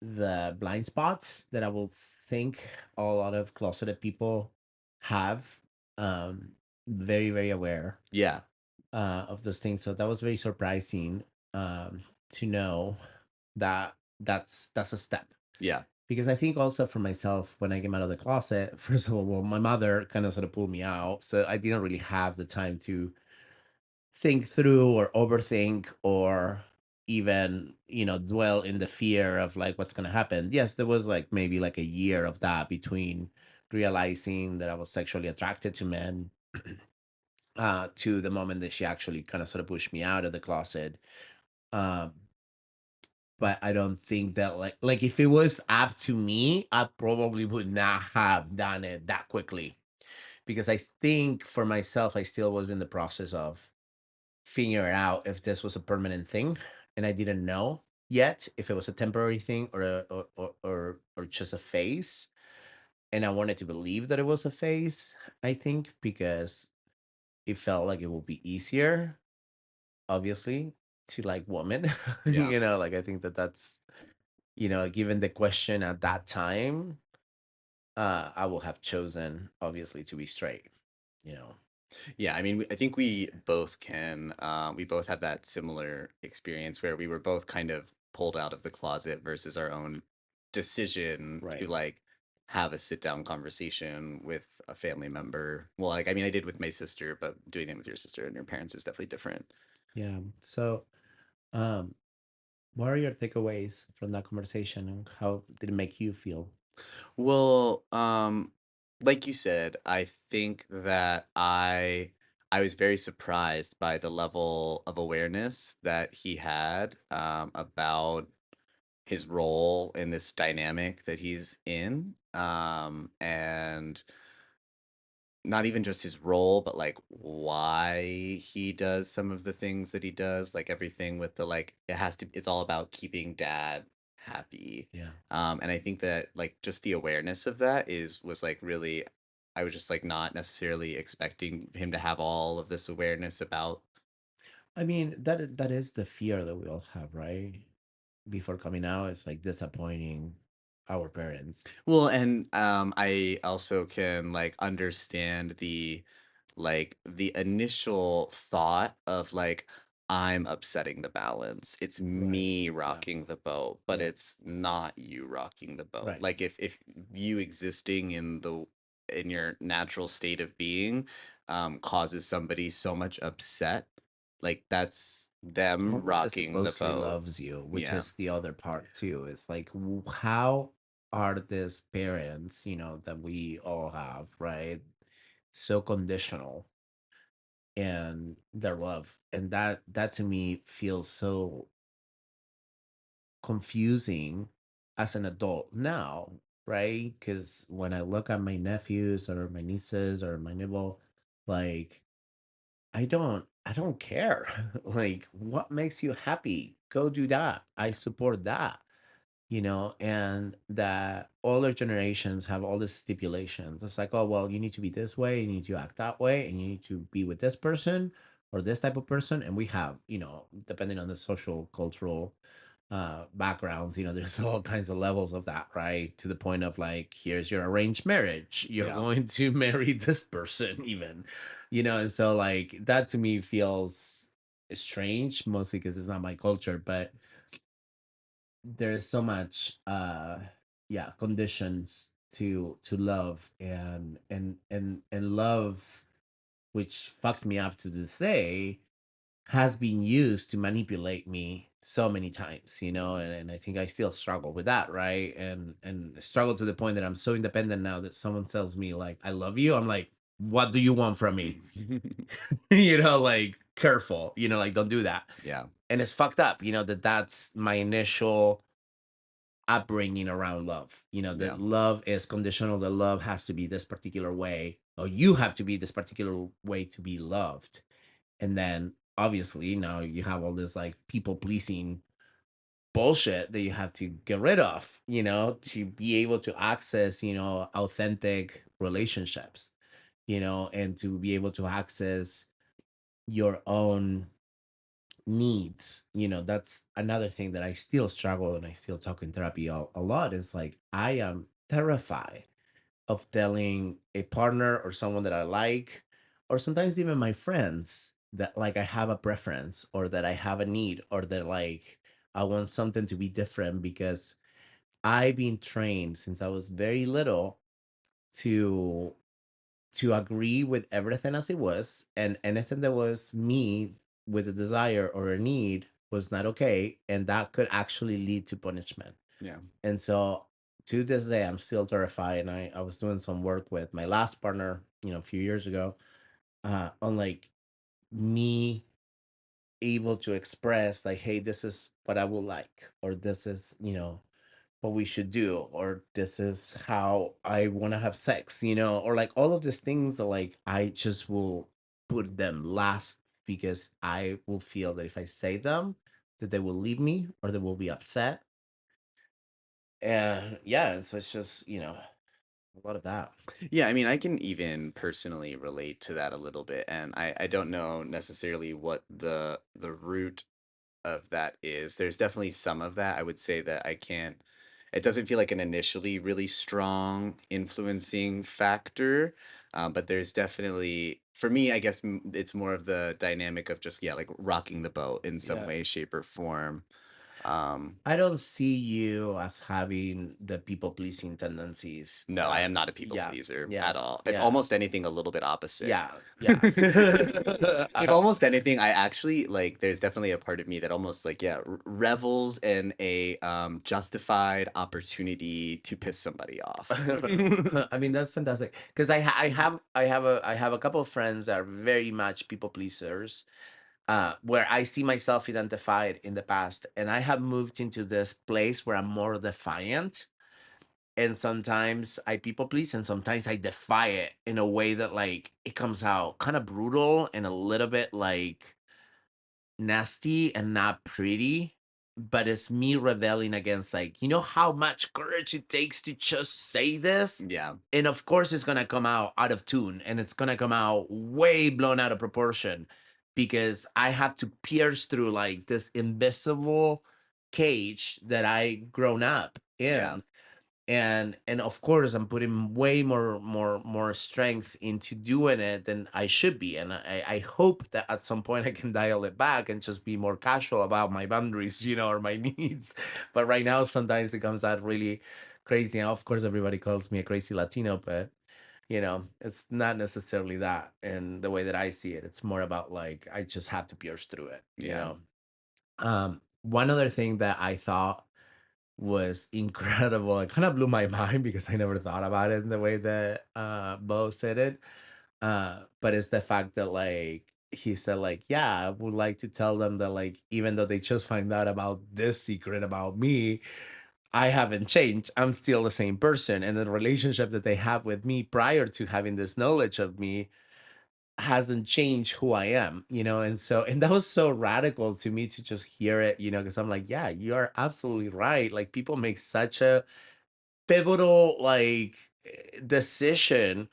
the blind spots that I will think a lot of closeted people have. Very, very aware Yeah. of those things. So that was very surprising to know that that's a step. Yeah. Because I think also for myself, when I came out of the closet, first of all, well, my mother kind of sort of pulled me out, so I didn't really have the time to think through or overthink or even dwell in the fear of like what's going to happen. Yes, there was like maybe like a year of that between realizing that I was sexually attracted to men to the moment that she actually kind of sort of pushed me out of the closet. Um, but I don't think that like if it was up to me, I probably would not have done it that quickly, because I think for myself, I still was in the process of figuring out if this was a permanent thing, and I didn't know yet if it was a temporary thing or or just a phase. And I wanted to believe that it was a phase, I think, because it felt like it would be easier, obviously, to like women. Yeah. Like I think that that's, given the question at that time, I will have chosen obviously to be straight, you know. Yeah, I mean, I think we both had that similar experience where we were both kind of pulled out of the closet versus our own decision to Right. like have a sit down conversation with a family member. Well, like, I mean, I did with my sister, but doing it with your sister and your parents is definitely different. Yeah. So, um, what are your takeaways from that conversation, and how did it make you feel? Well, like you said, I think that I was very surprised by the level of awareness that he had about his role in this dynamic that he's in. And not even just his role, but like why he does some of the things that he does, like everything with the like it's all about keeping dad happy. Yeah. And I think that like just the awareness of that was like really, I was just like not necessarily expecting him to have all of this awareness about. I mean, that is the fear that we all have, right? Before coming out, it's like disappointing our parents. Well, and I also can like understand the initial thought of like I'm upsetting the balance. It's Right. me Yeah. rocking the boat, but Yeah. it's not you rocking the boat. Right. Like if you existing in your natural state of being causes somebody so much upset, like that's them Nobody that rocking the supposedly boat. loves you, which Yeah. is the other part too. Is like, how are these parents, that we all have, right? So conditional and their love, and that to me feels so confusing as an adult now, right? Because when I look at my nephews or my nieces or my nibble, like, I don't care. Like, what makes you happy? Go do that. I support that. And that older generations have all these stipulations. It's like, oh, well, you need to be this way, you need to act that way, and you need to be with this person or this type of person. And we have, depending on the social cultural backgrounds, there's all kinds of levels of that, right? To the point of like, here's your arranged marriage, you're Yeah. going to marry this person, even, and so like that to me feels strange, mostly because it's not my culture. But there's so much yeah, conditions to love, and love, which fucks me up to this day, has been used to manipulate me so many times, and I think I still struggle with that, right? And struggle to the point that I'm so independent now that someone tells me like I love you, I'm like, what do you want from me? Like, careful, like, don't do that. Yeah. And it's fucked up, that's my initial upbringing around love, that Yeah. love is conditional, that love has to be this particular way, or you have to be this particular way to be loved. And then obviously now you have all this like people pleasing bullshit that you have to get rid of, to be able to access, authentic relationships, and to be able to access your own needs. That's another thing that I still struggle, and I still talk in therapy a lot. Is like, I am terrified of telling a partner or someone that I like, or sometimes even my friends, that like I have a preference, or that I have a need, or that like I want something to be different, because I've been trained since I was very little to agree with everything as it was, and anything that was me with a desire or a need was not okay, and that could actually lead to punishment. Yeah. And so to this day, I'm still terrified. And I was doing some work with my last partner, a few years ago. on like me able to express like, hey, this is what I would like, or this is, what we should do, or this is how I want to have sex, or like all of these things that like I just will put them last, because I will feel that if I say them, that they will leave me or they will be upset. And yeah, and so it's just, a lot of that. Yeah, I mean, I can even personally relate to that a little bit, and I don't know necessarily what the root of that is. There's definitely some of that. I would say that I can't. It doesn't feel like an initially really strong influencing factor, but there's definitely, for me, I guess it's more of the dynamic of just, yeah, like rocking the boat in some Yeah. way, shape, or form. Um, I don't see you as having the people pleasing tendencies. no, I am not a people Yeah, pleaser yeah, at all. If yeah, almost anything, a little bit opposite. yeah, yeah. If almost anything, I actually like there's definitely a part of me that almost like, yeah, revels in a justified opportunity to piss somebody off. I mean, that's fantastic because I have a couple of friends that are very much people pleasers, where I see myself identified in the past, and I have moved into this place where I'm more defiant, and sometimes I people please, and sometimes I defy it in a way that like it comes out kind of brutal and a little bit like nasty and not pretty, but it's me rebelling against, like, how much courage it takes to just say this. Yeah, And of course it's gonna come out of tune, and it's gonna come out way blown out of proportion, because I have to pierce through like this invisible cage that I grown up yeah, in. And of course I'm putting way more strength into doing it than I should be, and I hope that at some point I can dial it back and just be more casual about my boundaries, or my needs. But right now sometimes it comes out really crazy, and of course everybody calls me a crazy Latino, but it's not necessarily that in the way that I see it. It's more about like I just have to pierce through it. yeah, One other thing that I thought was incredible. It kind of blew my mind because I never thought about it in the way that Bo said it. But it's the fact that like he said like, yeah, I would like to tell them that like even though they just find out about this secret about me, I haven't changed. I'm still the same person. And the relationship that they have with me prior to having this knowledge of me hasn't changed who I am, and that was so radical to me to just hear it, because I'm like, yeah, you are absolutely right. Like people make such a pivotal like decision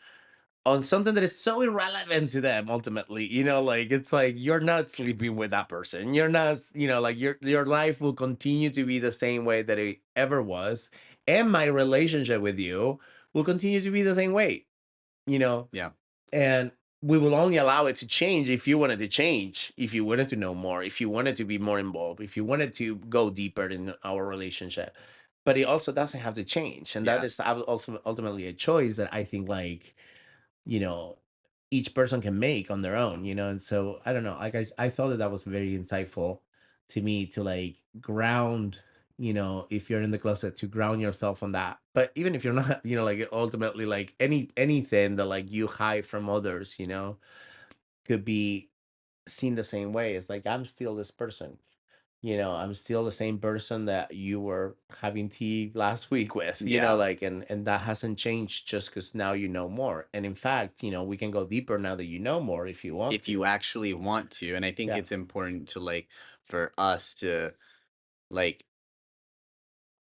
on something that is so irrelevant to them ultimately, like it's like you're not sleeping with that person. You're not, like your life will continue to be the same way that it ever was, and my relationship with you will continue to be the same way, you know yeah, and we will only allow it to change if you wanted to change, if you wanted to know more, if you wanted to be more involved, if you wanted to go deeper in our relationship. But it also doesn't have to change. And that yeah. is also ultimately a choice that I think like, you know, each person can make on their own, And so I don't know, like I thought that that was very insightful to me to like ground, if you're in the closet, to ground yourself on that. But even if you're not, like ultimately like anything that like you hide from others, could be seen the same way. It's like I'm still this person. I'm still the same person that you were having tea last week with, Yeah. like, and that hasn't changed just because now you know more. And in fact, we can go deeper now that you know more if you want If to. you actually want to, and I think Yeah. it's important to like for us to like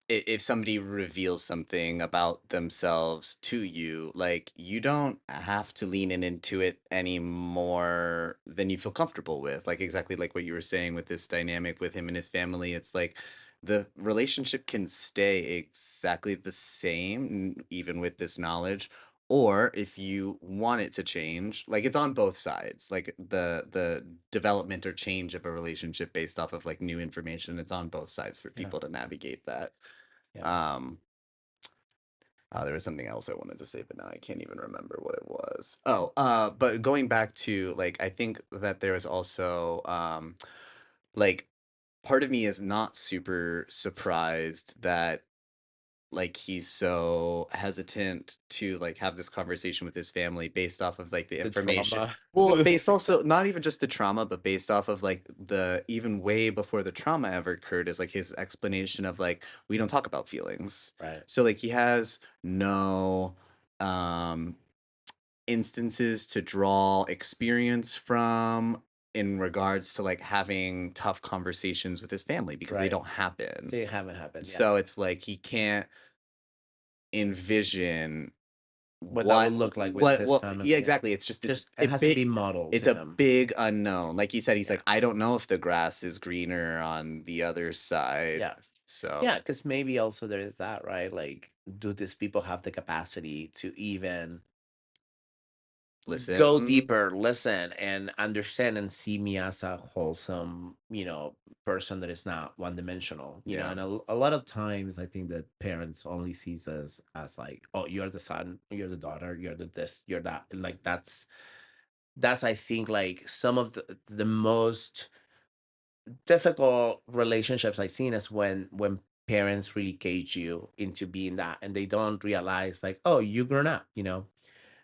if somebody reveals something about themselves to you, like you don't have to lean into it any more than you feel comfortable with. Like exactly like what you were saying with this dynamic with him and his family. It's like the relationship can stay exactly the same, even with this knowledge. Or if you want it to change, like it's on both sides. Like the development or change of a relationship based off of like new information, it's on both sides for Yeah. people to navigate that. Yeah. Um, there was something else I wanted to say, but now I can't even remember what it was. Oh, but going back to like, I think that there is also like part of me is not super surprised that like he's so hesitant to like have this conversation with his family based off of like the The information. trauma. Well, based also not even just the trauma, but based off of like the even way before the trauma ever occurred is like his explanation of like we don't talk about feelings. Right. So like he has no um instances to draw experience from in regards to like having tough conversations with his family because they Right. don't happen. They haven't happened. Yeah. So it's like he can't envision What that would what look like with what his well family. yeah, Yeah. exactly. It's just this Just it has to be modeled it's to a him. big unknown. Like he said, he's Yeah. like, I don't know if the grass is greener on the other side. Yeah. So Yeah, because maybe also there is that, right? Like, do these people have the capacity to even go listen. deeper, listen, and understand and see me as a wholesome, person that is not one dimensional, Yeah. and a lot of times I think that parents only sees us as like, oh, you're the son, you're the daughter, you're the this, you're that. And like that's I think like some of the most difficult relationships I've seen is when parents really cage you into being that and they don't realize like, oh, you grown up.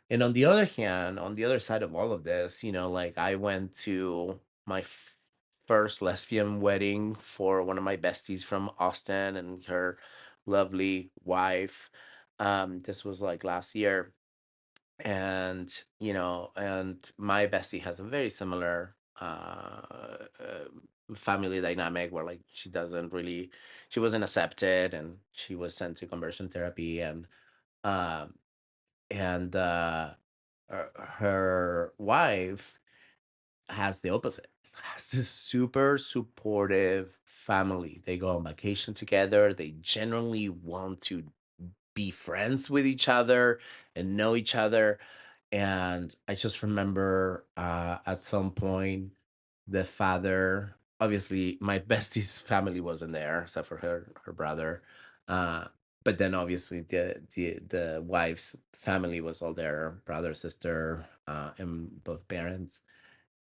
And on the other hand, on the other side of all of this, like I went to my first lesbian wedding for one of my besties from Austin and her lovely wife. This was like last year. And my bestie has a very similar family dynamic where like she wasn't accepted and she was sent to conversion therapy um and her wife has the opposite, has this super supportive family. They go on vacation together, they genuinely want to be friends with each other and know each other. And I just remember at some point the father, obviously my bestie's family wasn't there except for her brother, uh but then obviously the wife's family was all there, brother, sister, and both parents.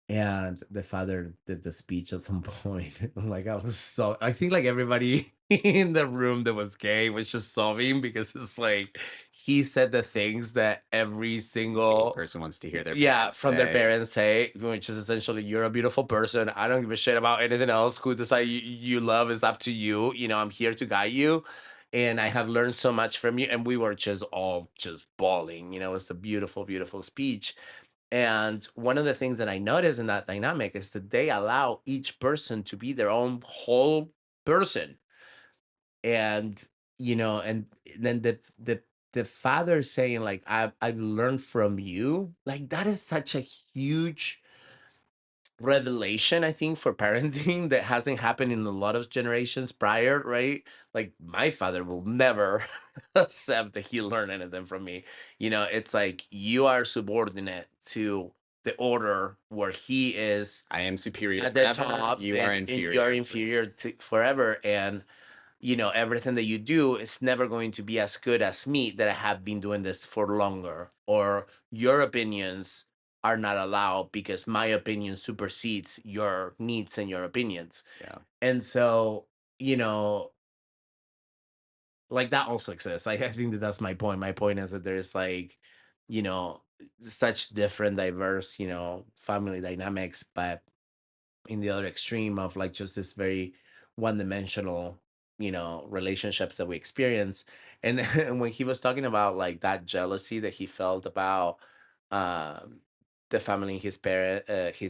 And the father did the speech at some point. Like I think like everybody in the room that was gay was just sobbing because it's like he said the things that every Gay single person wants to hear their yeah parents from their say. parents say, which is essentially, you're a beautiful person, I don't give a shit about anything else, who decide you love is up to you, I'm here to guide you, and I have learned so much from you. And we were just all just bawling. It's a beautiful, beautiful speech. And one of the things that I noticed in that dynamic is that they allow each person to be their own whole person. And then the father saying like, I've learned from you, like that is such a huge revelation, I think, for parenting that hasn't happened in a lot of generations prior, right? Like my father will never accept that he learned anything from me. It's like you are subordinate to the order where he is I am superior at the forever. top, You are and you're inferior. inferior to forever. And everything that you do is never going to be as good as me that I have been doing this for longer, or your opinions are not allowed because my opinion supersedes your needs and your opinions. Yeah. And so, like that also exists. I think that that's my point. My point is that there's like, you know, such different, diverse, family dynamics, but in the other extreme of like just this very one-dimensional relationships that we experience. And, and when he was talking about like that jealousy that he felt about um the family, his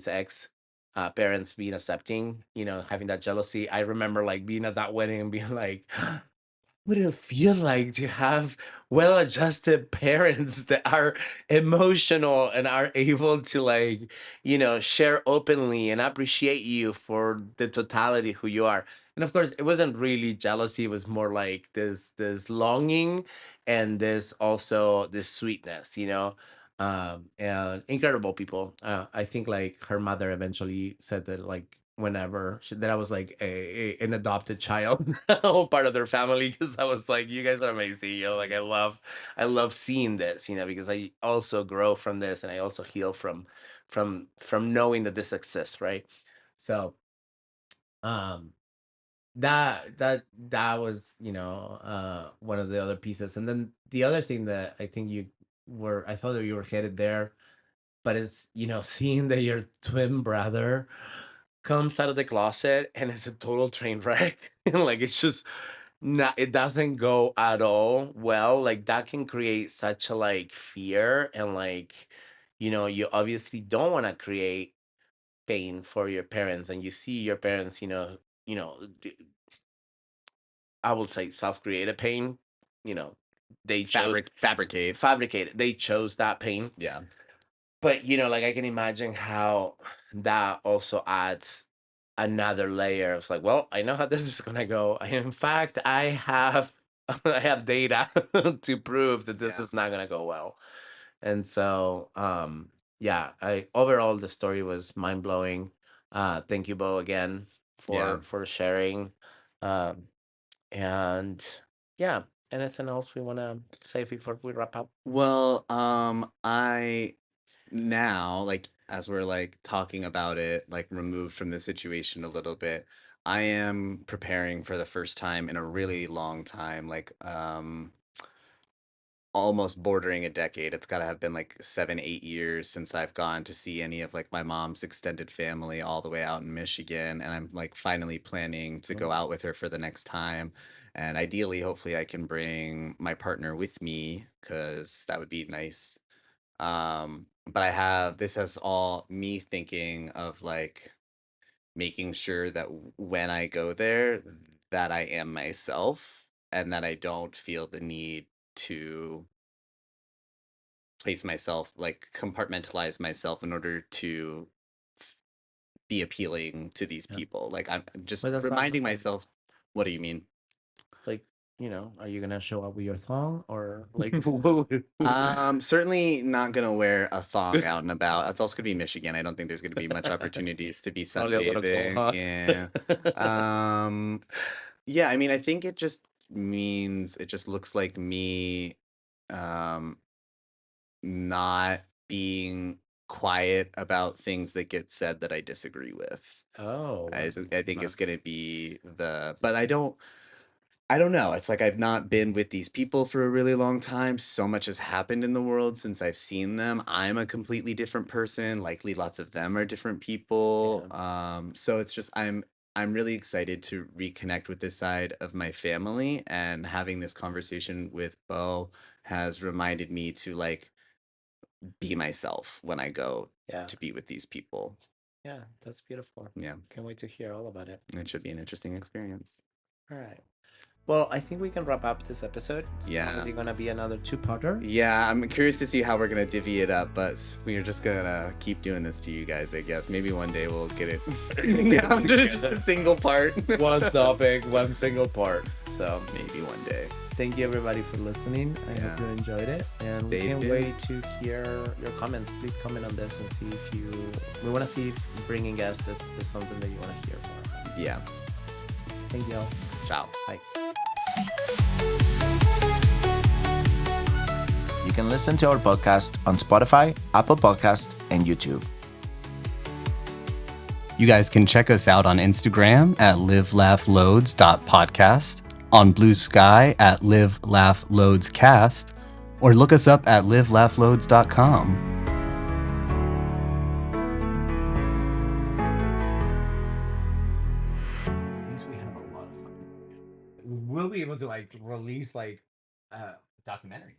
ex parents being accepting, having that jealousy, I remember like being at that wedding and being like, what it feel like to have well-adjusted parents that are emotional and are able to like share openly and appreciate you for the totality who you are. And of course it wasn't really jealousy, it was more like this longing, and this also this sweetness, and incredible people. I think like her mother eventually said that like whenever that I was like an adopted child or part of their family, because I was like, you guys are amazing, like I love seeing this, because I also grow from this, and I also heal from knowing that this exists, right? So um that was, one of the other pieces. And then the other thing that I think I thought that you were headed there, but it's, seeing that your twin brother comes out of the closet and it's a total train wreck. And like it's just not, it doesn't go at all well. Like that can create such a like fear, and like, you obviously don't want to create pain for your parents, and you see your parents, I would say self-created pain. You know, they chose Fabricate. they chose that pain. Yeah. But like I can imagine how that also adds another layer of like, well, I know how this is gonna go. In fact, I have I have data to prove that this Yeah. is not gonna go well. And so yeah, I overall the story was mind blowing. Thank you, Bo, again Yeah. for sharing. Um and yeah, anything else we wanna say before we wrap up? Well, I now, like, as we're like talking about it, like removed from the situation a little bit, I am preparing for the first time in a really long time, like almost bordering a decade. It's got to have been like 7, 8 years since I've gone to see any of like my mom's extended family all the way out in Michigan. And I'm like finally planning to go out with her for the next time. And ideally, hopefully, I can bring my partner with me because that would be nice. But this has all me thinking of like making sure that when I go there, that I am myself and that I don't feel the need to place myself, like compartmentalize myself in order to f- be appealing to these Yeah. people. Like I'm just But that's not reminding myself, what do you mean? like, are you gonna show up with your thong, or like what Certainly not gonna wear a thong out and about. It's also gonna be Michigan. I don't think there's gonna be much opportunities to be probably a little cold, sunbathing. huh? Yeah. Um, yeah, I mean, I think it just looks like me um not being quiet about things that get said that I disagree with. Oh, I think it's nice. gonna be but I don't know. It's like I've not been with these people for a really long time. So much has happened in the world since I've seen them. I'm a completely different person. Likely lots of them are different people. Yeah. So it's just I'm really excited to reconnect with this side of my family, and having this conversation with Bo has reminded me to like be myself when I go Yeah. to be with these people. Yeah, that's beautiful. Yeah, Can't wait to hear all about it. it should be an interesting experience. All right. Well, I think we can wrap up this episode. It's Yeah. probably gonna be another two-parter. Yeah, I'm curious to see how we're gonna divvy it up, but we are just gonna keep doing this to you guys, I guess. Maybe one day we'll get it down to just a single part. One topic, one single part. So Maybe one day. thank you everybody for listening. I Yeah. hope you enjoyed it, and we They can't did. wait to hear your comments. Please comment on this and see if we want to see if bringing guests is something that you want to hear more. Yeah. Thank you all. Ciao. Bye. You can listen to our podcast on Spotify, Apple Podcast, and YouTube. You guys can check us out on Instagram at LiveLaughLoads.podcast, on Bluesky at LiveLaughLoadsCast, or look us up at LiveLaughLoads.com. At least we have a lot of fun. We'll be able to like release like Documentary.